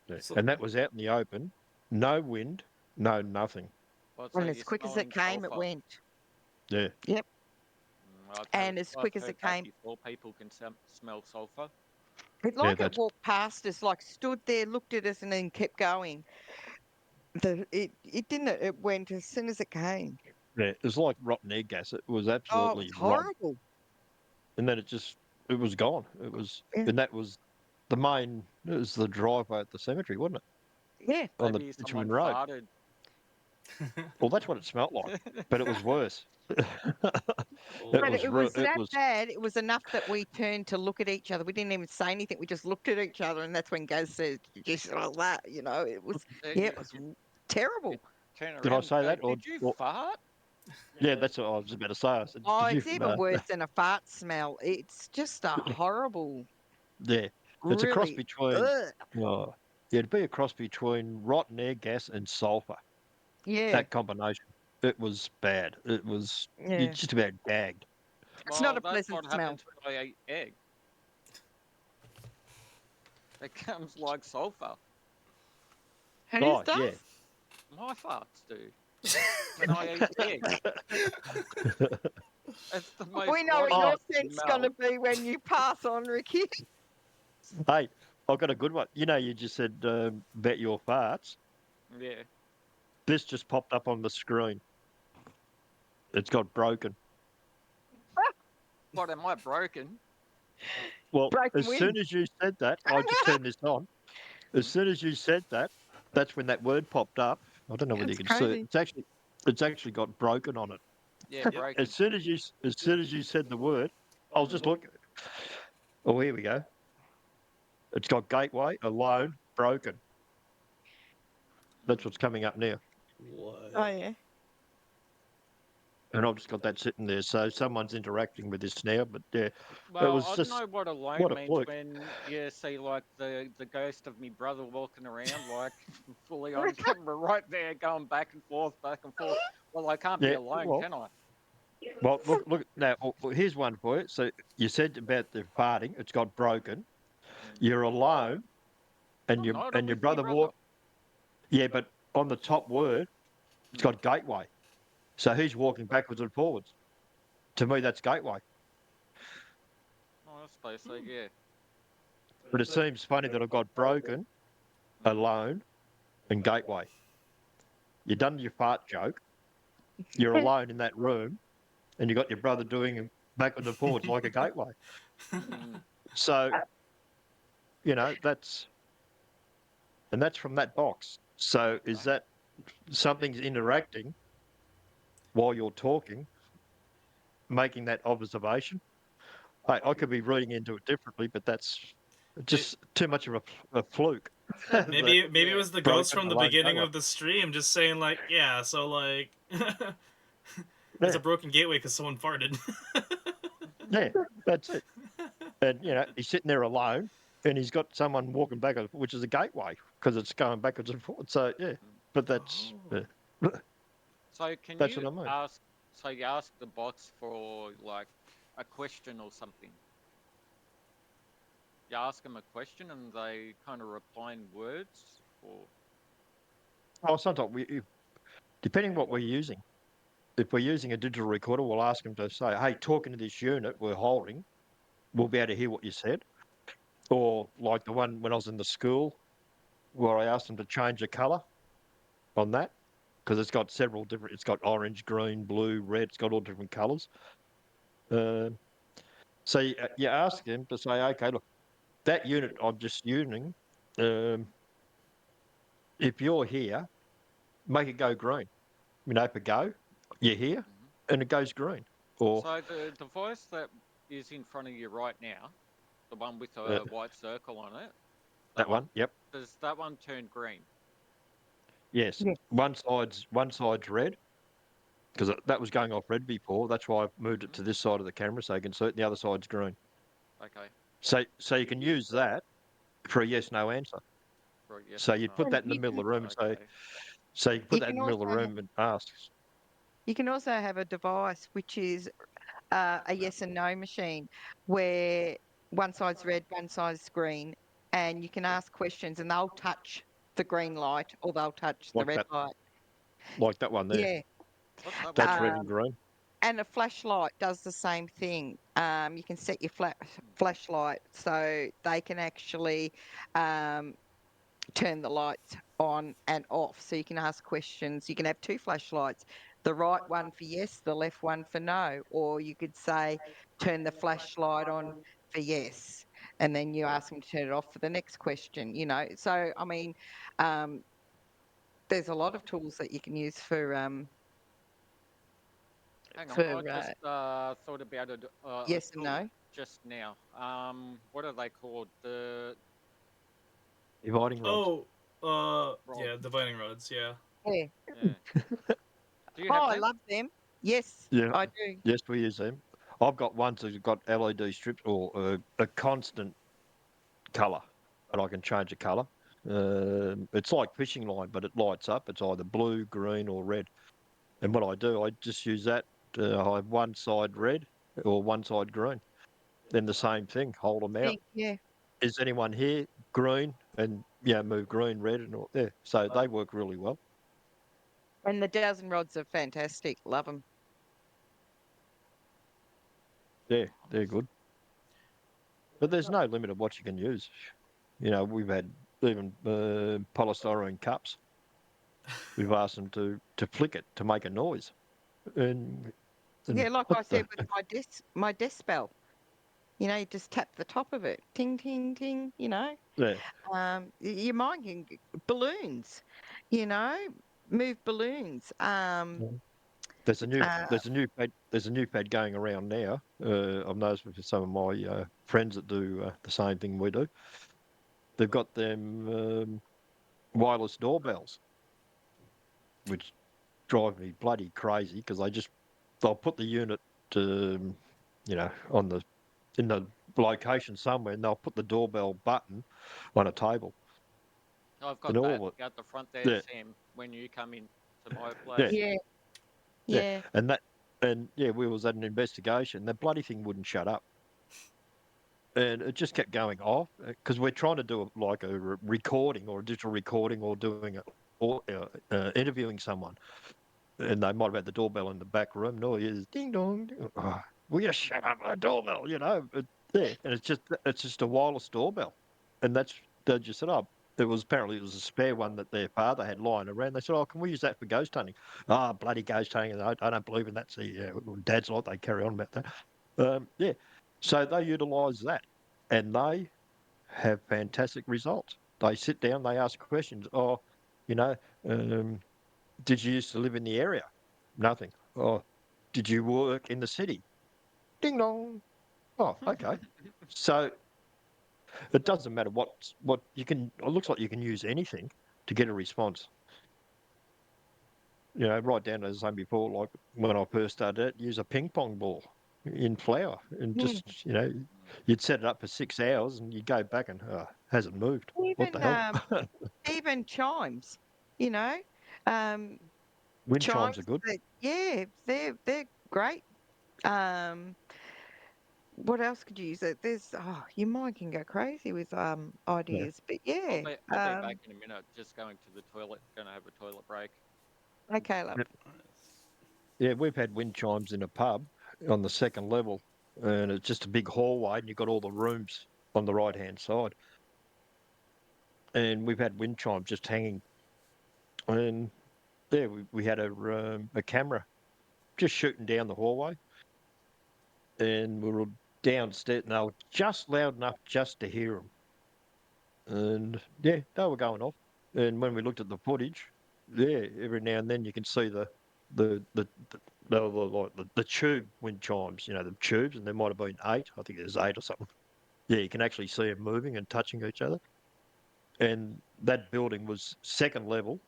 Yeah. So And that was out in the open, no wind, no nothing. Well, so And as you're quick as it smelling came, it sulfur. went. Yeah, Yep. And as I've quick as heard it that came, before. People can smell sulfur. yeah, it that's walked past us, like stood there, looked at us, and then kept going. It didn't. It went as soon as it came. yeah. It was like rotten egg gas. It was Oh, it was absolutely rotten, horrible. and then it was gone. It was, Yeah. and that was the main. It was the driveway at the cemetery, wasn't Yeah. it, on the Maybe bitumen someone road? farted. Well, that's what it smelt like, but it was worse. It But oh, was it real. was It that was bad. It was enough that we turned to look at each other. We didn't even say anything. We just looked at each other, and that's when Gaz said, "You just like that," you know. It was, yeah, You, it was you, you terrible. turn did I around and say go, that "Did you or fart?" yeah, that's what I was about to say. I said, Oh, did you? it's even worse than a fart smell. It's just a horrible, Yeah, it's a cross really. between. Ugh. Oh, yeah, it'd be a cross between rotten air gas and sulfur. Yeah, That combination, it was bad. It was you yeah. just about gagged. It's not Well, a that's pleasant what smell. happens when I eat egg. It comes like sulfur. Whose Oh yeah, does? My farts do when I eat egg. It's the most We know what your rottennest scent's going to smell. be when you pass on, Ricky. hey, I've got a good one. You know, you just said about your farts. Yeah. This just popped up on the screen. It's got broken. What am I broken? Well, Broken as soon wind. as you said that, I just turned this on. As Hmm? soon as you said that, that's when that word popped up. I don't know whether you It's can see it. crazy. It's actually got broken on it. Yeah, yep. As broken. soon as as soon as you said the word, I was just looking. Oh, here we go. It's got gateway, alone, broken. That's what's coming up now. Oh, What? yeah. And I've just got that sitting there. So someone's interacting with this now. But yeah, it Well, was I don't just know what what alone a means fluke. when you see like the ghost of me brother walking around like fully on camera right there going back and forth, back and forth. Well, I can't be Yeah. alone, Well, can I? look now. Here's one for you. So you said about the farting. It's got broken. Mm. You're alone, I'm not, I'm and your with me brother brother. walk. Yeah, but on the top word, it's Mm. got gateway. So he's walking backwards and forwards. To me, that's gateway. Oh, I suppose so, yeah. But it seems funny that I've got broken, Mm. alone, and gateway. You done your fart joke. You're alone in that room, and you got your brother doing him backwards and forwards like a gateway. Mm. So that's from that box. So is that something's interacting while you're talking, making that observation? I could be reading into it differently, but that's Maybe, just too much of a fluke. That maybe it Yeah. was the ghost broken from the alone beginning gateway. of the stream just saying like, yeah, so like it's a Yeah, broken gateway because someone farted. yeah, that's it. And he's sitting there alone, and he's got someone walking back, which is a gateway because it's going backwards and forwards. So yeah, Mm. but Oh. So can that's you what I mean. ask so you ask the bots for like a question or something? You ask them a question and they kind of reply in words or Oh, sometimes depending what we're using. If we're using a digital recorder, we'll ask them to say, "Hey, talking to this unit we're holding, we'll be able to hear what you said." Or like the one when I was in the school where I asked them to change the colour on that because it's got several different. It's got orange, green, blue, red. It's got all different colours. Uh, so you ask them to say, "Okay, look, that unit I'm just using, um, if you're here, make it go green. For go, you're here, Mhm. and it goes green. Or So the device that is in front of you right now, the one with uh, a white circle on it, that that one, one. Yep. does that one turn green? Yes. Yeah. One side's red because that was going off red before. That's why I've moved it Hmm. to this side of the camera so you can see it. And the other side's green. Okay, So you can use that for a yes/no answer. right. Yes So or you'd put no? And that in the middle of the room and say, Okay. so you can put you that in can the also middle of the room and ask. have a device which is a yes and no machine where one side's red, one side's green, and you can ask questions and they'll touch the green light or they'll touch the like red that, light. like that one there. Yeah. What's that one That's do? red and Um, green. and a flashlight does the same thing. You can set your Hmm. flashlight so they can actually um, turn the lights on and off. So you can ask questions. You can have two flashlights, the right one for yes, the left one for no. Or you could say, turn the flashlight on for yes. And then you ask them to turn it off for the next question. So, I mean, um, there's a lot of tools that you can use Hang on, I for just thought about a yes and tool no. just now. What are they called? The Dividing rods. Oh, rod. yeah, divining rods. Yeah. Yeah. Yeah. Do you Oh, have I them? love them. Yes, Yeah. I do. Yes, we use them. I've got ones that have got LED strips or a constant colour, and I can change the colour. It's like fishing line, but it lights up. It's either blue, green, or red. And what I do, I just use that. I have one side red or one side green. Then the same thing, hold them out. Think, yeah. Is anyone here? Green, and move green, red, and all. Yeah, so they work really well. And the dozen rods are fantastic. Love them. Yeah, they're Nice. good. But there's no limit of what you can use. We've had even polystyrene cups. We've asked them to flick it to make a noise, and Yeah, and like I what said the with my desk bell. You just tap the top of it. Ting, ting, ting. yeah. Your mind can balloons, you know, move balloons. Mm. There's a new Uh, there's a new pad going around now. I've noticed with some of my friends that do the same thing we do. They've got them wireless doorbells, which drive me bloody crazy because they'll put the unit on the in the location somewhere, and they'll put the doorbell button on a table, I've and got that all of out the front there, yeah, Sam, when you come in to my yeah, place. yeah, yeah, yeah. and we was at an investigation. The bloody thing wouldn't shut up, and it just kept going off because we're trying to do like a recording or a digital recording or doing or interviewing someone, and they might have had the doorbell in the back room. No, it is ding dong. Ding. Oh, will you shut up, my doorbell? Yeah, and it's just a wireless doorbell, and they just said, oh, it was a spare one that their father had lying around. They said, oh, can we use that for ghost hunting? Ah, bloody ghost hunting! I don't believe in that. See, yeah, Dad's like they carry on about that. Yeah, so they utilise that, and they have fantastic results. They sit down, they ask questions. Oh, you know. Um, did you used to live in the area? Nothing. Oh, did you work in the city? Ding dong. Oh, okay. So it doesn't matter what you can. It looks like you can use anything to get a response. Right down as I was saying before, like when I first started it, use a ping pong ball in flour and Mm. just you'd set it up for 6 hours and you go back and hasn't moved. What the Even hell? even chimes, you know, um, Wind chimes. chimes are good. Yeah, they're great. Um, what else could you use? There's your mind can go crazy with Yeah. ideas, but I'll yeah. be I'll be back in a minute. Just going to the toilet. Going to have a toilet break. Okay, love. Yeah, we've had wind chimes in a pub on the second level, and it's just a big hallway, and you've got all the rooms on the right hand side. And we've had wind chimes just hanging, and yeah, we had a camera just shooting down the hallway, and we were downstairs, and they were just loud enough just to hear them. and yeah, they were going off. And when we looked at the footage, yeah, every now and then you can see the tube wind chimes, the tubes, and there might have been eight. I think there's eight or something. Yeah, you can actually see them moving and touching each other. And that building was second level,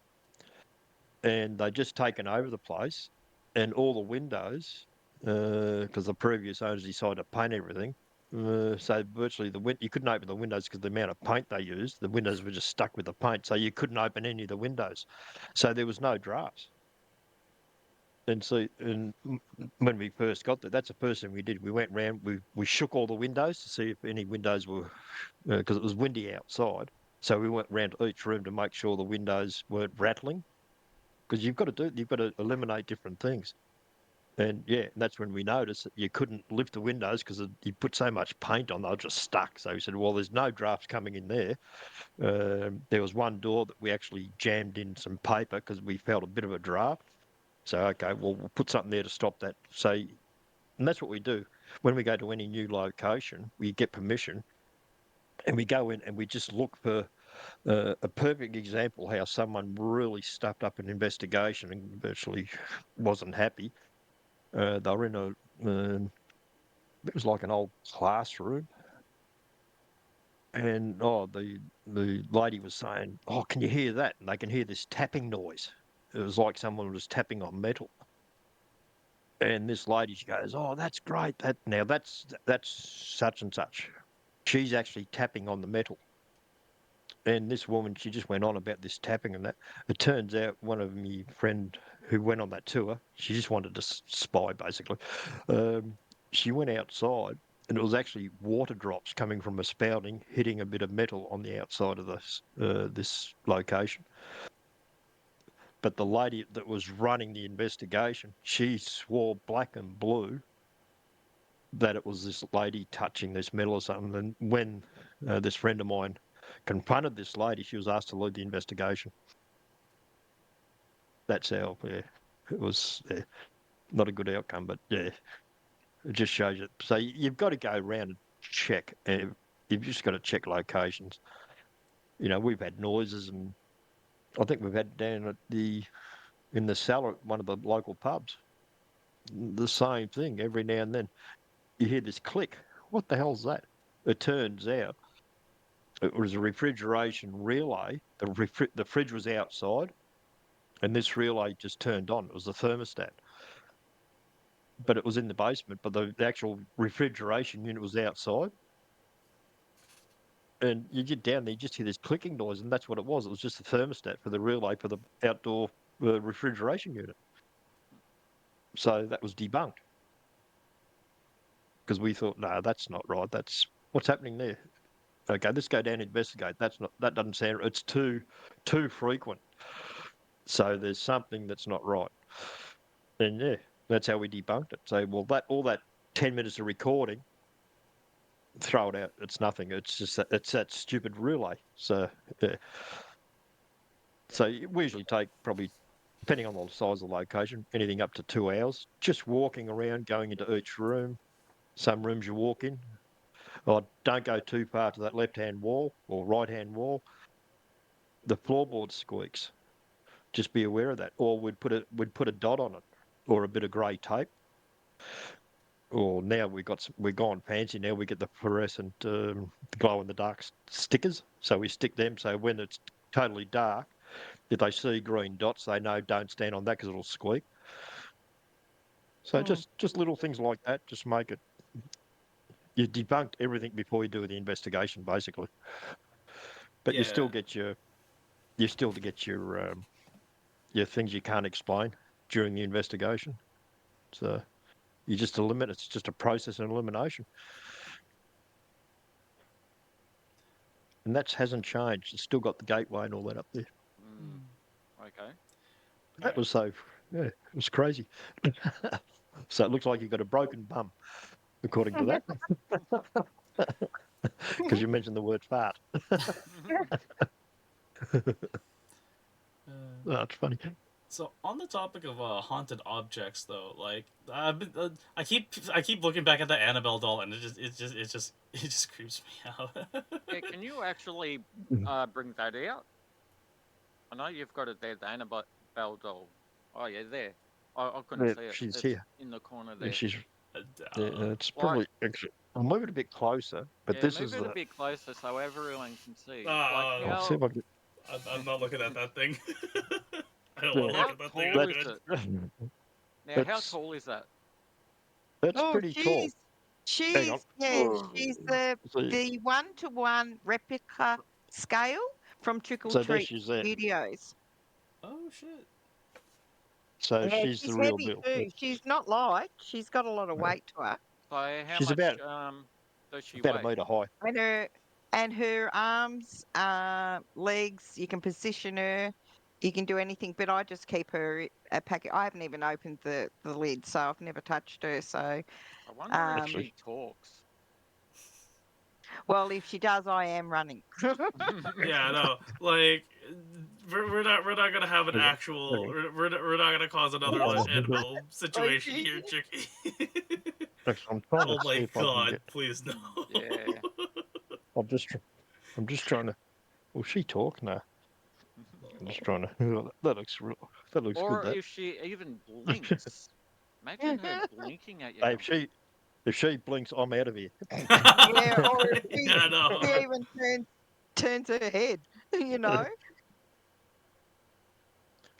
and they'd just taken over the place, and all the windows, because the previous owners decided to paint everything. So virtually you couldn't open the windows because the amount of paint they used. The windows were just stuck with the paint, so you couldn't open any of the windows. So there was no drafts. And so, when we first got there, that's the first thing we did. We went round, we shook all the windows to see if any windows were, because it was windy outside. So we went round to each room to make sure the windows weren't rattling, because you've got to eliminate different things. And yeah, that's when we noticed that you couldn't lift the windows because you put so much paint on, they were just stuck. So we said, well, there's no drafts coming in there. There was one door that we actually jammed in some paper because we felt a bit of a draft. So, okay, well, we'll put something there to stop that. So, and that's what we do. When we go to any new location, we get permission and we go in and we just look for a perfect example how someone really stuffed up an investigation and virtually wasn't happy. They were in it was like an old classroom. And the lady was saying, "Oh, can you hear that?" And they can hear this tapping noise. It was like someone was tapping on metal. And this lady, she goes, "Oh, that's great. That's such and such. She's actually tapping on the metal." And this woman, she just went on about this tapping and that. It turns out one of my friend who went on that tour, she just wanted to spy basically. Um, she went outside, and it was actually water drops coming from a spouting hitting a bit of metal on the outside of this location. But the lady that was running the investigation, she swore black and blue that it was this lady touching this metal or something. And when this friend of mine confronted this lady, she was asked to lead the investigation. That's how, yeah, it was not a good outcome, but yeah, it just shows you. So you've got to go around and check. You've just got to check locations. We've had noises, and I think we've had down at in the cellar at one of the local pubs, the same thing every now and then. You hear this click. What the hell's that? It turns out it was a refrigeration relay. The fridge was outside, and this relay just turned on. It was the thermostat, but it was in the basement. But the actual refrigeration unit was outside, and you get down there, you just hear this clicking noise, and that's what it was. It was just the thermostat for the relay for the outdoor refrigeration unit. So that was debunked because we thought, no, that's not right. That's what's happening there. Okay, let's go down and investigate. That doesn't sound. It's too frequent. So there's something that's not right. And yeah, that's how we debunked it. So well, that all that 10 minutes of recording, throw it out. It's nothing. It's just it's that stupid relay. So yeah. So we usually take probably, depending on the size of the location, anything up to 2 hours, just walking around, going into each room. Some rooms you walk in. Oh, don't go too far to that left-hand wall or right-hand wall. The floorboard squeaks. Just be aware of that. Or we'd put a dot on it, or a bit of grey tape. Or now we've gone fancy. Now we get the fluorescent glow in the dark stickers. So we stick them. So when it's totally dark, if they see green dots, they know don't stand on that because it'll squeak. So Mm. just little things like that, just make it. You debunked everything before you do the investigation, basically. But you Yeah, still get you still to get your things you can't explain during the investigation. So you just eliminate. It's just a process and elimination, and that hasn't changed. It's still got the gateway and all that up there. Mm, okay. That was so. Yeah, it was crazy. So it looks like you've got a broken bum, according to that, because you mentioned the word fart. uh, Oh, it's funny. So on the topic of haunted objects, though, like I keep looking back at the Annabelle doll, and it just creeps me out. Yeah, can you actually bring that out? I know you've got it there, the Annabelle doll. Oh yeah, there. I couldn't Yeah, see it. she's It's here. in the corner Yeah, there. she's. Yeah, it's Like, probably. Actually, I'll move it a bit closer. But yeah, this move is it a the. bit closer so everyone can see. Like uh, I'll see how if I can. I'm not looking at that thing. I don't Yeah, want to look how at that thing. I'm tall is good. it? that's Now, how that's tall is that? that's Oh, pretty tall. Hang on. she's So, the 1-to-1 replica scale from Trick or so there Treat she's there. Studios. Oh shit. So Yeah, she's the she's real heavy deal. too. She's not light. She's got a lot of Yeah. weight to her. So how She's much does she about a weigh? metre high. And her arms, legs, you can position her. You can do anything, but I just keep her a packet. I haven't even opened the lid, so I've never touched her. So, I wonder if um, she Actually, talks. well, if she does, I am running. Yeah, no, like we're not gonna have an hang on, actual hang we're not gonna cause another like on. Annabelle situation here, Chicky. Actually, I'm trying to Oh see my if I can god, get. please no. Yeah. I'm just. I'm just trying to. Will she talk? No. I'm just trying to. That looks real. That looks good. Or That. if she even blinks. Imagine her blinking at you. Hey, if she blinks, I'm out of here. Yeah, or if Yeah, no. she even turns her head, you know.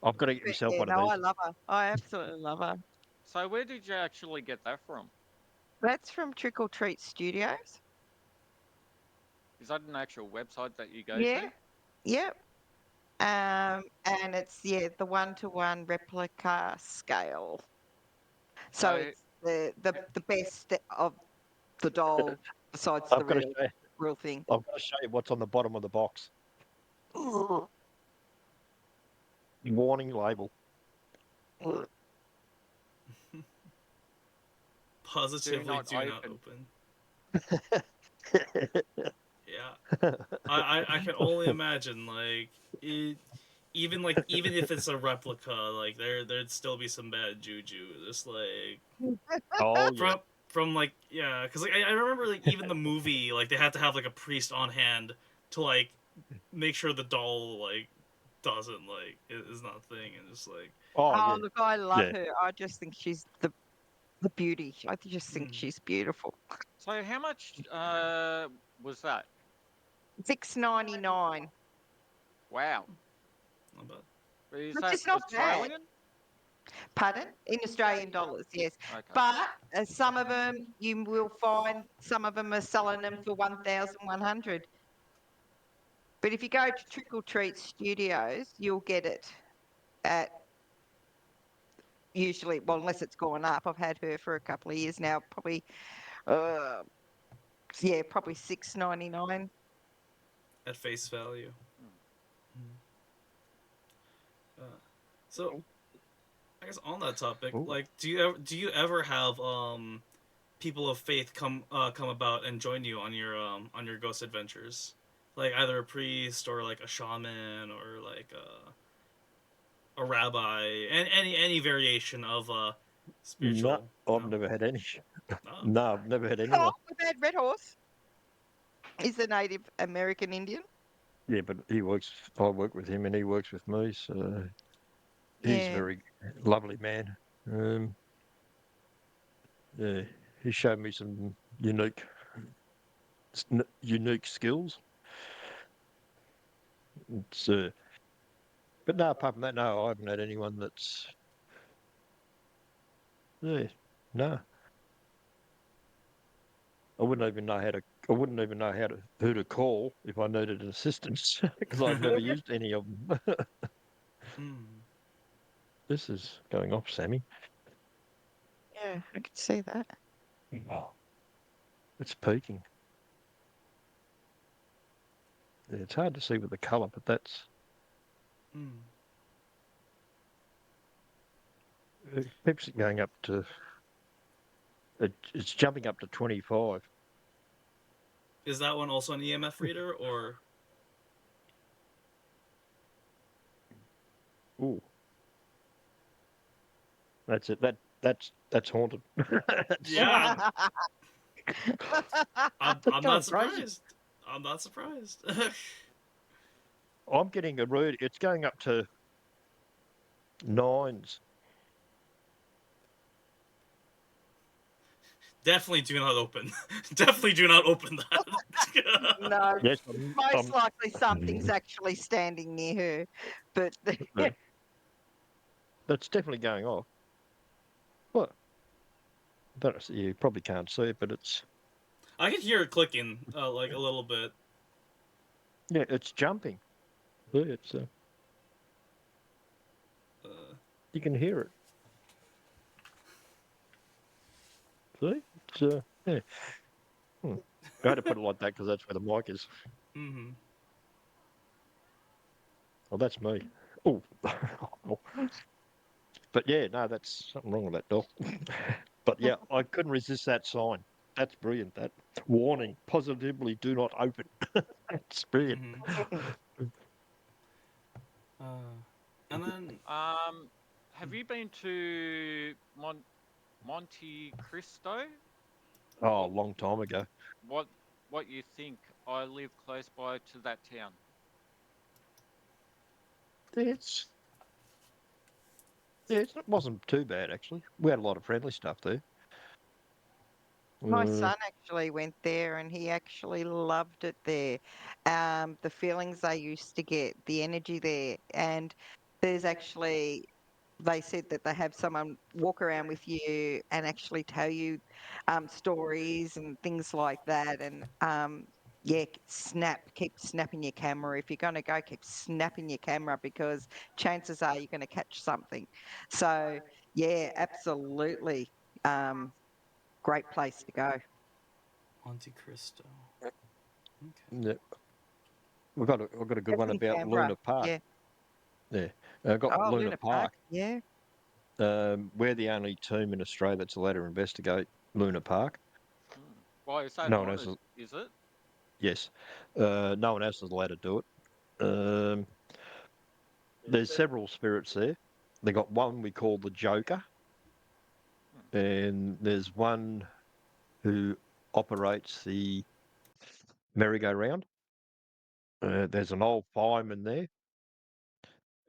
I've got to get But myself yeah, one of no, I these. love her. I absolutely love her. So where did you actually get that from? That's from Trick or Treat Studios. Is that an actual website that you go Yeah, to? yep. And it's the 1-to-1 replica scale. So So it's the best of the doll besides the I've got to show. real thing. I've got to show you what's on the bottom of the box. Warning label. do Positively not do not open. open. Yeah. I can only imagine like it, even if it's a replica, like there'd still be some bad juju. Just like Oh yeah. from like yeah, because like I remember like even the movie like they had to have like a priest on hand to like make sure the doll like doesn't like is not a thing and just like Oh Oh, yeah. look, I love Yeah. her. I just think she's the beauty. I just think mm, she's beautiful. So how much was that? 6.99, Wow. not bad. Is which that is not bad. Australian? Pardon? In Australian dollars, yes. Okay. But some of them you will find some of them are selling them for 1,100. But if you go to Trick or Treat Studios, you'll get it at usually, well, unless it's gone up. I've had her for a couple of years now, probably, uh, yeah, probably 6.99. At face value. Hmm. Mm. So I guess on that topic, Ooh. like, do you ever have people of faith come about and join you on your ghost adventures, like either a priest or like a shaman or like a rabbi, and any variation of No, spiritual. I've No, never had any. oh, No, I've never had Oh, anyone. we've had Red Horse. He's a Native American Indian. Yeah, but he works. I work with him, and he works with me. So he's a Yeah. very lovely man. Um, yeah, he showed me some unique skills. It's, but no, apart from that, no, I haven't had anyone that's. Yeah, no, I wouldn't even know how to. I wouldn't even know who to call if I needed assistance because I've never used any of them. mm. This is going off, Sammy. Yeah, I could see that. Oh, it's peaking. Yeah, it's hard to see with the colour, but that's Mm. it keeps it going up to. It's jumping up to 25. Is that one also an EMF reader or? Ooh, That's it. That's haunted. Yeah, I'm Going not crazy. surprised. I'm not surprised. I'm getting a rude. It's going up to nines. Definitely do not open. Definitely do not open that. No, Yes, most likely something's actually standing near her, but yeah, that's definitely going off. What? Don't see. You probably can't see it, but it's I can hear it clicking, like a little bit. yeah, it's jumping. Yeah, it's Uh, you can hear it. See, it's yeah. Hmm. I had to put it like that because that's where the mic is. mm-hmm. Well, that's me. Oh, but yeah, no, that's something wrong with that door. But yeah, I couldn't resist that sign. That's brilliant. That warning: positively do not open. That's brilliant. Mm-hmm. And then Have you been to Monte Cristo? Oh, a What long time ago. what what you think? I live close by to that town. It's it wasn't too bad actually. We had a lot of friendly stuff there. my Uh, son actually went there and he actually loved it there. The feelings they used to get, the energy there, and there's actually they said that they have someone walk around with you and actually tell you stories and things like that. And yeah, keep snapping your camera. If you're going to go, keep snapping your camera because chances are you're going to catch something. So yeah, absolutely. Um, Great place to go. Monte Cristo. Okay. yeah, I've got a good That's one in about Canberra. Luna Park. Yeah. Yeah, I've got Oh, Luna Luna Park. Park. Yeah. We're the only team in Australia that's allowed to investigate Luna Park. Hmm. Why is that No one else haunted? is. Is it? Yes, no one else is allowed to do it. There's several spirits there. They got one we call the Joker, Hmm. and there's one who operates the merry-go-round. There's an old fireman there,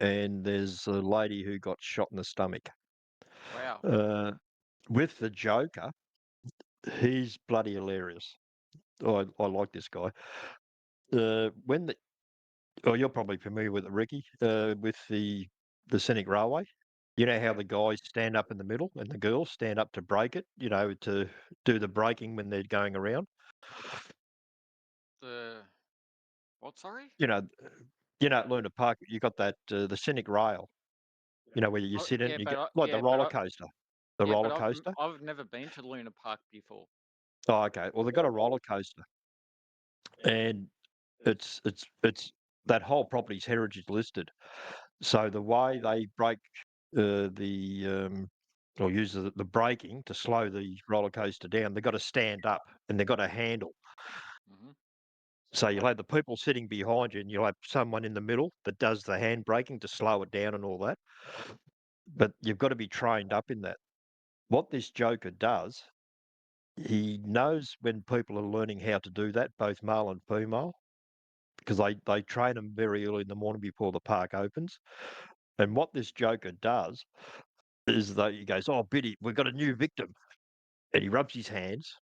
and there's a lady who got shot in the stomach. Wow. Uh, with the Joker, he's bloody hilarious. I like this guy. When the Oh, you're probably familiar with it, Ricky. With the scenic railway, you know how Yeah. the guys stand up in the middle and the girls stand up to break it. You know, to do the braking when they're going around. The what? Sorry. You know, you know at Luna Park, you got that the scenic rail. You know where you Oh, sit in, yeah, you but get like the roller I, coaster. The yeah, roller but coaster. I've never been to Luna Park before. Oh, okay. Well, they've got a roller coaster, and it's that whole property's heritage listed. So the way they break the or use the braking to slow the roller coaster down, they've got to stand up and they've got a handle. Hmm. So you'll have the people sitting behind you, and you'll have someone in the middle that does the hand braking to slow it down and all that. But you've got to be trained up in that. What this Joker does, he knows when people are learning how to do that, both male and female, because they train them very early in the morning before the park opens. And what this Joker does is that he goes, "Oh, Biddy, we've got a new victim," and he rubs his hands.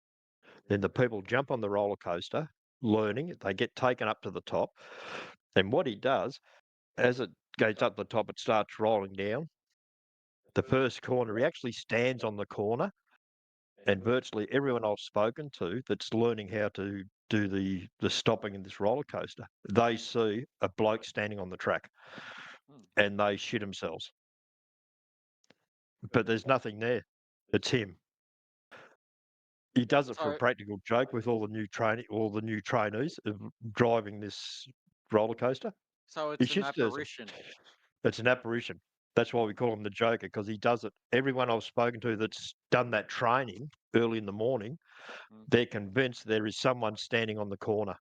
Then the people jump on the roller coaster, learning. They get taken up to the top, and what he does, as it goes up the top, it starts rolling down. The first corner, he actually stands on the corner, and virtually everyone I've spoken to that's learning how to do the stopping in this roller coaster, they see a bloke standing on the track, Hmm. and they shit themselves. But there's nothing there. It's him. He does it for a So practical joke with all the new trainees of driving this roller coaster. so He it's an shits them. apparition. It's an apparition. That's why we call him the Joker, because he does it. Everyone I've spoken to that's done that training early in the morning, Hmm. they're convinced there is someone standing on the corner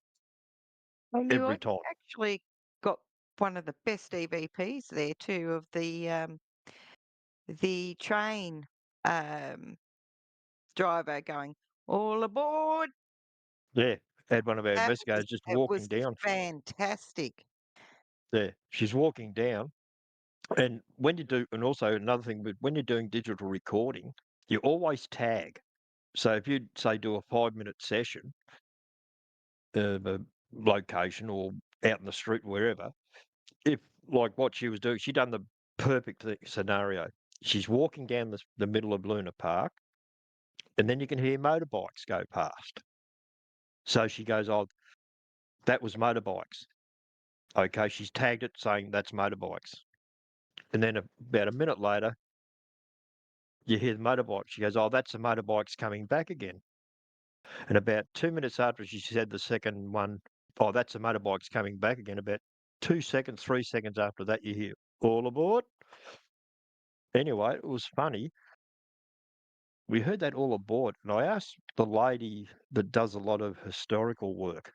And you every time. actually got one of the best EVPs there too of the the train um, driver going, "All aboard!" Yeah, had one of our That was investigators just it was walking down. fantastic. Yeah, she's walking down, and when you do, and also another thing, but when you're doing digital recording, you always tag. So if you say do a 5-minute session, a location or out in the street, wherever, if like what she was doing, she done the perfect scenario. She's walking down the middle of Luna Park, and then you can hear motorbikes go past. So she goes, "Oh, that was motorbikes." Okay, she's tagged it saying that's motorbikes. And then about a minute later, you hear the motorbike. She goes, "Oh, that's the motorbikes coming back again." And about 2 minutes after she said the second one, "Oh, that's the motorbikes coming back again." About 2 seconds, 3 seconds after that, you hear all aboard. Anyway, it was funny. We heard that all aboard, and I asked the lady that does a lot of historical work.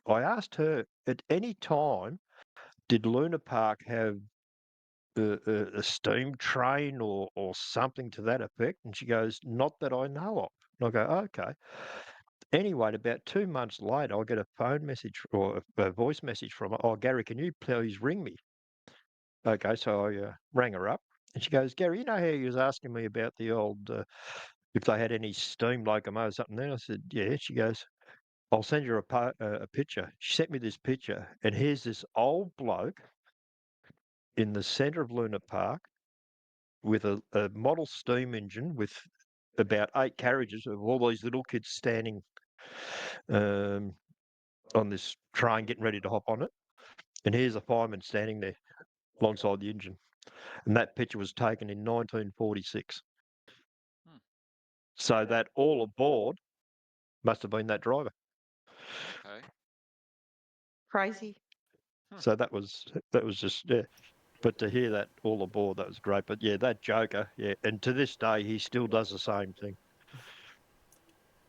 I asked her at any time, did Luna Park have a steam train or something to that effect? And she goes, not that I know of. And I go, okay. Anyway, about 2 months later, I get a phone message or a voice message from her. Oh, Gary, can you please ring me? Okay, so I rang her up, and she goes, Gary, you know how you was asking me about the old, if they had any steam locomotives up there? I said, yeah. She goes, I'll send you a picture. She sent me this picture, and here's this old bloke in the centre of Luna Park with a model steam engine with about 8 carriages of all these little kids standing um, on this train getting ready to hop on it. And here's a fireman standing there alongside the engine. And that picture was taken in 1946. Hmm. So that all aboard must have been that driver. Okay. Crazy. So that was just, yeah. But to hear that all aboard, that was great. But yeah, that Joker, yeah. And to this day, he still does the same thing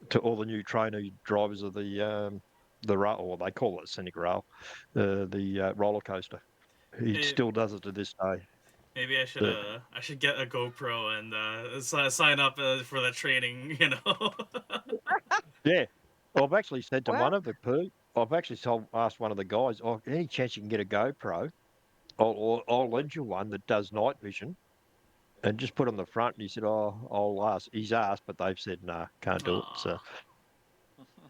to all the new trainee drivers of the rail, or they call it scenic rail, the roller coaster. He Hey, still does it to this day. maybe The, I should get a GoPro and sign up for that training. You know. yeah, I've actually said to Well, one of the I've actually asked one of the guys, oh, any chance you can get a GoPro? I'll lend you one that does night vision and just put on the front. And he said, oh, I'll ask. He's asked, but they've said, no, can't do it. So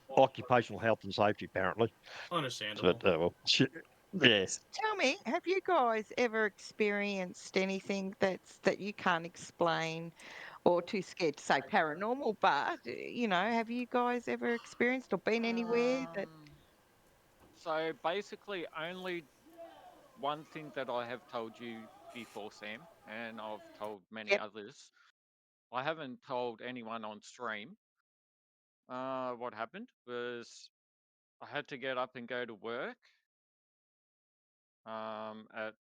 Aw, occupational health and safety, apparently. understandable. But, yeah. tell me, have you guys ever experienced anything that you can't explain or too scared to say paranormal, but have you guys ever experienced or been anywhere that So basically, only one thing that I have told you before, Sam, and I've told many Yep. others. I haven't told anyone on stream. What happened was I had to get up and go to work at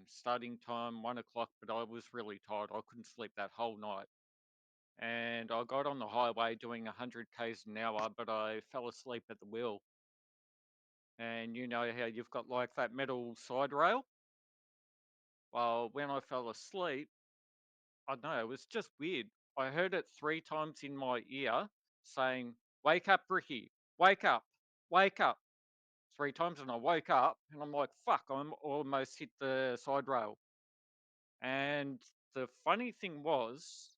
starting time 1 o'clock, but I was really tired. I couldn't sleep that whole night. And I got on the highway doing 100 k's an hour, but I fell asleep at the wheel. And you know how you've got like that metal side rail? Well, when I fell asleep, I don't know, it was just weird. I heard it 3 times in my ear saying, "Wake up, Ricky, wake up, wake up." 3 times, and I woke up and I'm like, fuck, I'm almost hit the side rail. And the funny thing was,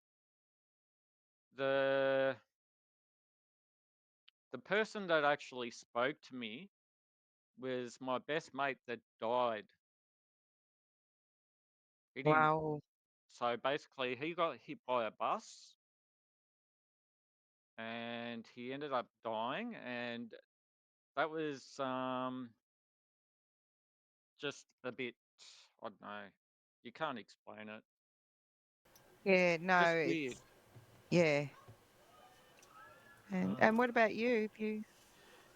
the the person that actually spoke to me was my best mate that died. He didn't. wow. So basically, he got hit by a bus and he ended up dying. And that was just a bit, I don't know, you can't explain it. Yeah, no, Just weird. it's yeah. And what about you? If you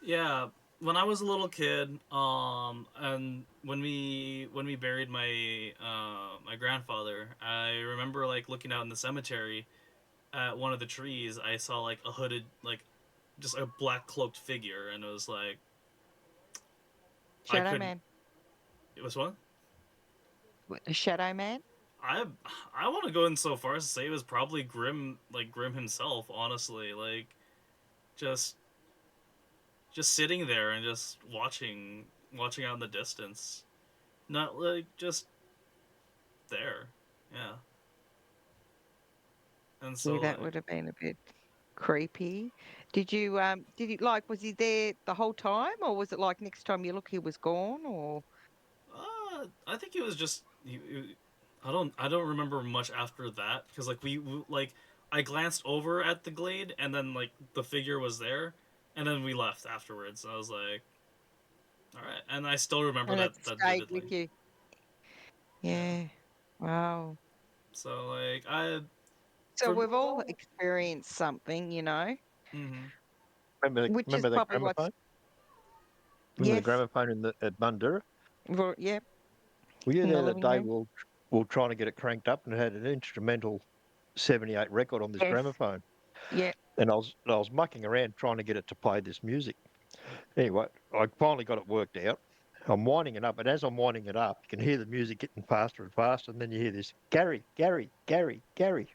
Yeah, when I was a little kid, and when we buried my grandfather, I remember like looking out in the cemetery at one of the trees. I saw like a hooded, like just a black cloaked figure, and it was like I Shadow couldn't. Man, It was what? a Shadow Man? I I want to go in so far as to say it was probably Grim, like Grim himself. Honestly, like just just sitting there and just watching out in the distance, not like just there. Yeah, and Yeah, so that like would have been a bit creepy. Did he like, was he there the whole time, or was it like next time you look he was gone, or? I think it was just I don't remember much after that because like we like I glanced over at the glade and then like the figure was there and then we left afterwards. I was like, all right, and I still remember And it that stayed vividly. with you. Yeah. Yeah. Wow. So like I So for we've all experienced something, you know, mm-hmm. which is Remember the probably what's, gramophone? Remember the yes, gramophone in the at Mundura? well, yep, Were you in the there that living day? room. We were trying to get it cranked up, and it had an instrumental '78 record on this Yes, gramophone, yep. and I was mucking around trying to get it to play this music. Anyway, I finally got it worked out. I'm winding it up, and as I'm winding it up, you can hear the music getting faster and faster, and then you hear this Gary, Gary, Gary, Gary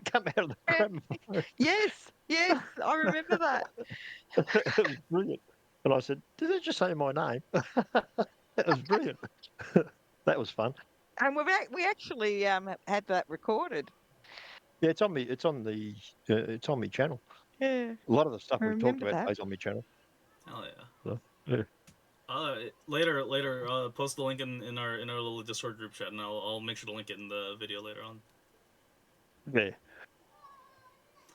come out of the Eh, gramophone. yes, yes, I remember that. It was brilliant. And I said, "Did it just say my name?" It was brilliant. That was fun. And we actually had that recorded. Yeah, it's on me. It's on me channel. Yeah, A lot of the stuff I we've talked remember about that. plays on me channel. Hell yeah. So, yeah. Later, post the link in our little Discord group chat, and I'll make sure to link it in the video later on. Yeah.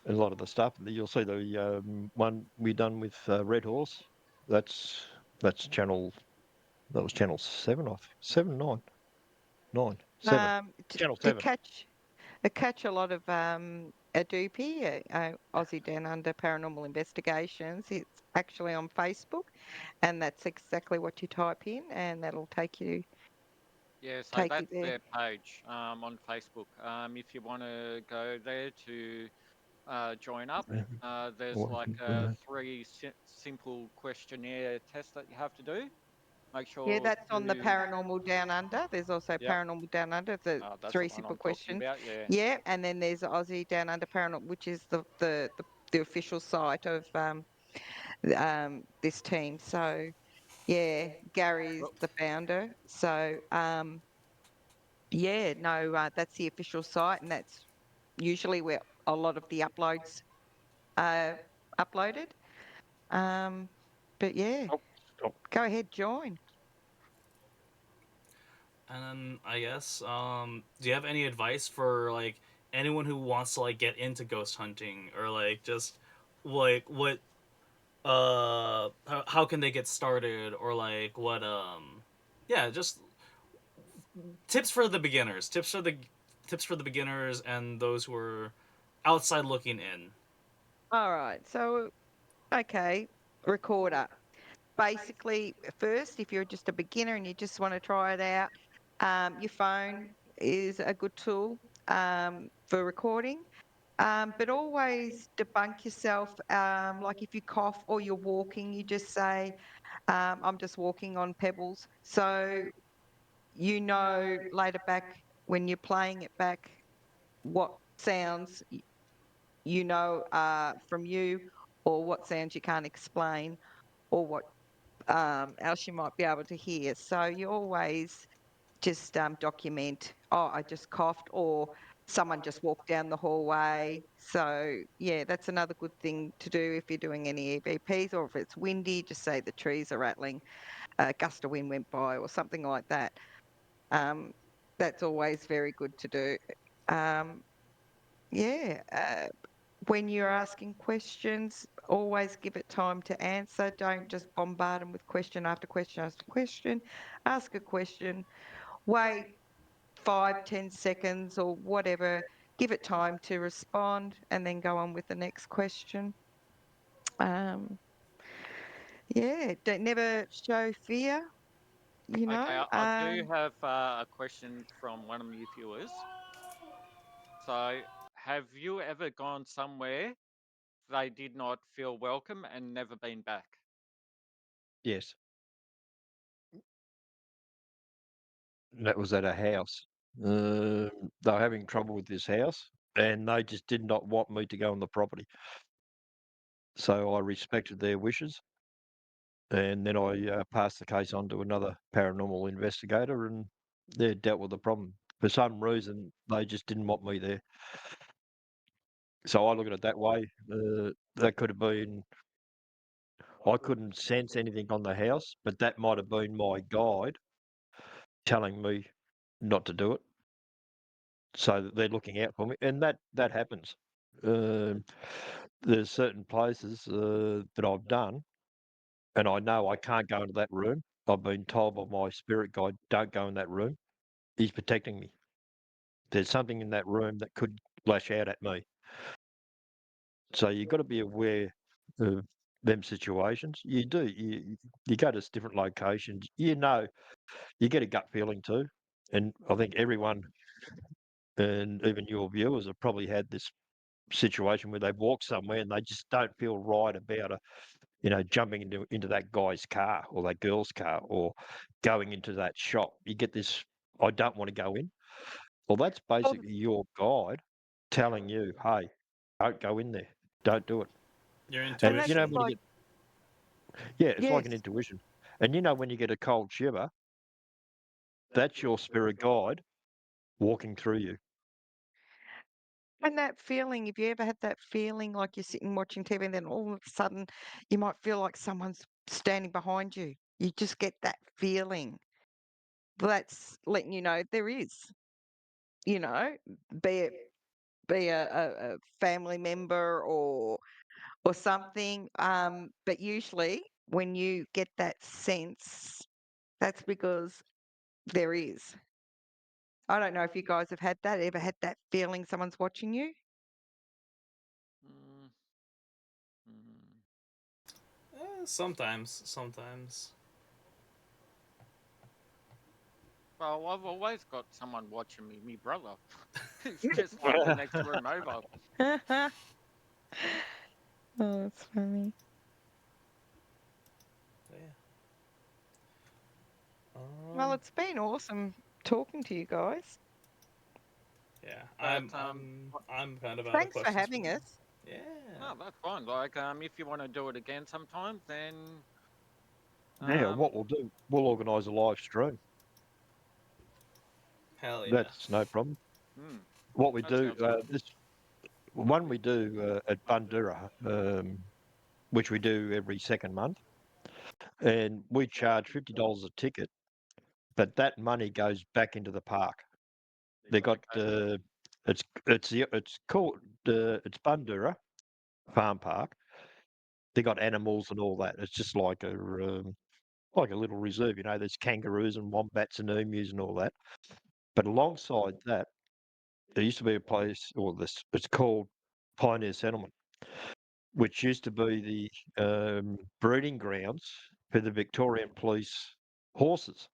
A lot of the stuff you'll see the one we done with Red Horse. That's that's channel. That was channel seven off seven nine nine seven. To, Channel to 7. catch a lot of Adobe, Aussie Down Under Paranormal Investigations. It's actually on Facebook, and that's exactly what you type in, and that'll Yeah, so take you that's there. their page on Facebook. If you want to go there to join up, there's like a simple questionnaire test that you have to do. Make Yeah, sure that's on the to, Paranormal Down Under. There's also yep, Paranormal Down Under, the that's the three one simple I'm talking questions. about. Yeah. Yeah, and then there's Aussie Down Under Paranormal, which is the official site of this team. So yeah, Gary's Well, the founder. So yeah, no, that's the official site, and that's usually where a lot of the uploads are uploaded. Um, but yeah, Oh, stop. go ahead, join. And then I guess, do you have any advice for like anyone who wants to like get into ghost hunting or like just like what how can they get started or like what yeah, just tips for the beginners, tips for the beginners and those who are outside looking in. All right, so okay, recorder. Basically, first, if you're just a beginner and you just want to try it out, your phone is a good tool for recording. But always debunk yourself. Like if you cough or you're walking, you just say, I'm just walking on pebbles. So you know later back when you're playing it back what sounds you know from you or what sounds you can't explain or what else you might be able to hear. So you always just document, oh, I just coughed, or someone just walked down the hallway. So, yeah, that's another good thing to do if you're doing any EVPs, or if it's windy, just say the trees are rattling, a gust of wind went by, or something like that. Um, that's always very good to do. Um, yeah, when you're asking questions, always give it time to answer. Don't just bombard them with question after question after question. Ask a question, wait 5, 10 seconds or whatever, give it time to respond and then go on with the next question. Um, yeah, don't never show fear, you okay, know. I do have a question from one of my viewers. So, have you ever gone somewhere they did not feel welcome and never been back? Yes, that was at a house. Uh, they were having trouble with this house, and they just did not want me to go on the property. So I respected their wishes, and then I passed the case on to another paranormal investigator, and they dealt with the problem. For some reason, they just didn't want me there. So I look at it that way. That could have been, I couldn't sense anything on the house, but that might have been my guide telling me not to do it. So that they're looking out for me, and that happens. Um there's certain places that I've done, and I know I can't go into that room. I've been told by my spirit guide, "Don't go in that room." He's protecting me. There's something in that room that could lash out at me. So you've got to be aware of them situations. You do. You go to different locations. You know, you get a gut feeling too. And I think everyone, and even your viewers, have probably had this situation where they've walked somewhere and they just don't feel right about jumping into that guy's car or that girl's car or going into that shop. You get this, I don't want to go in. Well, that's Well, basically your guide telling you, hey, don't go in there. Don't do it. Your and And that's intuition. when you like, get, yeah, it's like yes, an intuition. And when you get a cold shiver, that's your spirit guide walking through you. and that feeling, if you ever had that feeling like you're sitting watching TV and then all of a sudden you might feel like someone's standing behind you. You just get that feeling. Well, that's letting you know there is, you know, be it be a family member or something. But usually when you get that sense, that's because there is. I don't know if you guys have had that, ever had that feeling someone's watching you? Mm, mm. Sometimes. Well, I've always got someone watching me. Me brother. He's just from the next room over. Oh, that's funny. Yeah. Well, Um. it's been awesome talking to you guys. Yeah. But I'm kind of out of Thanks for questions for having now. us. Yeah. no, that's fine. Like, if you want to do it again sometime, then Yeah, um, what we'll do, we'll organise a live stream. Hell yeah. That's no problem. hmm, What we that do, sounds good. this one we do at Bundoora, which we do every second month, and we charge $50 a ticket, but that money goes back into the park. They got Okay. it's called it's Bundoora Farm Park. They got animals and all that. It's just like a little reserve. There's kangaroos and wombats and emus and all that. But alongside that, there used to be a place, or this it's called Pioneer Settlement, which used to be the breeding grounds for the Victorian Police horses.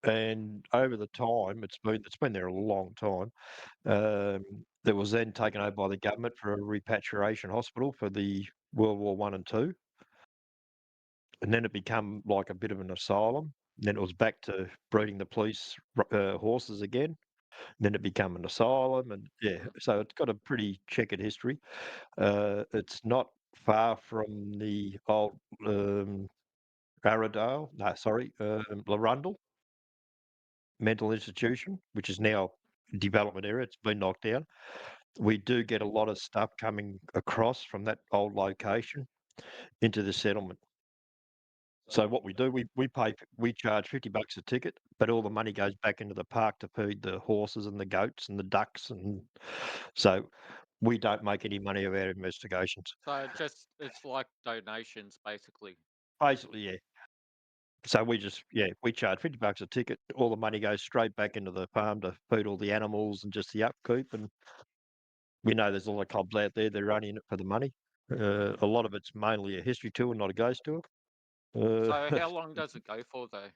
And over the time, it's been there a long time. That was then taken over by the government for a repatriation hospital for the World War One and Two, and then it became like a bit of an asylum. Then it was back to breeding the police horses again. Then it became an asylum, and yeah, Mm. so it's got a pretty checkered history. It's not far from the old Arundel, no, sorry, Larundel mental institution, which is now a development area. It's been knocked down. We do get a lot of stuff coming across from that old location into the settlement. So what we do, we charge $50 a ticket, but all the money goes back into the park to feed the horses and the goats and the ducks, and so we don't make any money of our investigations. So it's like donations, basically. Basically, yeah. So we charge $50 a ticket. All the money goes straight back into the farm to feed all the animals and just the upkeep. And we know there's a lot of clubs out there that are only in it for the money. A lot of it's mainly a history tour, not a ghost tour. So Uh, how long does it go for, though?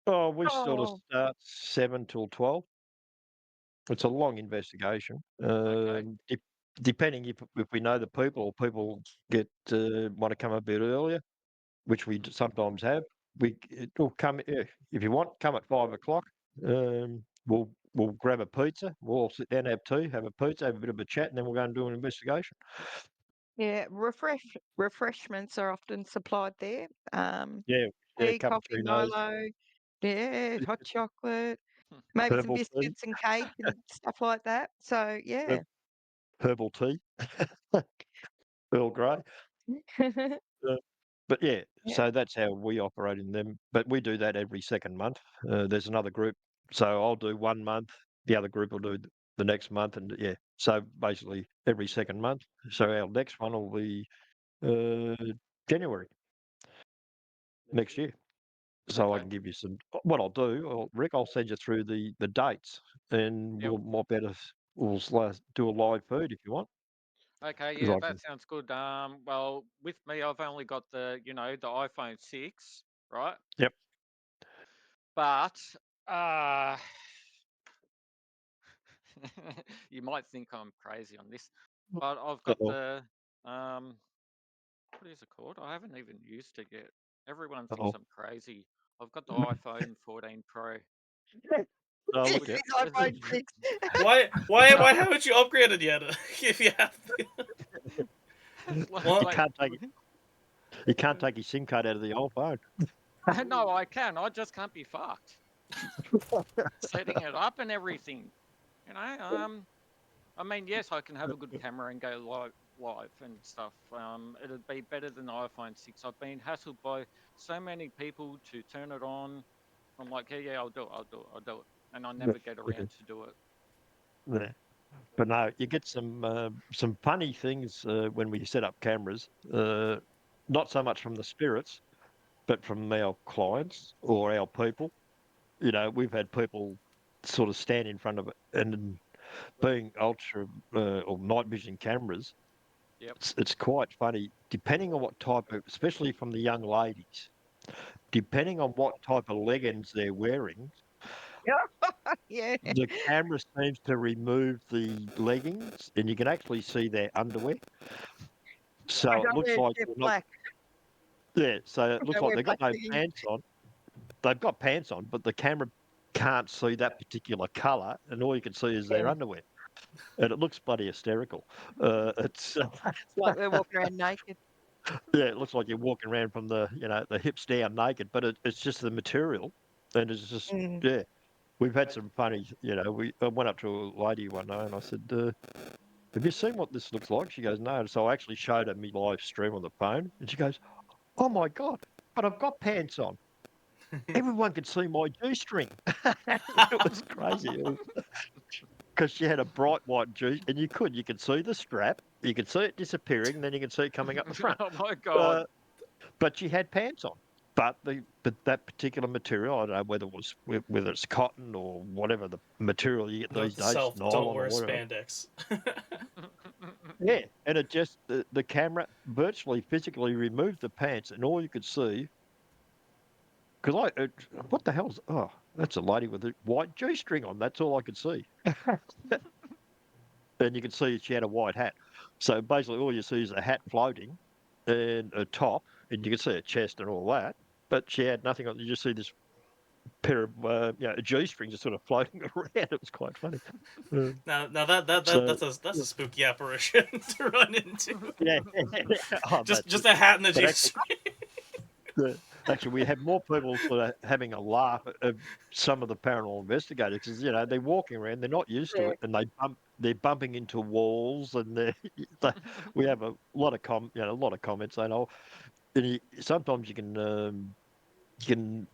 oh, we sort of Oh, start 7 till 12. It's a long investigation. Okay. Depending if we know the people or people get want to come a bit earlier, which we sometimes have. it'll come if you want. Come at 5 o'clock. We'll grab a pizza. We'll all sit down, have tea, have a pizza, have a bit of a chat, and then we'll go and do an investigation. Yeah, refreshments are often supplied there. Yeah, Tea, coffee, cappuccinos, Milo, yeah, hot chocolate, maybe some herbal tea, biscuits and cake and stuff like that. So yeah. herbal tea, Earl Grey. Uh, but yeah, Yeah. so that's how we operate in them. But we do that every second month. There's another group, so I'll do 1 month, the other group will do the next month, and yeah, so basically every second month. So our next one will be uh, January next year. So I Okay. can give you some. What I'll do, Rick, I'll send you through the dates, and Yep. we'll might better do a live feed if you want, Okay. because Yeah, I that can. sounds good. Well, with me, I've only got the iPhone 6, right? Yep. But uh, you might think I'm crazy on this, but I've got Uh-oh. the um, what is it called? I haven't even used it yet. Everyone thinks Uh-oh. I'm crazy. I've got the iPhone 14 Pro, Oh, look His at. iPhone 6. Why haven't you upgraded yet? If you have to. Well, You can't take it. You can't take your SIM card out of the old phone. no, I can. I just can't be fucked. Setting it up and everything. You know, I mean, yes, I can have a good camera and go live and stuff. It'd be better than the iPhone 6. I've been hassled by so many people to turn it on. I'm like, yeah, I'll do it, I'll do it, and I never get around to do it. Yeah. But no, you get some funny things when we set up cameras. Not so much from the spirits, but from our clients or our people. You know, we've had people sort of stand in front of it, and being ultra or night vision cameras, Yep. it's quite funny. Depending on what type of, especially from the young ladies, depending on what type of leggings they're wearing, Yeah. the camera seems to remove the leggings, and you can actually see their underwear. I So it don't looks wear like they're they're not. black. Yeah, so it I looks don't like wear they've got black no leggings. pants on. They've got pants on, but the camera can't see that particular colour, and all you can see is their Yeah. underwear, and it looks bloody hysterical. It's It's like they're walking around naked. yeah, it looks like you're walking around from the hips down naked, but it's just the material, and it's just Mm. yeah. We've had some funny, I went up to a lady one day and I said, "Have you seen what this looks like?" She goes, "No." So I actually showed her me live stream on the phone, and she goes, "Oh my god, but I've got pants on. Everyone could see my G-string." It was crazy because she had a bright white G, and you could see the strap, you could see it disappearing, and then you can see it coming up the front. Oh my god. Uh, but she had pants on. But that particular material, I don't know whether it's cotton or whatever the material you get note these to days, self: don't nylon or wear whatever. spandex. Yeah, and it just the camera virtually physically removed the pants, and all you could see because what the hell's that's a lady with a white G-string on. That's all I could see, and you could see she had a white hat. So basically, all you see is a hat floating and a top, and you can see a chest and all that. But she had nothing on. You just see this pair of G-strings just sort of floating around. It was quite funny. Uh, Now so that's a spooky apparition to run into. yeah, oh, that's Just it. a hat and a But G actually, string. actually, we had more people sort of having a laugh at some of the paranormal investigators because they're walking around, they're not used to Yeah. it, and they're bumping into walls, and they, we have a lot of a lot of comments saying, "Oh," and sometimes you can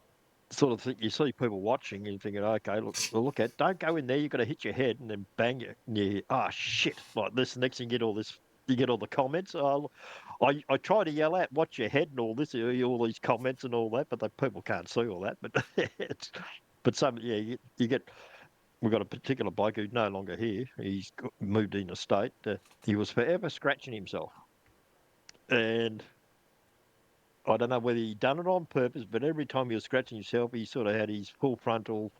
sort of think you see people watching and thinking, okay, look at, don't go in there. You've got to hit your head, and then bang you. And you, shit, like this. Next thing you get all this, you get all the comments. I try to yell at, watch your head, and all this, all these comments and all that, but the people can't see all that. But but some, yeah, you get. We've got a particular bloke who's no longer here. He's moved in a state. He was forever scratching himself, and I don't know whether he done it on purpose, but every time he was scratching himself, he sort of had his full frontal,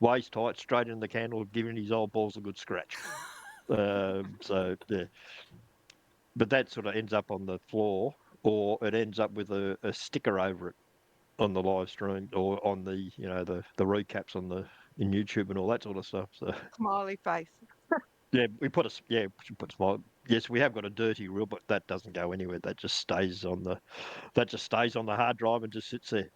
waist height straight in the candle, giving his old balls a good scratch. So yeah, but that sort of ends up on the floor, or it ends up with a sticker over it. on the live stream or on the the recaps on the in YouTube and all that sort of stuff. So Smiley face. yeah, we put small. Yes, we have got a dirty reel, but that doesn't go anywhere. That just stays on the hard drive and just sits there.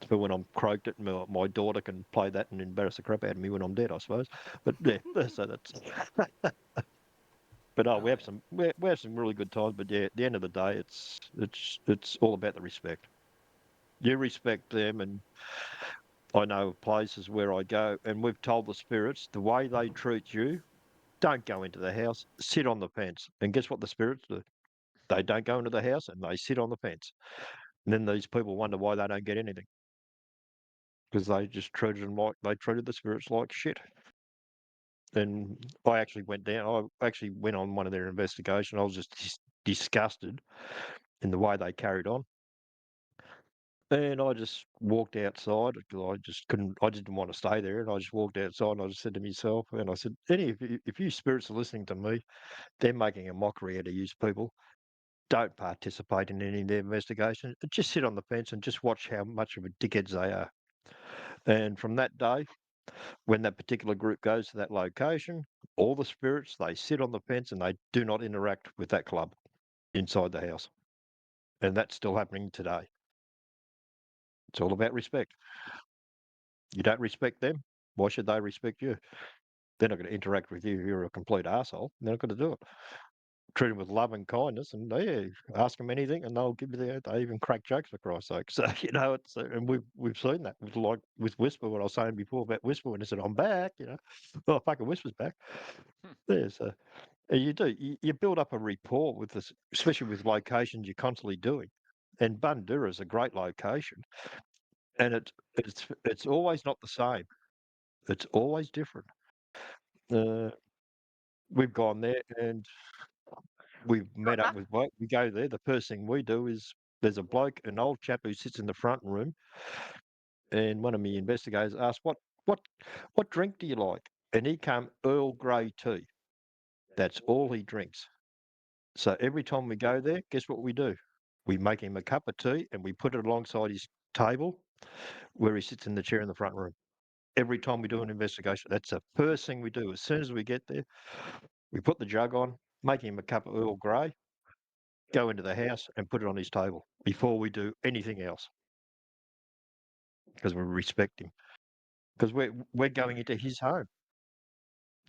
For when I'm croaked it, my daughter can play that and embarrass the crap out of me when I'm dead, I suppose. But yeah, so that's. But Oh, yeah. we have some really good times. But yeah, at the end of the day, it's all about the respect. You respect them, and I know of places where I go, and we've told the spirits the way they treat you. Don't go into the house. Sit on the fence. And guess what the spirits do? They don't go into the house and they sit on the fence. And then these people wonder why they don't get anything because they just treated them like they treated the spirits like shit. And I actually went down. I actually went on one of their investigations. I was just disgusted in the way they carried on. And I just walked outside because I just couldn't. I didn't want to stay there, and I just walked outside. And I just said to myself, and I said, if you spirits are listening to me, they're making a mockery out of you people. Don't participate in any of their investigations. Just sit on the fence and just watch how much of a dickheads they are. And from that day, when that particular group goes to that location, all the spirits they sit on the fence and they do not interact with that club inside the house. And that's still happening today. It's all about respect. You don't respect them, why should they respect you? They're not going to interact with you if you're a complete asshole. They're not going to do it. Treat them with love and kindness, and yeah, ask them anything, and they'll give you they even crack jokes for Christ's sake. So it's and we've seen that like with Whisper. What I was saying before about Whisper when he said I'm back, well, fucking Whisper's back. Yeah, so you do you build up a rapport with this, especially with locations you're constantly doing. And Bundoora is a great location, and it's always not the same. It's always different. Uh, we've gone there and we've met up with bloke. We go there. The first thing we do is there's a bloke, an old chap who sits in the front room, and one of my investigators asked, what, what drink do you like?" And he came Earl Grey tea. That's all he drinks. So every time we go there, guess what we do? We make him a cup of tea and we put it alongside his table where he sits in the chair in the front room. Every time we do an investigation, that's the first thing we do. As soon as we get there, we put the jug on, make him a cup of Earl Grey, go into the house and put it on his table before we do anything else because we respect him. Because we're going into his home,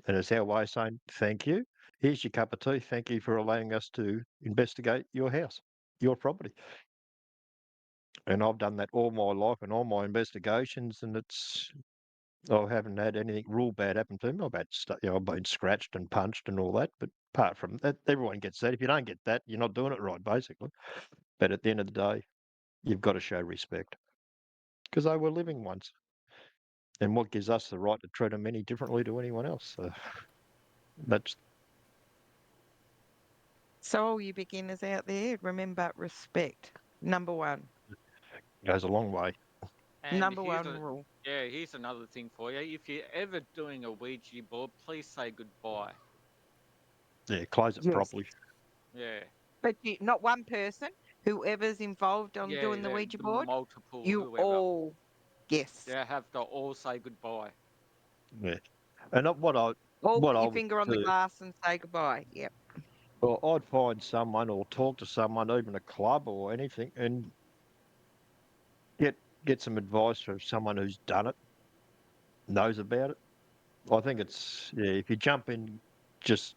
and it's our way of saying thank you. Here's your cup of tea. Thank you for allowing us to investigate your house, your property. And I've done that all my life and all my investigations, and I haven't had anything real bad happen to me. I've been scratched and punched and all that, but apart from that, everyone gets that. If you don't get that, you're not doing it right, basically. But at the end of the day, you've got to show respect because they were living once. And what gives us the right to treat them any differently to anyone else? That So, all you beginners out there, remember respect. Number one. goes a long way. And Number one rule. here's another thing for you. If you're ever doing a Ouija board, please say goodbye. Yeah, close it Yes. properly. Yeah. But not one person, whoever's involved on Yeah, doing the Ouija the board, multiple you whoever. all, yes, Yeah, have to all say goodbye. Yeah, and all what put I your would finger on the do, glass and say goodbye. Yep. well, I'd find someone or talk to someone, even a club or anything, and get get some advice from someone who's done it, knows about it. I think it's yeah. If you jump in, just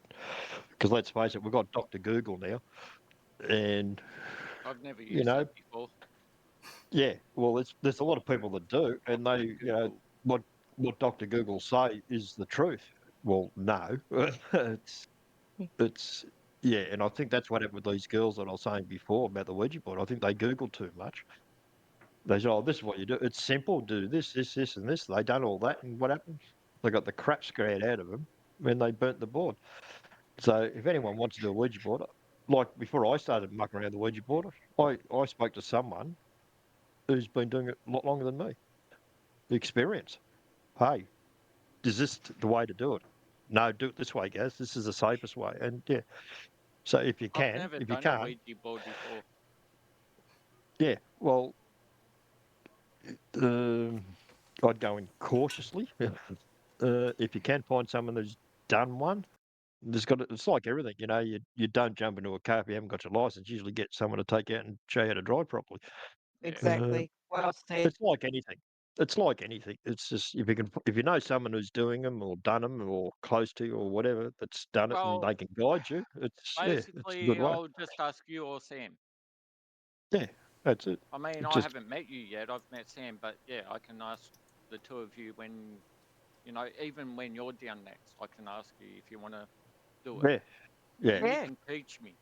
because let's face it, we've got Doctor Google now, and I've never you used know, that before. yeah. Well, there's a lot of people that do, and Doctor Google. what Doctor Google say is the truth. Well, no, it's yeah, and I think that's what happened with these girls that I was saying before about the Ouija board. I think they Googled too much. They said, "Oh, this is what you do. It's simple. Do this, this, this, and this." They done all that, and what happened? They got the crap scared out of them when they burnt the board. So, if anyone wants to do a Ouija board, like before I started mucking around the Ouija board, I spoke to someone who's been doing it a lot longer than me. The experience. Hey, is this the way to do it? No, do it this way, guys. This is the safest way. And yeah, so if you I've can, never if you done a can't, Ouija board before. yeah, well, I'd go in cautiously. If you can find someone who's done one, it's like everything, you don't jump into a car if you haven't got your license. Usually get someone to take you out and show you how to drive properly. Yeah. Uh, Exactly. Well said. it's like anything. It's like anything. It's just if you know someone who's doing them or done them or close to you or whatever that's done it and Well, they can guide you. It's a good basically, way. I'll just ask you or Sam. Yeah, that's it. I mean, It I just haven't met you yet. I've met Sam, but yeah, I can ask the two of you when, even when you're down next, I can ask you if you want to do it, yeah, yeah. and you Yeah. can teach me.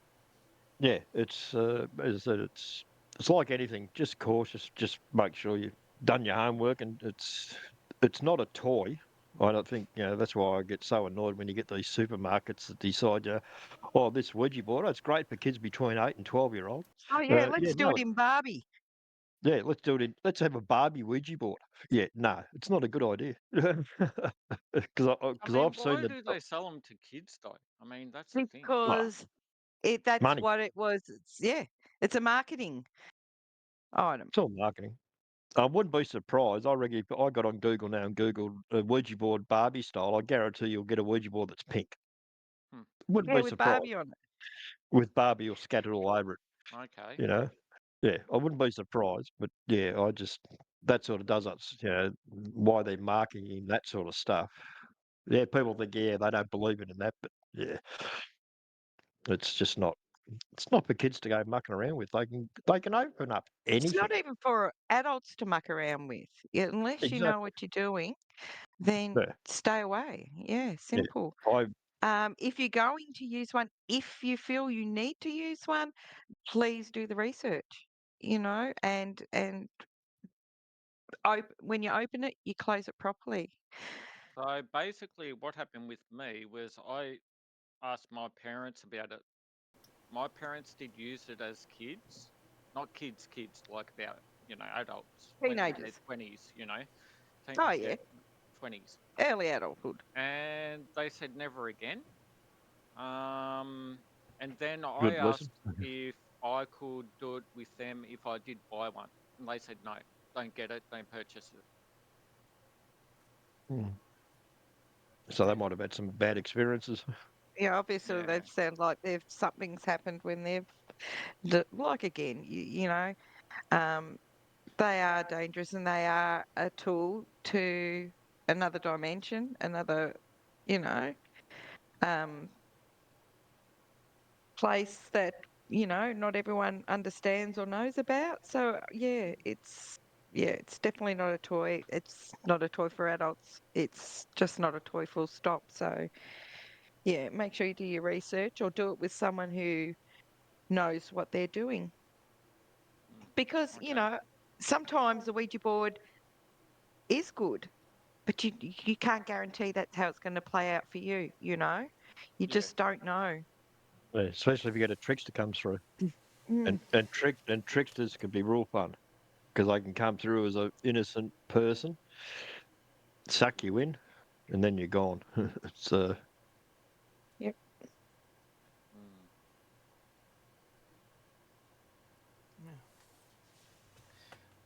Yeah, as I said, it's like anything. Just cautious. Just make sure you've done your homework, and it's not a toy. I don't think that's why I get so annoyed when you get these supermarkets that decide, oh, this Ouija board, it's great for kids between 8 and 12-year-olds. Oh yeah, Yeah, let's do no, it in Barbie. yeah, let's do it. Let's have a Barbie Ouija board. Yeah, no, it's not a good idea. Because I because mean, I've seen why the do they sell them to kids though? I mean, that's the thing. well, Because that's money. what it was. It's a marketing item. It's all marketing. I wouldn't be surprised. I reckon if I got on Google now and Googled a Ouija board Barbie style, I guarantee you'll get a Ouija board that's pink. Hmm. Wouldn't Yeah, be with surprised Barbie on it. with Barbie or scattered all over it. Okay. You know, yeah, I wouldn't be surprised. But yeah, that sort of does us. Why they're marketing that sort of stuff. Yeah, people think they don't believe in that, but yeah, it's just not. It's not for kids to go mucking around with. They can open up It's anything. not even for adults to muck around with. Yeah, unless you know Exactly. what you're doing, then Yeah. stay away. Yeah, Yeah. simple. I If you're going to use one, if you feel you need to use one, please do the research. And when you open it, you close it properly. So basically, what happened with me was I asked my parents about it. My parents did use it as kids, not kids, like about adults when in their Teenagers. 20s, Oh yeah, yeah, 20s, early adulthood. and they said never again. Um, and then I good lesson. asked if I could do it with them if I did buy one, and they said no, don't get it, don't purchase it. Mm. So they might have had some bad experiences. Yeah, obviously Yeah. they've sound like they've something's happened when they've like again, um, they are dangerous and they are a tool to another dimension, another, you know, um, place that not everyone understands or knows about. So it's definitely not a toy. It's not a toy for adults. It's just not a toy full stop. So yeah, make sure you do your research or do it with someone who knows what they're doing. Mm. Because, Okay. sometimes the Ouija board is good, but you can't guarantee that's how it's going to play out for you, you know? You Yeah. just don't know. Yeah, especially if you get a trickster comes through, Mm. and tricksters can be real fun because they can come through as an innocent person, suck you in, and then you're gone. it's Yep. Mm. Yeah.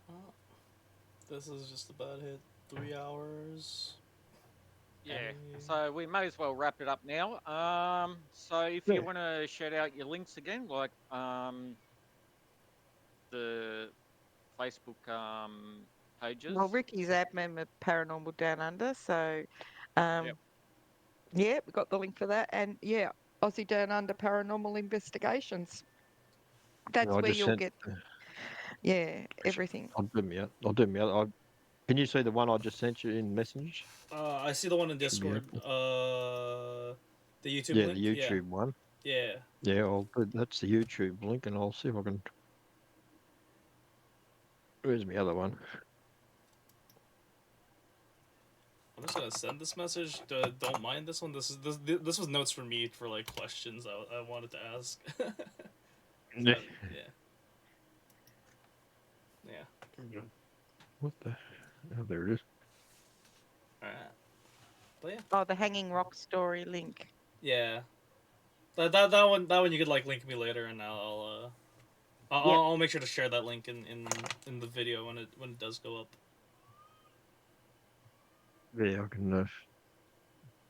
Well, this is just about hit 3 hours. Yeah. Any? So we may as well wrap it up now. So if yeah. you want to shout out your links again, like the Facebook Well, pages. Ricky's admin of Paranormal Down Under, so Yep. um, yeah, we got the link for that, and yeah, Aussie Down Under Paranormal Investigations. That's I where just you'll sent. get, yeah, everything. I'll do me out. I'll do me out. Can you see the one I just sent you in message? I see the one in Should be Discord. able. The YouTube Yeah, the link. Yeah, YouTube one. yeah. Yeah, that's the YouTube link, and I'll see if I can. Where's my other one? I'm just gonna send this message. Don't mind this one. This was notes for me for like questions I wanted to ask. Yeah. Yeah, yeah. What the? Oh, there it is. All right. But yeah, Oh, the Hanging Rock story link. yeah. That one you could like link me later, and I'll Yep. I'll make sure to share that link in the video when it does go up. Yeah, I can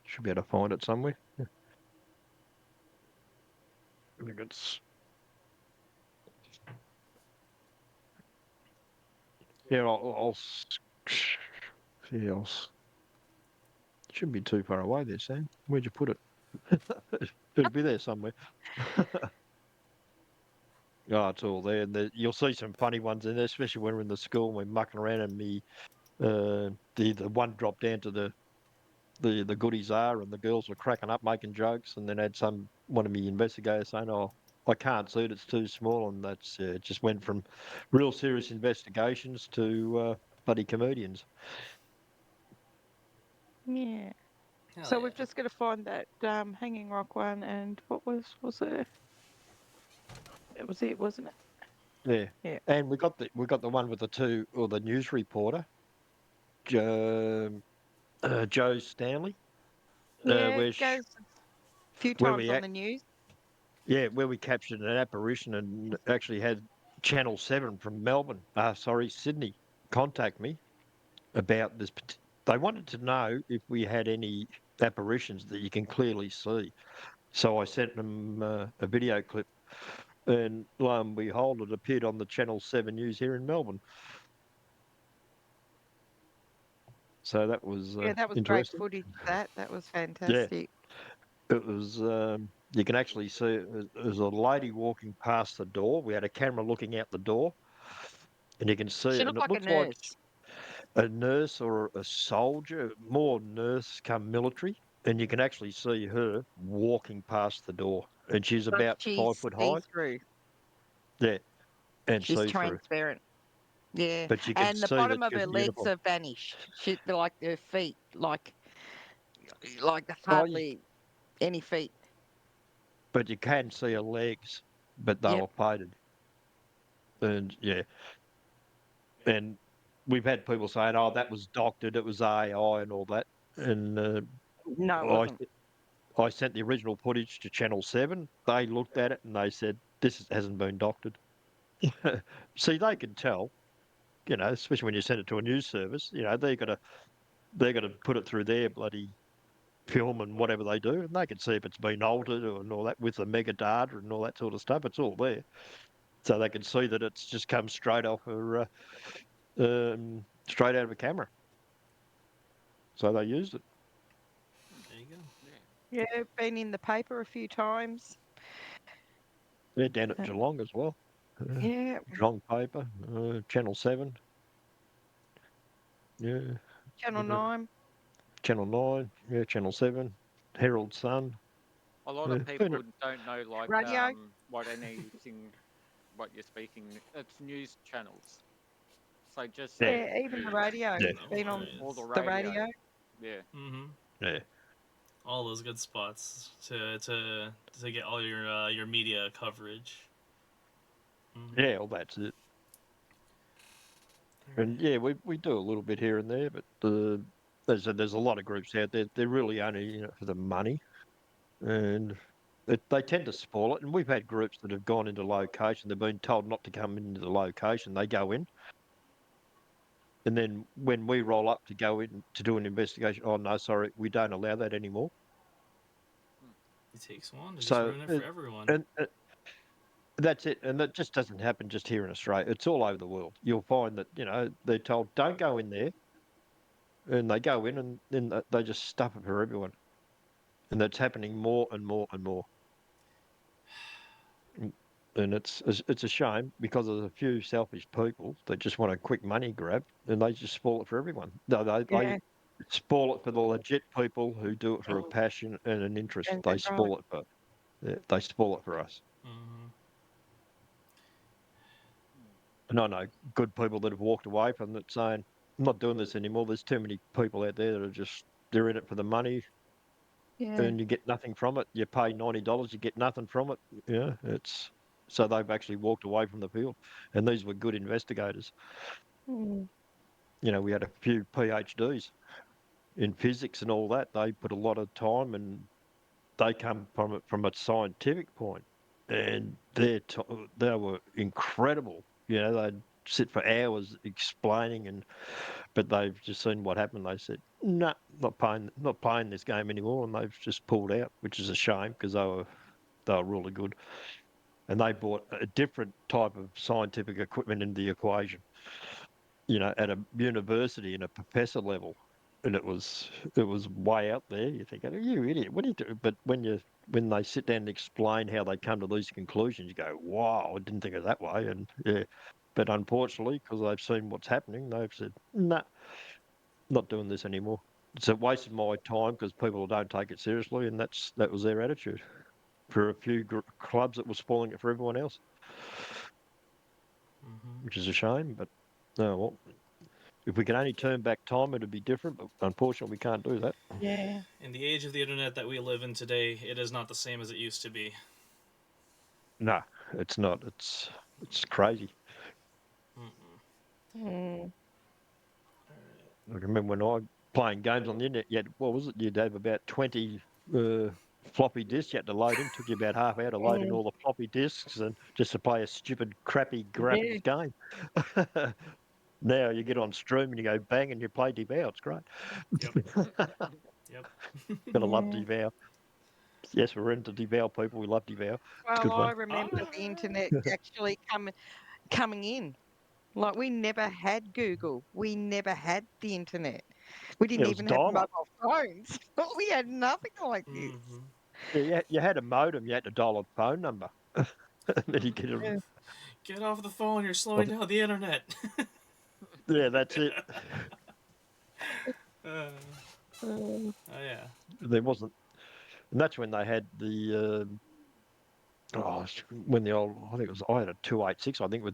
should be able to find it somewhere. I think it's yeah. Yeah, shouldn't be too far away there, Sam. Where'd you put it? It'll be there somewhere. Oh, it's all there. And you'll see some funny ones in there, especially when we're in the school and we're mucking around and the one dropped down to the goodies are and the girls were cracking up making jokes and then had one of the investigators saying, "Oh, I can't see it, it's too small," and that's it just went from real serious investigations to bloody comedians. Yeah. Hell So yeah. we've just got to find that Hanging Rock one, and what was it? It was it, wasn't it? Yeah. Yeah. And we got the one with the two or the news reporter, Joe, Joe Stanley, Yeah, where it goes a few where times we on the news. where we captured an apparition and actually had Channel 7 from Melbourne, Sydney, contact me about this. They wanted to know if we had any apparitions that you can clearly see. So I sent them a video clip, and lo and behold, it appeared on the Channel 7 news here in Melbourne. So that was Yeah, that was great interesting. footage. That was Yeah, fantastic. it was. You can actually see there's a lady walking past the door. We had a camera looking out the door, and you can see She it, and looked it like a looks like nurse. a nurse or a soldier, more nurse come military, and you can actually see her walking past the door, and she's But about she's 5 foot see high. through. Yeah, and She's see through, transparent. Yeah, but you can and the see that bottom of she's her in legs uniform. have vanished. She like her feet, like Oh, hardly any feet. but you can see her legs, but they Yep. were faded, and yeah, and we've had people saying, "Oh, that was doctored, it was AI and all that," and No, it I wasn't. I sent the original footage to Channel 7. They looked at it and they said, hasn't been doctored. See, they can tell, especially when you send it to a news service, they're gonna put it through their bloody film and whatever they do, and they can see if it's been altered and all that with the mega data and all that sort of stuff. It's all there, so they can see that it's just come straight out of a camera. So they used it. There you go. Yeah. Yeah, been in the paper a few times. They're down at Uh, Geelong as well. Uh, yeah, Geelong paper, Channel 7, yeah, Channel uh, 9. Channel 9, yeah, Channel 7, Herald Sun. A lot Yeah, of been people don't know Radio. what you're speaking. It's news channels. So just yeah, say Yeah, even the news, radio. yeah, It's No been on all the worries. the radio. radio. Yeah. Mm-hmm. yeah, All those good spots to get all your media coverage. Mm-hmm. yeah. Well, that's it. All And right. yeah, we do a little bit here and there, but there's a lot of groups out there. They're really only in it for the money, and they tend to spoil it. And we've had groups that have gone into location. They've been told not to come into the location. They go in, and then when we roll up to go in to do an investigation, oh no, sorry, we don't allow that anymore. Hmm. It takes one to just So ruin it for everyone. and that's it, and that just doesn't happen just here in Australia. It's all over the world. You'll find that they're told don't go in there, and they go in, and then they just stuff it for everyone, and that's happening more and more and more. Mm, And it's a shame because there's a few selfish people that just want a quick money grab, and they just spoil it for everyone. No, they Yeah, spoil it for the legit people who do it for a passion and an interest. and They right. spoil it for yeah, they spoil it for us. Mm-hmm. Hmm. And I know good people that have walked away from it saying, I'm not doing this anymore. There's too many people out there that are they're in it for the money Yeah. and you get nothing from it. You pay $90, you get nothing from it. Yeah, so they've actually walked away from the field. And these were good investigators. Mm. We had a few PhDs in physics and all that. They put a lot of time and they come from it from a scientific point. and they were incredible. You know, they'd sit for hours explaining, but they've just seen what happened. They said, "No, not playing this game anymore," and they've just pulled out, which is a shame because they were really good, and they brought a different type of scientific equipment into the equation. You know, at a university and a professor level, and it was way out there. You think, "Oh, you idiot, what are you doing?" But when they sit down and explain how they come to these conclusions, you go, "Wow, I didn't think of it that way." And yeah, but unfortunately, because they've seen what's happening, they've said, "No, not doing this anymore. It's a waste of my time because people don't take it seriously," and that was their attitude. For a few clubs, it was spoiling it for everyone else, Mm-hmm. which is a shame. But no, well, if we could only turn back time, it'd be different. But unfortunately, we can't do that. Yeah. In the age of the internet that we live in today, it is not the same as it used to be. No, it's not. It's crazy. Mm-mm. Mm. All right. I remember when I playing games on the internet. What was it? You'd have about 20 uh, floppy disks you had to load in. Took you about half hour to load in Mm. all the floppy disks and just to play a stupid, crappy Yeah. graphics game. Now you get on stream and you go bang and you play Devour. It's great. Yep. Yep. Gotta love Yeah. Devour. Yes, we're into Devour people. We love Devour. It's Well, good I fun. remember Ah. the internet actually coming in. Like we never had Google. We never had the internet. We didn't It was even have dial up. mobile phones. We had nothing like this. Mm-hmm. Yeah, you had a modem. You had to dial a phone number. And then you get a. Yeah. Get off the phone. You're I slowing th- down the internet. Yeah, that's it. uh, Uh, oh yeah. There wasn't, and that's when they had the. When the old, I think it was, I had a 286, I think,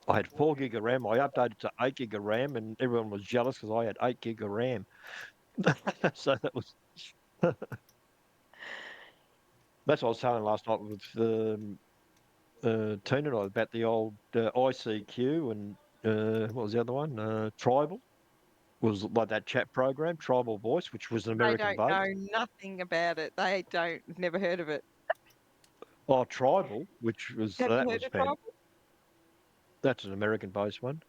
I had 4 gig of RAM. I updated to 8 gig of RAM, and everyone was jealous because I had 8 gig of RAM. So that's what I was saying last night with Tina and I about the old ICQ and what was the other one? Tribal was like that chat program, Tribal Voice, which was an they American don't know based. nothing about it. They don't never heard of it. Oh, Tribal, which was Have you that heard was of fan. Tribal? That's an American based one.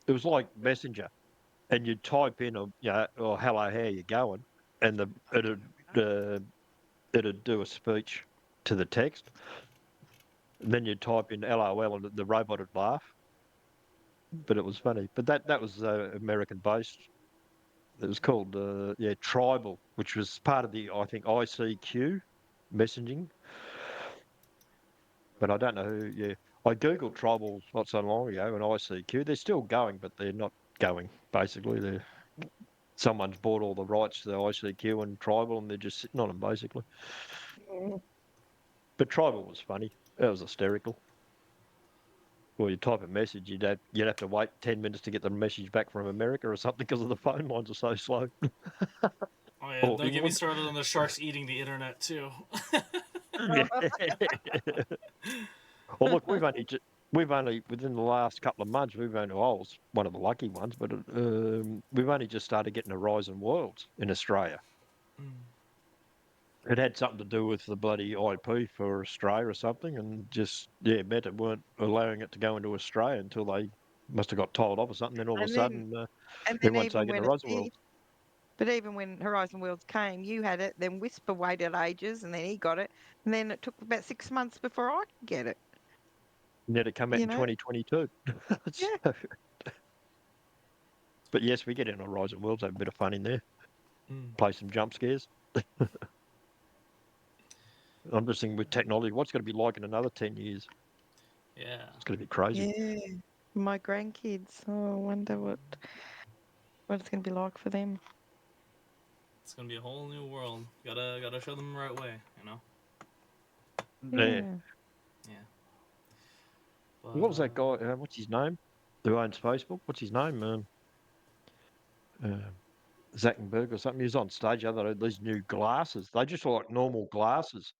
It was like Messenger, and you'd type in, or hello, how you going, and uh, it'd do a speech to the text, and then you'd type in LOL, and the robot would laugh. But it was funny. But that was American based. It was called Tribal, which was part of the I think ICQ messaging. But I don't know who. Yeah, I googled Tribal not so long ago, and ICQ. They're still going, but they're not going. Basically, someone's bought all the rights to the ICQ and Tribal, and they're just sitting on them basically. Mm. But Tribal was funny. That was hysterical. Well, you type a message, you'd have to wait 10 minutes to get the message back from America or something because the phone lines are so slow. Oh yeah. Or Don't get me England. started on the sharks eating the internet too. Yeah. Well, look, we've only within the last couple of months I was one of the lucky ones, but we've only just started getting Horizon Worlds in Australia. Mm. It had something to do with the bloody IP for Australia or something, and just Meta weren't allowing it to go into Australia until they must have got told off or something. Then all of a And then sudden, and then everyone's even taking when it Horizon did, Worlds. but even when Horizon Worlds came, you had it. Then Whisper waited ages, and then he got it. And then it took about 6 months before I could get it. And yet it come out You in know? 2022. Yeah. But yes, we get in Horizon Worlds, have a bit of fun in there, Mm. play some jump scares. I'm just thinking with technology, what's going to be like in another 10 years? Yeah. It's going to be crazy. Yeah. My grandkids. Oh, I wonder what it's going to be like for them. It's gonna be a whole new world. Gotta show them the right way. You know. Yeah. Yeah. Yeah. But What was that guy? What's his name? Who owns Facebook? What's his name? Uh, Zuckerberg or something. He was on stage the other day, these new glasses. They just look like normal glasses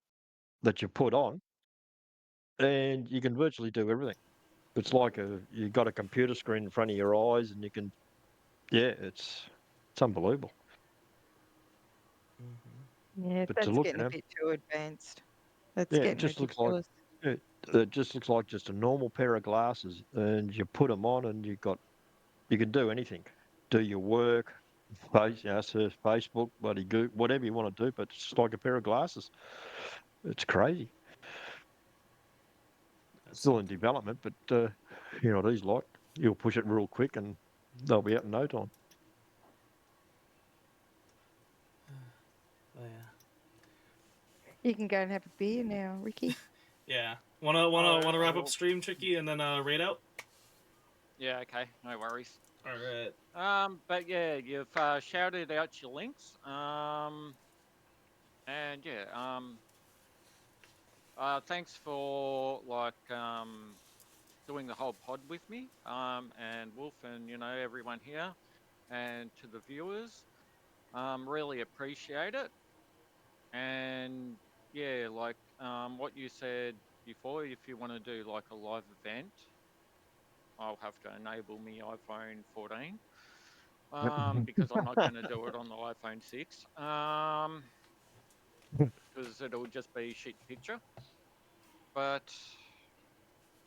that you put on, and you can virtually do everything. It's like you got a computer screen in front of your eyes, and you can. Yeah, it's unbelievable. mm-hmm. Yeah, But to that's look getting at a him, bit too advanced. It's Yeah, it getting just looks like ridiculous. it just looks like just a normal pair of glasses, and you put them on, and you can do anything, do your work, surf Facebook, bloody whatever you want to do, but it's just like a pair of glasses. It's crazy. That's Still in something. development, but you know what he's like. You'll push it real quick, and they'll be out in no time. Oh yeah. You can go and have a beer now, Ricky. Yeah. Oh, Wanna I wrap up will. stream, Tricky, and then raid out. Yeah, okay, no worries. All right. But yeah, you've shouted out your links. And yeah, thanks for doing the whole pod with me. And Wolf and everyone here, and to the viewers, really appreciate it. And yeah, what you said before, if you want to do like a live event, I'll have to enable me iPhone 14. Because I'm not going to do it on the iPhone 6. Because it'll just be shit picture. But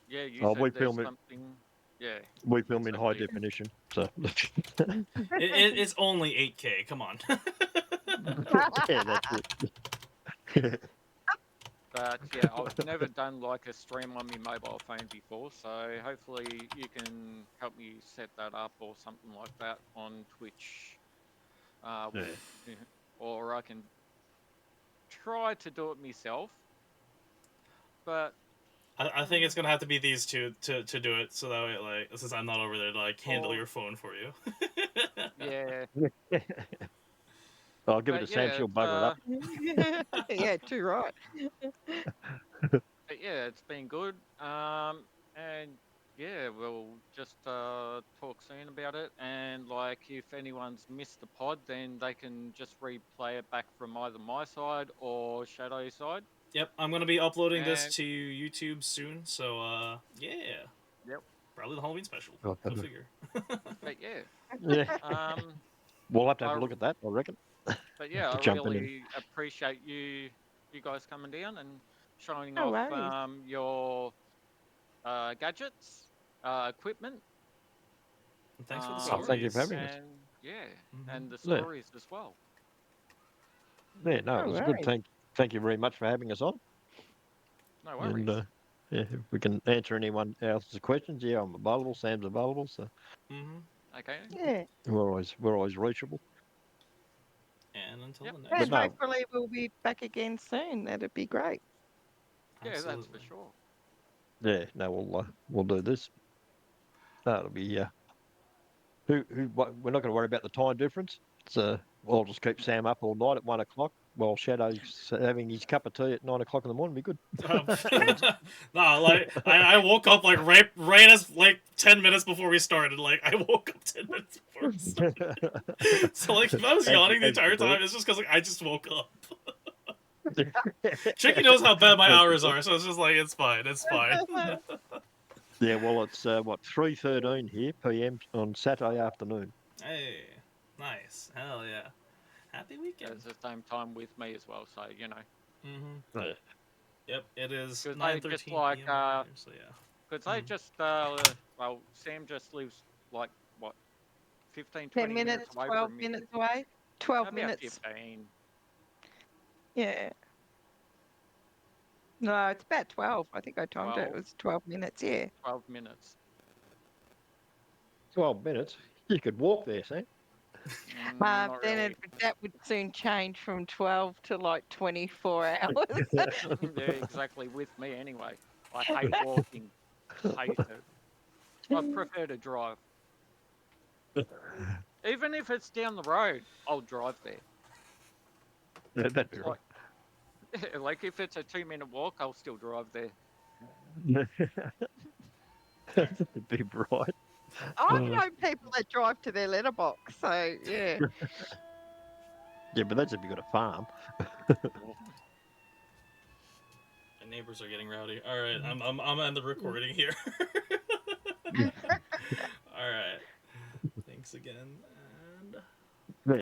yeah, you Oh, said there's something. Yeah, we film in high exactly. definition, so It's only 8K. Come on. yeah, that's it. But yeah, I've never done like a stream on my mobile phone before, so hopefully you can help me set that up or something like that on Twitch, Yeah. Wolf, or I can try to do it myself. But I think it's gonna have to be these two to do it, so that way, like, since I'm not over there to like handle or your phone for you. yeah, I'll give it to but Sam. yeah, She'll bugger it up. Yeah, too right. but yeah, it's been good. And yeah, we'll just talk soon about it. And like, if anyone's missed the pod, then they can just replay it back from either my side or Shadow's side. Yep, I'm gonna be uploading this And to YouTube soon, so yeah, yep, probably the Halloween special. Oh, Go figure. but yeah, yeah, um, we'll have to have I a look at that. I reckon. but yeah, I Jumping in. really appreciate you guys coming down and showing No off worries. your gadgets, equipment. And thanks for the Oh, thank you for stories. having us. And yeah, Mm-hmm. and the Yeah, stories as well. yeah, no, it No was good. worries. Thank you very much for having us on. No And worries. yeah, if we can answer anyone else's questions, yeah, I'm available. Sam's available, so Mm-hmm. Okay. Yeah. we're always reachable. And until Yep. the But next And one. no, hopefully we'll be back again soon. That'd be great. Yeah, that's for Absolutely. sure. yeah, no, we'll do this. That'll be we're not going to worry about the time difference. So I'll just keep Sam up all night at 1 o'clock while Shadow's having his cup of tea at 9 o'clock in the morning. Be good. Nah, like I woke up like right as like 10 minutes before we started. Like I woke up 10 minutes before we started. So like if I was yawning the As you entire do. time, it's just because like I just woke up. Tricky knows how bad my As you hours do. are, so it's just like it's fine. It's fine. Yeah, well, it's what 3:13 here p.m. on Saturday afternoon. Hey, nice. Hell yeah. Happy Yeah, weekend. it's the same time with me as well. So Mm-hmm. Yeah. Yep, it is because they just 9:13 p.m. over here. So yeah. because they just well, Sam just lives like what 15, 10 20 minutes, minutes away 12 from me. minutes away. 12 About minutes. 15, Yeah. No, it's about 12. I think I timed it. It 12, was 12 minutes. Yeah. 12 minutes. 12 minutes. You could walk there, Sam. Not Then really. that would soon change from 12 to like 24 hours. Yeah, exactly. With me anyway. I hate walking. Hate it. I prefer to drive. Even if it's down the road, I'll drive there. That'd be Like, like if it's a 2-minute walk, I'll still drive there. right. That'd be right. I know people that drive to their letterbox. So, yeah. Yeah, but that's if you got a farm. My neighbors are getting rowdy. All right, I'm on the recording here. All right. Thanks again. And